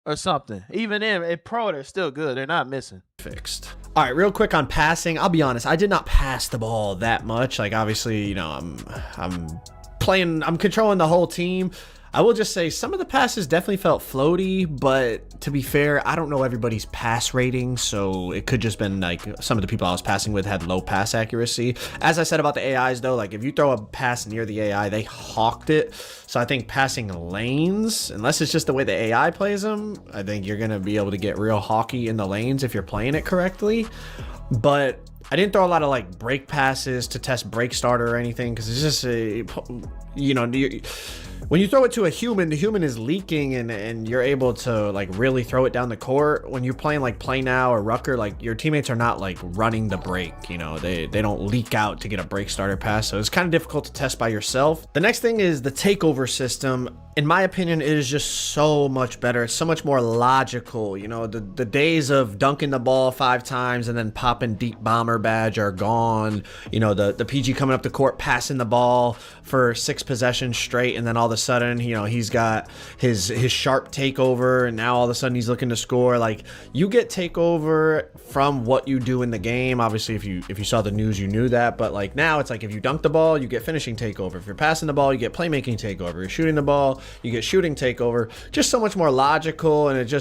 S1: or something. Even in pro, they're still good. They're not missing.
S12: Fixed. All right, real quick on passing. I'll be honest, I did not pass the ball that much. Like, obviously, you know, I'm controlling the whole team. I will just say some of the passes definitely felt floaty, but to be fair, I don't know everybody's pass rating, so it could just been like some of the people I was passing with had low pass accuracy. As I said about the AIs though, like if you throw a pass near the AI, they hawked it. So I think passing lanes, unless it's just the way the AI plays them, I think you're going to be able to get real hawky in the lanes if you're playing it correctly. But I didn't throw a lot of like break passes to test break starter or anything, because it's just you know, when you throw it to a human, the human is leaking and you're able to like really throw it down the court. When you're playing like Play Now or Rucker, like your teammates are not like running the break, you know, they don't leak out to get a break starter pass. So it's kind of difficult to test by yourself. The next thing is the takeover system. In my opinion, it is just so much better. It's so much more logical. You know, the days of dunking the ball 5 times and then popping deep bomber badge are gone. You know, the PG coming up the court, passing the ball for 6 possessions straight, and then all of a sudden, you know, he's got his sharp takeover, and now all of a sudden he's looking to score. Like, you get takeover from what you do in the game. Obviously, if you saw the news, you knew that. But like now, it's like if you dunk the ball, you get finishing takeover. If you're passing the ball, you get playmaking takeover. If you're shooting the ball, you get shooting takeover. Just so much more logical, and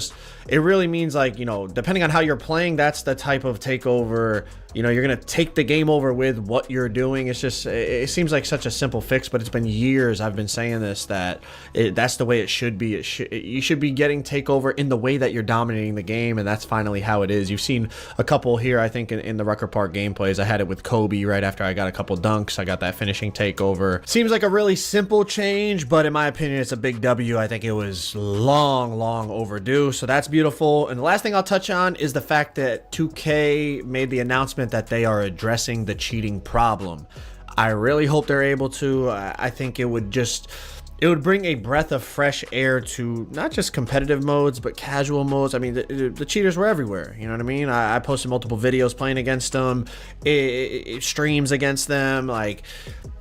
S12: it really means, like, you know, depending on how you're playing, that's the type of takeover, you know, you're going to take the game over with what you're doing. It's just, it seems like such a simple fix, but it's been years I've been saying this, that that's the way it should be. You should be getting takeover in the way that you're dominating the game, and that's finally how it is. You've seen a couple here, I think, in the Rucker Park gameplays. I had it with Kobe right after I got a couple dunks. I got that finishing takeover. Seems like a really simple change, but in my opinion, it's a big W. I think it was long overdue, so that's beautiful. And the last thing I'll touch on is the fact that 2K made the announcement that they are addressing the cheating problem. I really hope they're able to. I think it would bring a breath of fresh air to not just competitive modes, but casual modes. I mean, the cheaters were everywhere. You know what I mean? I posted multiple videos playing against them, streams against them. Like,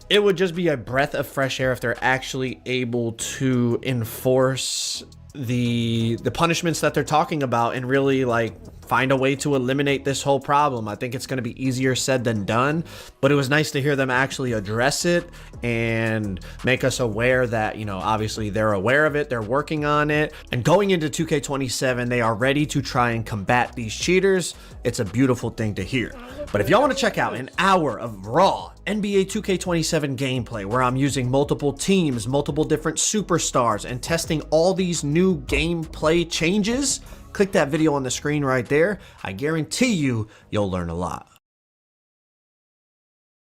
S12: it would just be a breath of fresh air if they're actually able to enforce the punishments that they're talking about and really like find a way to eliminate this whole problem. I think it's going to be easier said than done, but it was nice to hear them actually address it and make us aware that, you know, obviously they're aware of it, they're working on it, and going into 2K27, they are ready to try and combat these cheaters. It's a beautiful thing to hear. But if y'all want to check out an hour of raw NBA 2K27 gameplay where I'm using multiple teams, multiple different superstars, and testing all these new gameplay changes, click that video on the screen right there. I guarantee you'll learn a lot.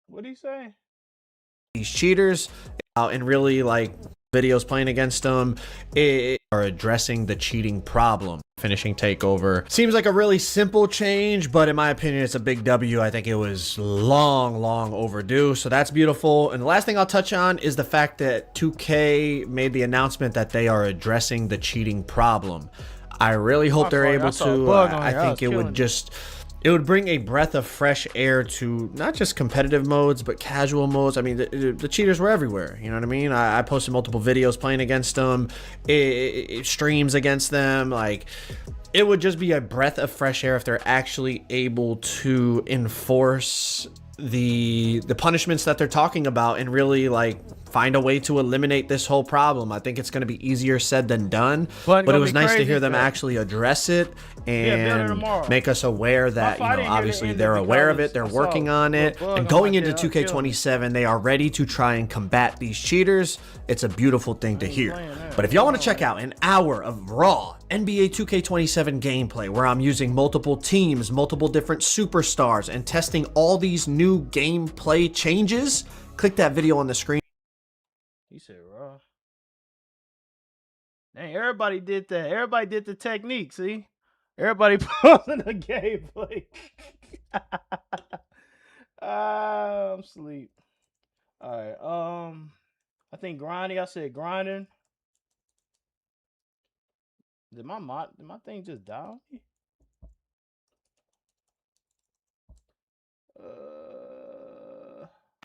S1: What'd he say?
S12: These cheaters and really like videos playing against them are addressing the cheating problem. Finishing takeover. Seems like a really simple change, but in my opinion, it's a big W. I think it was long overdue, so that's beautiful. And the last thing I'll touch on is the fact that 2K made the announcement that they are addressing the cheating problem. I really hope they're able to. I think it would bring a breath of fresh air to not just competitive modes, but casual modes. I mean, the cheaters were everywhere. You know what I mean? I posted multiple videos playing against them, streams against them. Like, it would just be a breath of fresh air if they're actually able to enforce the punishments that they're talking about and really like find a way to eliminate this whole problem. I think it's going to be easier said than done, but it was nice to hear them actually address it and make us aware that, you know, obviously they're aware of it, they're working on it, and going into 2K27, they are ready to try and combat these cheaters. It's a beautiful thing to hear. But if y'all want to check out an hour of raw NBA 2K27 gameplay where I'm using multiple teams, multiple different superstars, and testing all these new gameplay changes, click that video on the screen.
S1: He said raw. Dang, everybody did that. Everybody did the technique, see? Everybody posting the gameplay. I'm asleep. Alright, I think grinding, I said grinding. Did my thing just die on me?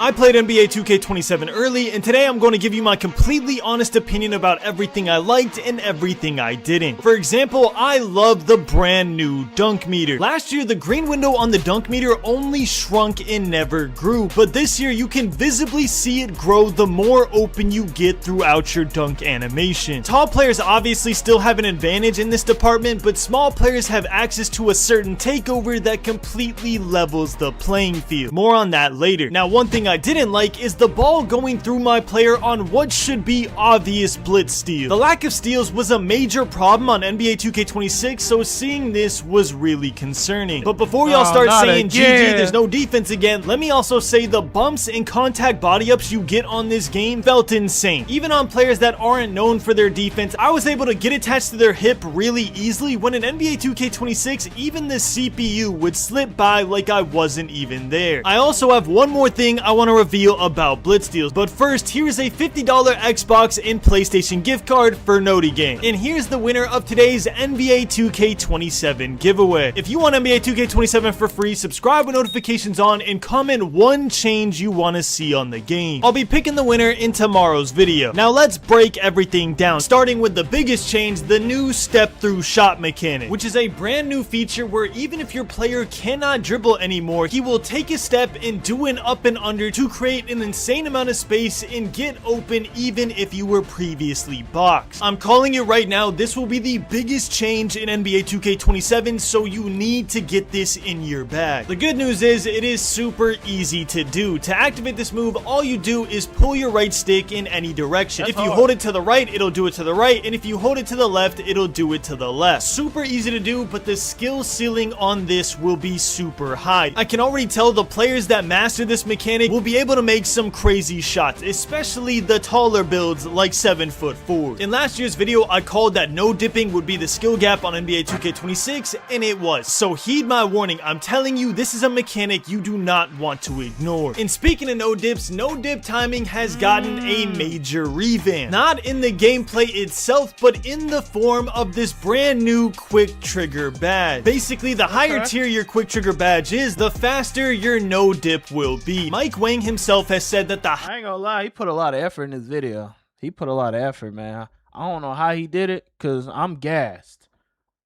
S13: I played NBA 2K27 early, and today I'm going to give you my completely honest opinion about everything I liked and everything I didn't. For example, I love the brand new dunk meter. Last year, the green window on the dunk meter only shrunk and never grew, but this year you can visibly see it grow the more open you get throughout your dunk animation. Tall players obviously still have an advantage in this department, but small players have access to a certain takeover that completely levels the playing field. More on that later. Now, one thing I didn't like is the ball going through my player on what should be obvious blitz steal. The lack of steals was a major problem on NBA 2K26, so seeing this was really concerning. But before y'all start saying GG, there's no defense again, let me also say the bumps and contact body ups you get on this game felt insane. Even on players that aren't known for their defense, I was able to get attached to their hip really easily when in NBA 2K26, even the CPU would slip by like I wasn't even there. I also have one more thing I want to reveal about blitz steals, but first here's a $50 Xbox and PlayStation gift card for Noti Game. And here's the winner of today's NBA 2K27 giveaway. If you want NBA 2K27 for free, subscribe with notifications on and comment one change you want to see on the game. I'll be picking the winner in tomorrow's video. Now let's break everything down, starting with the biggest change, the new step through shot mechanic, which is a brand new feature where even if your player cannot dribble anymore, he will take a step and do an up and under defender to create an insane amount of space and get open even if you were previously boxed. I'm calling it right now, this will be the biggest change in NBA 2K27, so you need to get this in your bag. The good news is it is super easy to do. To activate this move, all you do is pull your right stick in any direction. If you hold it to the right, it'll do it to the right, and if you hold it to the left, it'll do it to the left. Super easy to do, but the skill ceiling on this will be super high. I can already tell the players that master this mechanic will be able to make some crazy shots, especially the taller builds like 7'4". In last year's video, I called that no dipping would be the skill gap on NBA 2K26, and it was. So heed my warning, I'm telling you, this is a mechanic you do not want to ignore. And speaking of no dips, no dip timing has gotten a major revamp. Not in the gameplay itself, but in the form of this brand new quick trigger badge. Basically, the higher tier your quick trigger badge is, the faster your no dip will be. Mike Wang himself has said that
S1: I ain't gonna lie, he put a lot of effort in this video. He put a lot of effort, man. I don't know how he did it, because I'm gassed.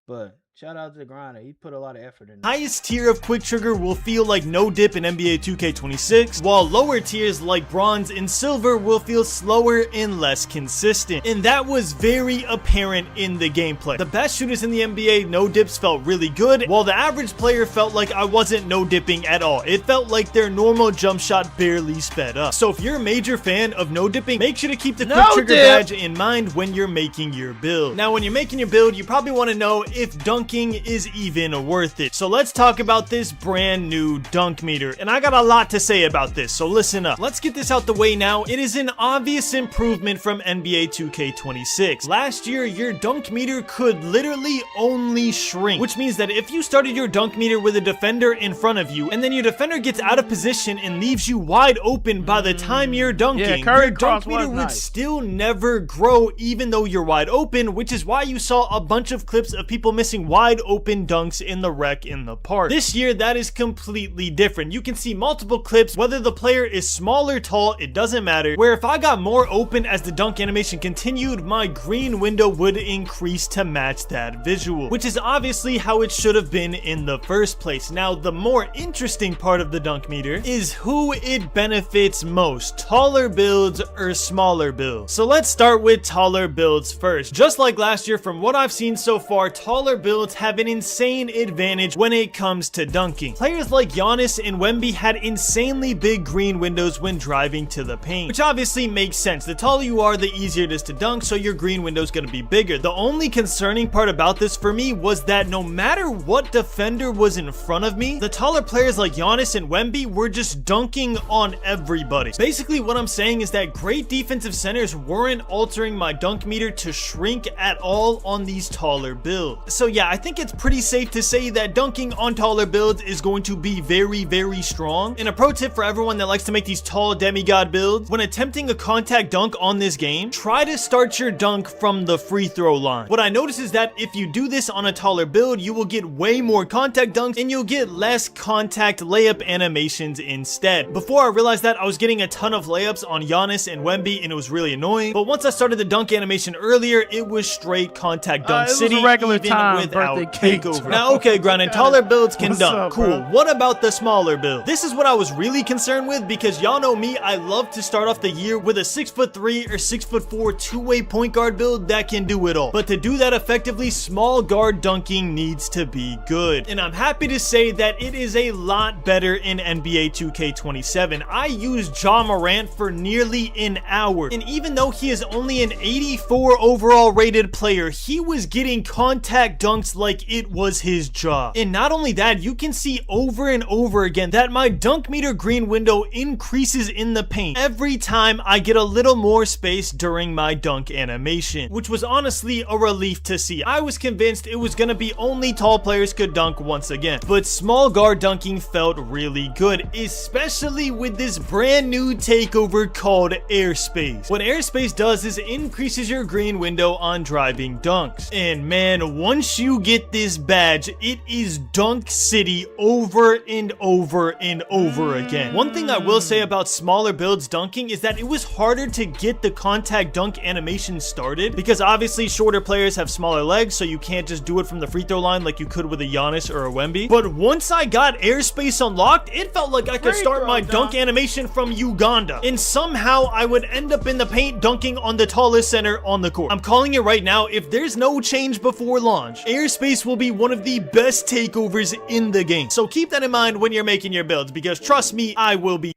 S1: But shout out to the grinder. He put a lot of effort in it.
S13: Highest tier of quick trigger will feel like no dip in NBA 2K26, while lower tiers like bronze and silver will feel slower and less consistent. And that was very apparent in the gameplay. The best shooters in the NBA, no dips felt really good, while the average player felt like I wasn't no dipping at all. It felt like their normal jump shot barely sped up. So if you're a major fan of no dipping, make sure to keep the quick trigger badge in mind when you're making your build. Now, when you're making your build, you probably want to know if dunking is even worth it. So let's talk about this brand new dunk meter. And I got a lot to say about this, so listen up. Let's get this out the way now. It is an obvious improvement from NBA 2K26. Last year, your dunk meter could literally only shrink, which means that if you started your dunk meter with a defender in front of you, and then your defender gets out of position and leaves you wide open by the time you're dunking, your dunk meter would still never grow even though you're wide open, which is why you saw a bunch of clips of people missing wide open dunks in the rec in the park. This year, that is completely different. You can see multiple clips, whether the player is small or tall, it doesn't matter, where if I got more open as the dunk animation continued, my green window would increase to match that visual, which is obviously how it should have been in the first place. Now, the more interesting part of the dunk meter is who it benefits most, taller builds or smaller builds. So let's start with taller builds first. Just like last year, from what I've seen so far, taller builds have an insane advantage when it comes to dunking. Players like Giannis and Wemby had insanely big green windows when driving to the paint, which obviously makes sense. The taller you are, the easier it is to dunk, so your green window is going to be bigger. The only concerning part about this for me was that no matter what defender was in front of me, the taller players like Giannis and Wemby were just dunking on everybody. Basically, what I'm saying is that great defensive centers weren't altering my dunk meter to shrink at all on these taller builds. So yeah, I think it's pretty safe to say that dunking on taller builds is going to be very, very strong. And a pro tip for everyone that likes to make these tall demigod builds, when attempting a contact dunk on this game, try to start your dunk from the free throw line. What I noticed is that if you do this on a taller build, you will get way more contact dunks and you'll get less contact layup animations instead. Before I realized that, I was getting a ton of layups on Giannis and Wemby and it was really annoying. But once I started the dunk animation earlier, it was straight contact dunk city, even without takeover. Now, okay, Grindin, taller builds can dunk. Cool. What about the smaller build? This is what I was really concerned with, because y'all know me, I love to start off the year with a 6'3" or 6'4" two-way point guard build that can do it all. But to do that effectively, small guard dunking needs to be good. And I'm happy to say that it is a lot better in NBA 2K27. I used Ja Morant for nearly an hour, and even though he is only an 84 overall rated player, he was getting contact dunks like it was his job. And not only that, you can see over and over again that my dunk meter green window increases in the paint every time I get a little more space during my dunk animation, which was honestly a relief to see. I was convinced it was gonna be only tall players could dunk once again, but small guard dunking felt really good, especially with this brand new takeover called Airspace. What Airspace does is it increases your green window on driving dunks, and man, once you get this badge, it is Dunk City over and over and over again. One thing I will say about smaller builds dunking is that it was harder to get the contact dunk animation started because obviously shorter players have smaller legs, so you can't just do it from the free throw line like you could with a Giannis or a Wemby. But once I got airspace unlocked, it felt like I could start my dunk animation from Uganda, and somehow I would end up in the paint dunking on the tallest center on the court. I'm calling it right now, if there's no change before launch, airspace will be one of the best takeovers in the game. So keep that in mind when you're making your builds, because trust me, I will be.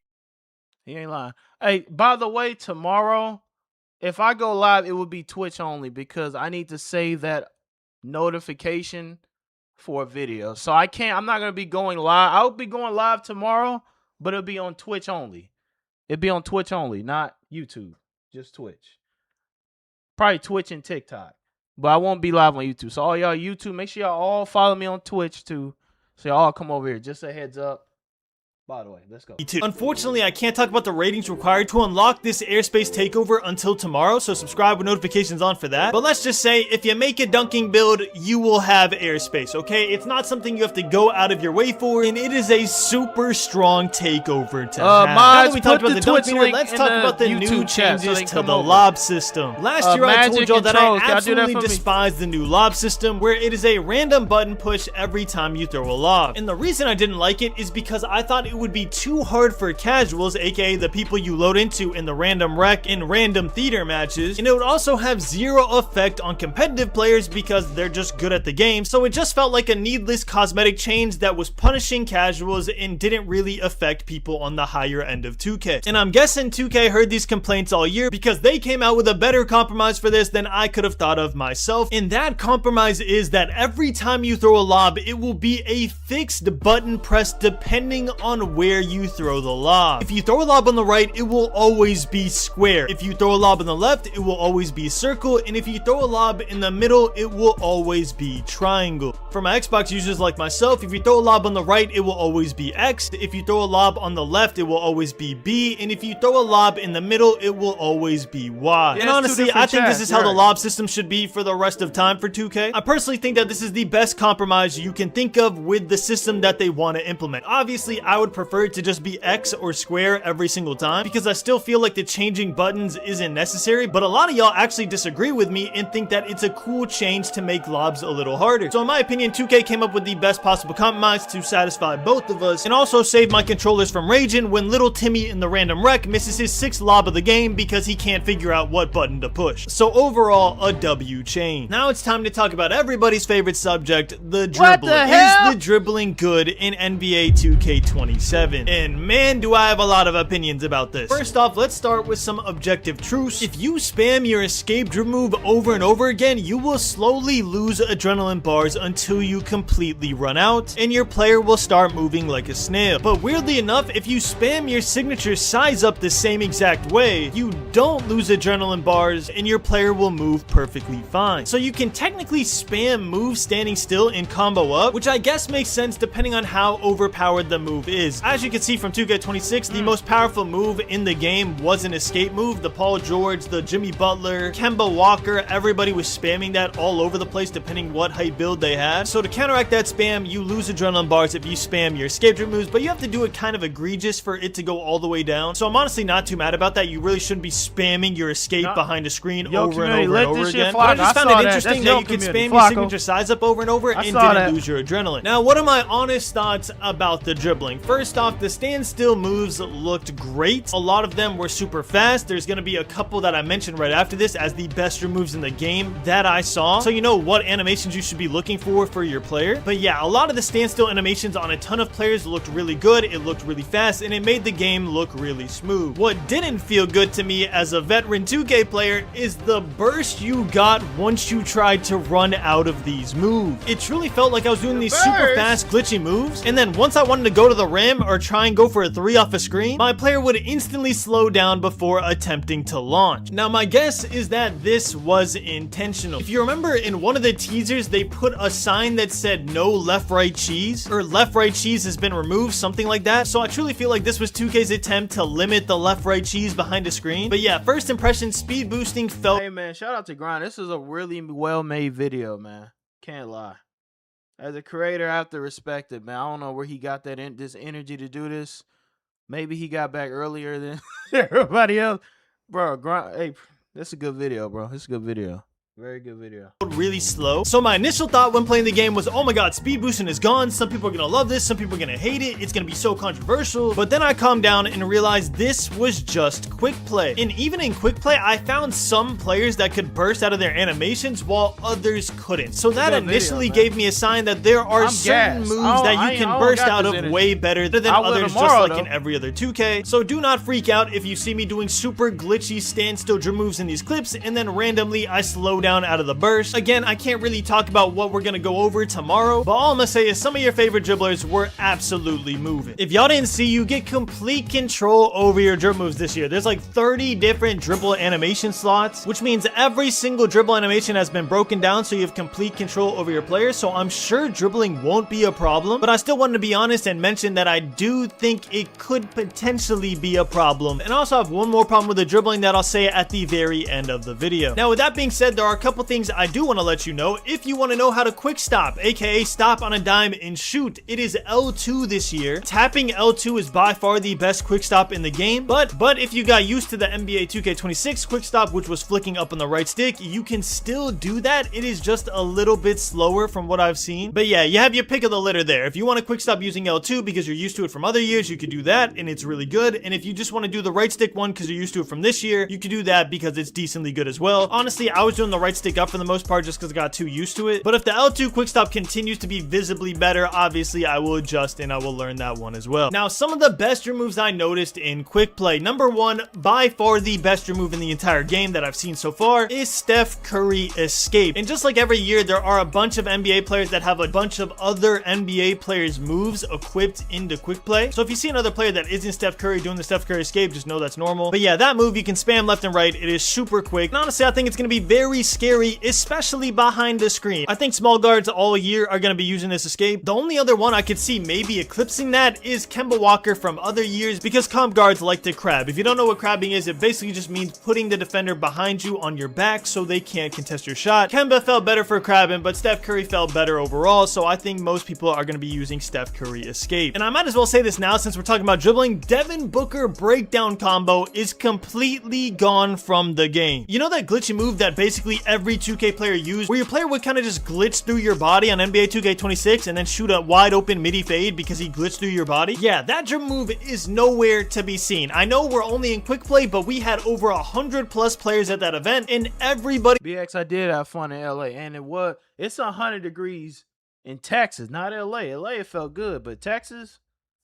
S1: He ain't lying. Hey, by the way, tomorrow, if I go live, it will be Twitch only because I need to save that notification for a video. So I'm not going to be going live. I'll be going live tomorrow, but it'll be on Twitch only. It'll be on Twitch only, not YouTube. Just Twitch. Probably Twitch and TikTok. But I won't be live on YouTube. So all y'all YouTube, make sure y'all all follow me on Twitch too. So y'all come over here. Just a heads up. By the way, let's go.
S13: Unfortunately, I can't talk about the ratings required to unlock this airspace takeover until tomorrow, so subscribe with notifications on for that. But let's just say, if you make a dunking build, you will have airspace, okay? It's not something you have to go out of your way for, and it is a super strong takeover to have. Now that we talked about the dunk meter, let's talk about the new changes to the lob system. Last year, I told y'all that I absolutely despise the new lob system, where it is a random button push every time you throw a lob. And the reason I didn't like it is because I thought it would be too hard for casuals, aka the people you load into in the random rec and random theater matches, and it would also have zero effect on competitive players because they're just good at the game. So it just felt like a needless cosmetic change that was punishing casuals and didn't really affect people on the higher end of 2K. And I'm guessing 2K heard these complaints all year because they came out with a better compromise for this than I could have thought of myself. And that compromise is that every time you throw a lob, it will be a fixed button press depending on where you throw the lob. If you throw a lob on the right, it will always be square. If you throw a lob on the left, it will always be circle. And if you throw a lob in the middle, it will always be triangle. For my Xbox users like myself, if you throw a lob on the right, it will always be X. If you throw a lob on the left, it will always be B. And if you throw a lob in the middle, it will always be Y. Yeah, and honestly, I think this is how the lob system should be for the rest of time for 2K. I personally think that this is the best compromise you can think of with the system that they want to implement. Obviously, I would prefer it to just be X or square every single time because I still feel like the changing buttons isn't necessary, but a lot of y'all actually disagree with me and think that it's a cool change to make lobs a little harder. So in my opinion, 2K came up with the best possible compromise to satisfy both of us and also save my controllers from raging when little Timmy in the random rec misses his 6th lob of the game because he can't figure out what button to push. So overall, a W chain. Now it's time to talk about everybody's favorite subject, the dribble. Is the dribbling good in NBA 2K27? And man, do I have a lot of opinions about this. First off, let's start with some objective truths. If you spam your escape dribble move over and over again, you will slowly lose adrenaline bars until you completely run out, and your player will start moving like a snail. But weirdly enough, if you spam your signature size up the same exact way, you don't lose adrenaline bars, and your player will move perfectly fine. So you can technically spam move standing still and combo up, which I guess makes sense depending on how overpowered the move is. As you can see from 2K26, the most powerful move in the game was an escape move. The Paul George, the Jimmy Butler, Kemba Walker, everybody was spamming that all over the place depending what height build they had. So to counteract that spam, you lose adrenaline bars if you spam your escape dribble moves, but you have to do it kind of egregious for it to go all the way down. So I'm honestly not too mad about that. You really shouldn't be spamming your escape behind a screen over and over and over again. But I just found it interesting that you could spam your signature size up over and over and didn't lose your adrenaline. Now, what are my honest thoughts about the dribbling? First off, the standstill moves looked great. A lot of them were super fast. There's going to be a couple that I mentioned right after this as the best moves in the game that I saw. So you know what animations you should be looking for your player. But yeah, a lot of the standstill animations on a ton of players looked really good. It looked really fast and it made the game look really smooth. What didn't feel good to me as a veteran 2K player is the burst you got once you tried to run out of these moves. It truly felt like I was doing these super fast glitchy moves, and then once I wanted to go to the rim or try and go for a 3 off a screen, my player would instantly slow down before attempting to launch. Now my guess is that this was intentional. If you remember in one of the teasers, they put a sign that said no left right cheese, or left right cheese has been removed, something like that. So I truly feel like this was 2K's attempt to limit the left right cheese behind a screen. But yeah, first impression, speed boosting felt—
S1: Hey man, shout out to Grind. This is a really well made video, man. Can't lie. As a creator, I have to respect it, man. I don't know where he got this energy to do this. Maybe he got back earlier than everybody else. Bro, hey, that's a good video, bro. It's a good video. Very good video.
S13: Really slow. So my initial thought when playing the game was, oh my god, speed boosting is gone. Some people are gonna love this, some people are gonna hate it. It's gonna be so controversial. But then I calmed down and realized this was just quick play. And even in quick play, I found some players that could burst out of their animations while others couldn't. So that initially gave me a sign that there are certain moves that you can burst out of way better than others, just like in every other 2K. So do not freak out if you see me doing super glitchy standstill drill moves in these clips and then randomly I slow down out of the burst. Again, I can't really talk about what we're gonna go over tomorrow, but all I'm gonna say is some of your favorite dribblers were absolutely moving. If y'all didn't see, you get complete control over your dribble moves this year. There's like 30 different dribble animation slots, which means every single dribble animation has been broken down so you have complete control over your players. So I'm sure dribbling won't be a problem, but I still wanted to be honest and mention that I do think it could potentially be a problem. And I also have one more problem with the dribbling that I'll say at the very end of the video. Now, with that being said, there are a couple things I do want to let you know. If you want to know how to quick stop, aka stop on a dime and shoot, it is L2 this year. Tapping L2 is by far the best quick stop in the game, but if you got used to the NBA 2K26 quick stop, which was flicking up on the right stick, you can still do that. It is just a little bit slower from what I've seen. But yeah, you have your pick of the litter there. If you want to quick stop using L2 because you're used to it from other years, you could do that and it's really good. And if you just want to do the right stick one because you're used to it from this year, you could do that because it's decently good as well. Honestly, I was doing the right stick up for the most part just because I got too used to it. But if the L2 quick stop continues to be visibly better, obviously I will adjust and I will learn that one as well. Now, some of the best removes I noticed in quick play. Number one, by far the best remove in the entire game that I've seen so far is Steph Curry Escape. And just like every year, there are a bunch of NBA players that have a bunch of other NBA players' moves equipped into quick play. So if you see another player that isn't Steph Curry doing the Steph Curry Escape, just know that's normal. But yeah, that move you can spam left and right. It is super quick. And honestly, I think it's going to be very scary, especially behind the screen. I think small guards all year are going to be using this escape. The only other one I could see maybe eclipsing that is Kemba Walker from other years, because comp guards like to crab. If you don't know what crabbing is, it basically just means putting the defender behind you on your back so they can't contest your shot. Kemba felt better for crabbing, but Steph Curry felt better overall, so I think most people are going to be using Steph Curry Escape. And I might as well say this now since we're talking about dribbling. Devin Booker breakdown combo is completely gone from the game. You know that glitchy move that basically every 2K player used, where your player would kind of just glitch through your body on NBA 2K26 and then shoot a wide open midi fade because he glitched through your body? Yeah, that dribble move is nowhere to be seen. I know we're only in quick play, but we had over 100+ players at that event and everybody—
S1: BX, I did have fun in LA, and it's 100 degrees in Texas, not LA. LA, it felt good, but Texas,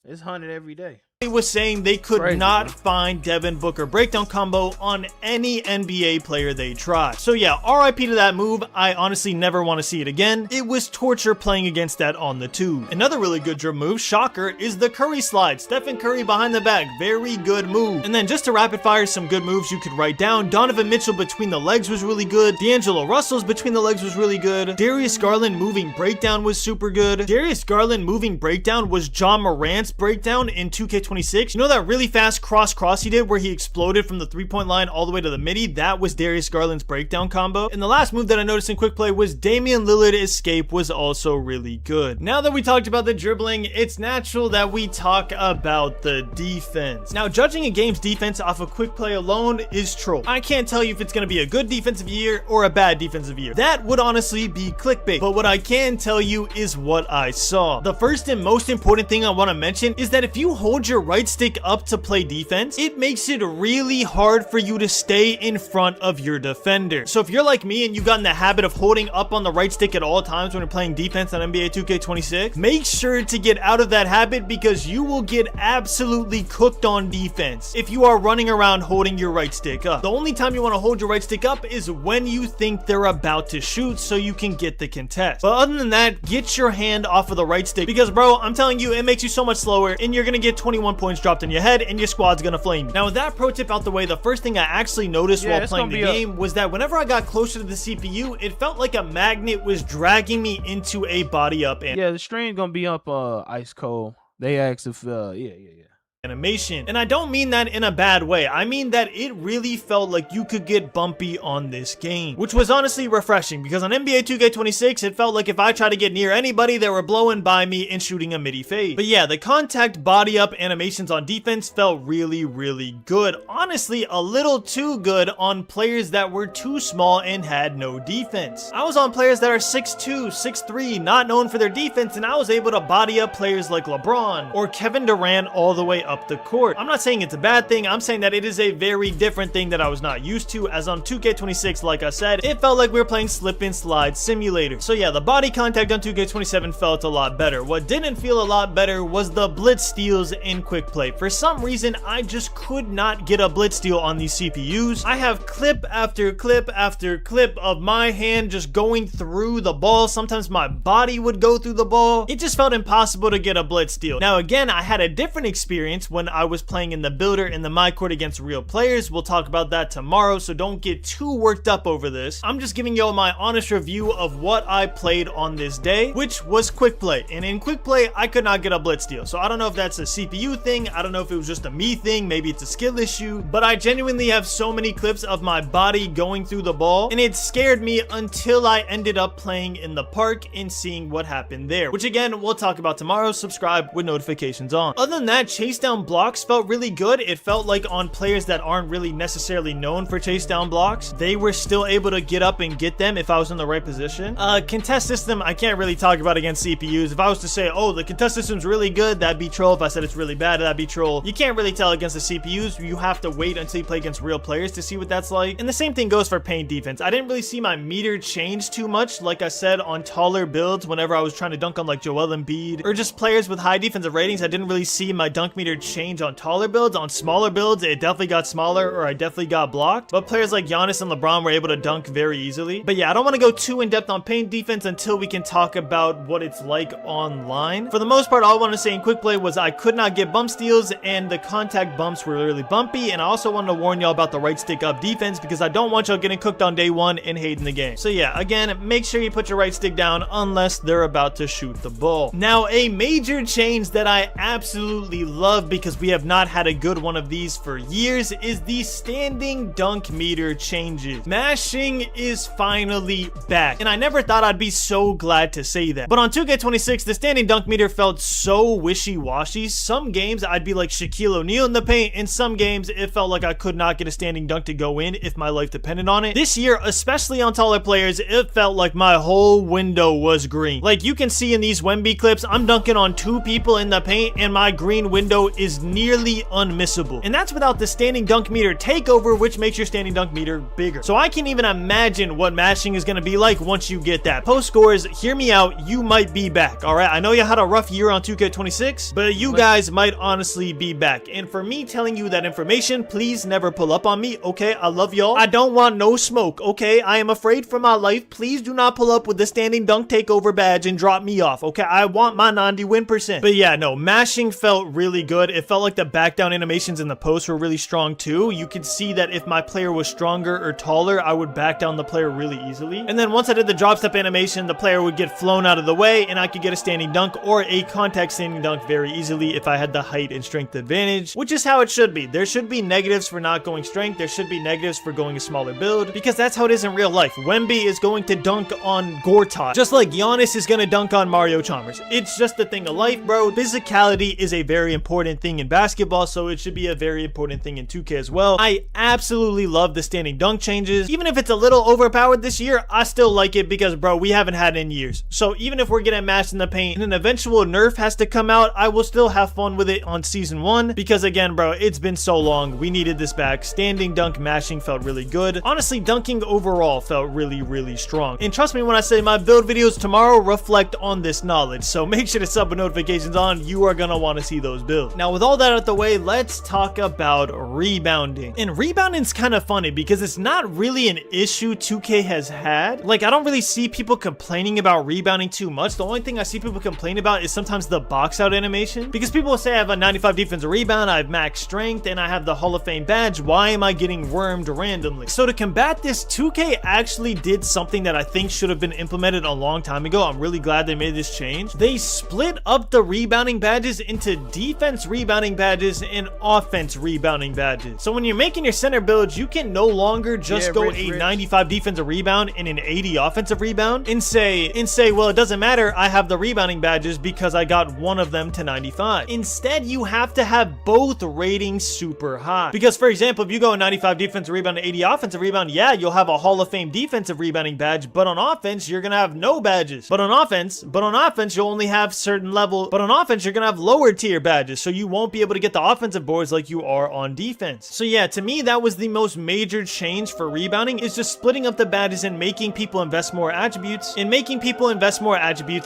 S1: it's 100 every day.
S13: was saying they could not find Devin Booker breakdown combo on any NBA player they tried. So yeah, RIP to that move. I honestly never want to see it again. It was torture playing against that on the tube. Another really good dribble move, shocker, is the Curry slide. Stephen Curry behind the back, very good move. And then just to rapid fire some good moves you could write down, Donovan Mitchell between the legs was really good. D'Angelo Russell's between the legs was really good. Darius Garland moving breakdown was super good. Darius Garland moving breakdown was John Morant's breakdown in 2K26. You know that really fast cross he did where he exploded from the 3-point line all the way to the midi? That was Darius Garland's breakdown combo. And the last move that I noticed in quick play was Damian Lillard escape was also really good. Now that we talked about the dribbling, it's natural that we talk about the defense. Now, judging a game's defense off of quick play alone is troll. I can't tell you if it's going to be a good defensive year or a bad defensive year. That would honestly be clickbait. But what I can tell you is what I saw. The first and most important thing I want to mention is that if you hold your right stick up to play defense, it makes it really hard for you to stay in front of your defender. So if you're like me and you've gotten the habit of holding up on the right stick at all times when you're playing defense on NBA 2K26, make sure to get out of that habit because you will get absolutely cooked on defense if you are running around holding your right stick up. The only time you want to hold your right stick up is when you think they're about to shoot so you can get the contest. But other than that, get your hand off of the right stick because, bro, I'm telling you, it makes you so much slower and you're going to get 21 points dropped on your head and your squad's going to flame you. Now, with that pro tip out the way, the first thing I actually noticed while playing the game was that whenever I got closer to the CPU, it felt like a magnet was dragging me into a body up. And
S1: yeah, the stream's going to be up ice cold. They asked if, yeah.
S13: animation. And I don't mean that in a bad way. I mean that it really felt like you could get bumpy on this game, which was honestly refreshing because on NBA 2K26, it felt like if I tried to get near anybody, they were blowing by me and shooting a midi fade. But yeah, the contact body up animations on defense felt really, really good. Honestly, a little too good on players that were too small and had no defense. I was on players that are 6'2", 6'3", not known for their defense, and I was able to body up players like LeBron or Kevin Durant all the way up the court. I'm not saying it's a bad thing, I'm saying that it is a very different thing that I was not used to, as on 2K26, like I said, it felt like we were playing slip and slide simulator. So yeah, the body contact on 2K27 felt a lot better. What didn't feel a lot better was the blitz steals in quick play. For some reason, I just could not get a blitz steal on these CPUs. I have clip after clip after clip of my hand just going through the ball. Sometimes my body would go through the ball. It just felt impossible to get a blitz steal. Now again, I had a different experience when I was playing in the builder in the my court against real players. We'll talk about that tomorrow, so don't get too worked up over this. I'm just giving y'all my honest review of what I played on this day, which was quick play. And in quick play, I could not get a blitz steal. So I don't know if that's a CPU thing. I don't know if it was just a me thing. Maybe it's a skill issue, but I genuinely have so many clips of my body going through the ball, and it scared me until I ended up playing in the park and seeing what happened there, which again, we'll talk about tomorrow. Subscribe with notifications on. Other than that, chase down blocks felt really good. It felt like on players that aren't really necessarily known for chase down blocks, they were still able to get up and get them if I was in the right position. Contest system, I can't really talk about against CPUs. If I was to say, oh, the contest system's really good, that'd be troll. If I said it's really bad, that'd be troll. You can't really tell against the CPUs. You have to wait until you play against real players to see what that's like. And the same thing goes for paint defense. I didn't really see my meter change too much, like I said, on taller builds whenever I was trying to dunk on like Joel Embiid or just players with high defensive ratings. I didn't really see my dunk meter change on taller builds. On smaller builds, it definitely got smaller, or I definitely got blocked. But players like Giannis and LeBron were able to dunk very easily. But yeah, I don't want to go too in depth on paint defense until we can talk about what it's like online. For the most part, all I want to say in quick play was I could not get bump steals, and the contact bumps were really bumpy. And I also wanted to warn y'all about the right stick up defense, because I don't want y'all getting cooked on day one and hating the game. So yeah, again, make sure you put your right stick down unless they're about to shoot the ball. Now, a major change that I absolutely love, because we have not had a good one of these for years, is the standing dunk meter changes. Mashing is finally back, and I never thought I'd be so glad to say that. But on 2K26, the standing dunk meter felt so wishy-washy. Some games I'd be like Shaquille O'Neal in the paint, and some games it felt like I could not get a standing dunk to go in if my life depended on it. This year, especially on taller players, it felt like my whole window was green. Like you can see in these Wemby clips, I'm dunking on 2 people in the paint, and my green window is nearly unmissable. And that's without the standing dunk meter takeover, which makes your standing dunk meter bigger. So I can even imagine what mashing is going to be like once you get that. Post scores, hear me out, you might be back. All right, I know you had a rough year on 2K26, but you guys might honestly be back. And for me telling you that information, please never pull up on me, okay? I love y'all. I don't want no smoke, okay? I am afraid for my life. Please do not pull up with the standing dunk takeover badge and drop me off, okay? I want my 90 win %. But yeah, no, mashing felt really good. It felt like the back down animations in the post were really strong too. You could see that if my player was stronger or taller, I would back down the player really easily. And then once I did the drop step animation, the player would get flown out of the way, and I could get a standing dunk or a contact standing dunk very easily if I had the height and strength advantage, which is how it should be. There should be negatives for not going strength. There should be negatives for going a smaller build, because that's how it is in real life. Wemby is going to dunk on Gortat, just like Giannis is going to dunk on Mario Chalmers. It's just a thing of life, bro. Physicality is a very important thing in basketball, so it should be a very important thing in 2K as well. I absolutely love the standing dunk changes. Even if it's a little overpowered this year, I still like it because, bro, we haven't had it in years. So even if we're getting mashed in the paint and an eventual nerf has to come out, I will still have fun with it on season 1, because again, bro, it's been so long. We needed this back. Standing dunk mashing felt really good. Honestly, dunking overall felt really, really strong. And trust me when I say my build videos tomorrow reflect on this knowledge. So make sure to sub with notifications on. You are gonna want to see those builds. Now, with all that out of the way, let's talk about rebounding. And rebounding's kind of funny because it's not really an issue 2K has had. Like, I don't really see people complaining about rebounding too much. The only thing I see people complain about is sometimes the box out animation, because people will say I have a 95 defensive rebound, I have max strength, and I have the Hall of Fame badge. Why am I getting wormed randomly? So to combat this, 2K actually did something that I think should have been implemented a long time ago. I'm really glad they made this change. They split up the rebounding badges into defense rebounding badges and offense rebounding badges. So when you're making your center builds, you can no longer just go a 95 defensive rebound and an 80 offensive rebound and say, well, it doesn't matter, I have the rebounding badges because I got one of them to 95. Instead, you have to have both ratings super high. Because for example, if you go a 95 defensive rebound and 80 offensive rebound, yeah, you'll have a Hall of Fame defensive rebounding badge, but on offense, you're gonna have no badges. But on offense, you'll only have certain level, but on offense, you're gonna have lower tier badges, so you won't be able to get the offensive boards like you are on defense. So yeah, to me, that was the most major change for rebounding, is just splitting up the badges and making people invest more attributes,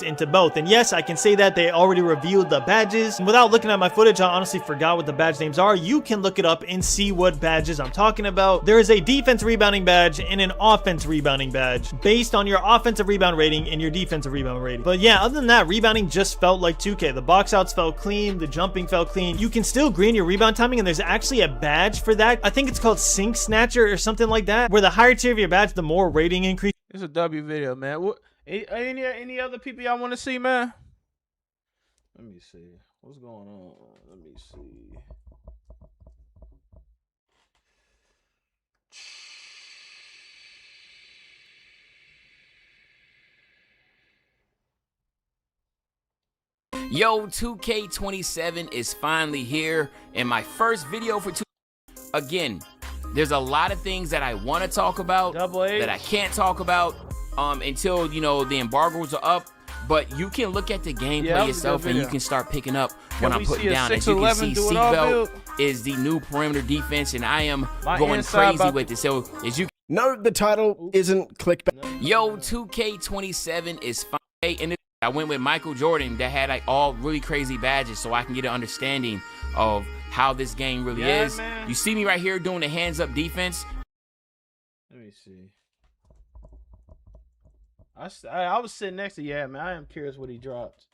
S13: into both. And yes, I can say that they already revealed the badges. And without looking at my footage, I honestly forgot what the badge names are. You can look it up and see what badges I'm talking about. There is a defense rebounding badge and an offense rebounding badge based on your offensive rebound rating and your defensive rebound rating. But yeah, other than that, rebounding just felt like 2K. The box outs felt clean, the jumping felt clean. You can still green your rebound timing, and there's actually a badge for that. I think it's called Sink Snatcher or something like that, where the higher tier of your badge, the more rating increase.
S1: It's a W video, man. What? Any other people y'all want to see, man? Let me see. What's going on? Let me see.
S14: Yo, 2K27 is finally here, and my first video for again, there's a lot of things that I want to talk about that I can't talk about until, you know, the embargoes are up. But you can look at the gameplay yourself and you can start picking up what I'm putting down. As you can see, Seatbelt is the new perimeter defense, and I am going crazy with it. So as you
S15: note, the title isn't clickbait.
S14: Yo, 2K27 is fine. And I went with Michael Jordan that had like all really crazy badges, so I can get an understanding of how this game really is. Man. You see me right here doing the hands up defense.
S1: Let me see. I was sitting next to man. I am curious what he dropped.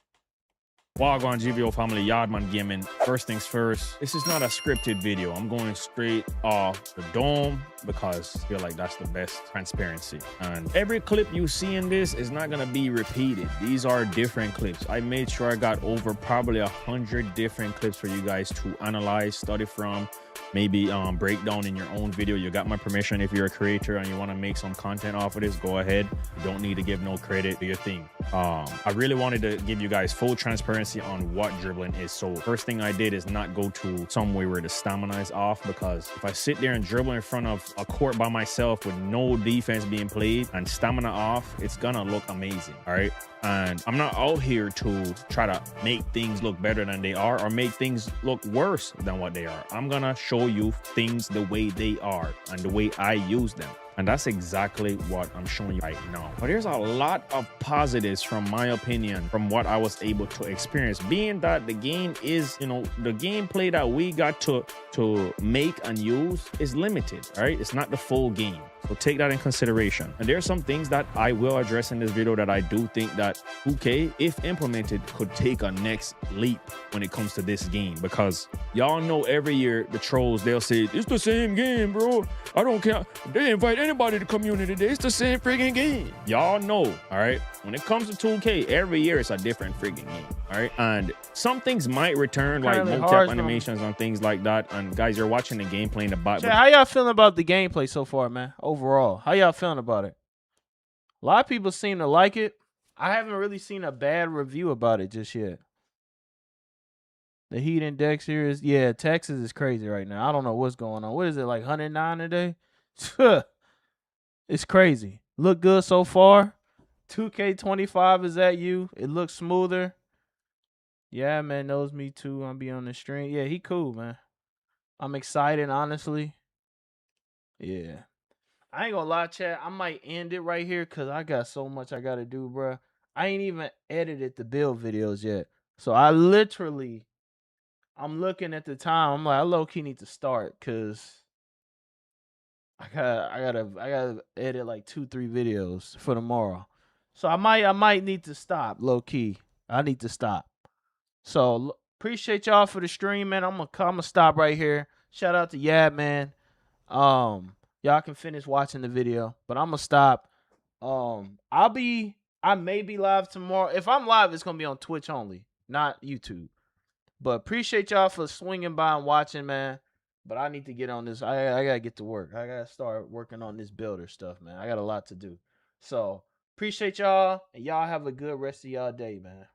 S10: Wagwan GVO family, Yardman Gaming. First things first, this is not a scripted video. I'm going straight off the dome because I feel like that's the best transparency. And every clip you see in this is not gonna be repeated. These are different clips. I made sure I got over probably 100 different clips for you guys to analyze, study from, maybe break down in your own video. You got my permission. If you're a creator and you want to make some content off of this, go ahead. You don't need to give no credit to your thing. I really wanted to give you guys full transparency on what dribbling is. So first thing I did is not go to somewhere where the stamina is off, because if I sit there and dribble in front of a court by myself with no defense being played and stamina off, it's gonna look amazing. All right. And I'm not out here to try to make things look better than they are or make things look worse than what they are. I'm gonna show you things the way they are and the way I use them. And that's exactly what I'm showing you right now. But there's a lot of positives, from my opinion, from what I was able to experience, being that the game is, you know, the gameplay that we got to make and use is limited, all right? It's not the full game. So take that in consideration. And there are some things that I will address in this video that I do think that 2K, if implemented, could take a next leap when it comes to this game. Because y'all know every year the trolls, they'll say, it's the same game, bro. I don't care. They invite anybody to community day. It's the same friggin' game. Y'all know, all right? When it comes to 2K, every year it's a different friggin' game, all right? And some things might return, like mocap animations and things like that. And guys, you're watching the gameplay in the bot.
S1: How y'all feeling about the gameplay so far, man? Overall, how y'all feeling about it? A lot of people seem to like it. I haven't really seen a bad review about it just yet. The heat index here is, Texas is crazy right now. I don't know what's going on. What is it, like 109 today? It's crazy. Look good so far. 2K25 is at you. It looks smoother. Yeah, man knows me too. I'll be on the stream. Yeah, he cool, man. I'm excited, honestly. Yeah. I ain't gonna lie, chat. I might end it right here because I got so much I gotta do, bro. I ain't even edited the build videos yet. So I'm looking at the time. I'm like, I low-key need to start because I gotta edit like 2-3 videos for tomorrow. So I might need to stop, low-key. I need to stop. So appreciate y'all for the stream, man. I'm gonna stop right here. Shout out to Yad, man. Y'all can finish watching the video, but I'm gonna stop. I may be live tomorrow. If I'm live, it's gonna be on Twitch only, not YouTube. But appreciate y'all for swinging by and watching, man. But I need to get on this. I got to get to work. I got to start working on this builder stuff, man. I got a lot to do. So appreciate y'all. And y'all have a good rest of y'all day, man.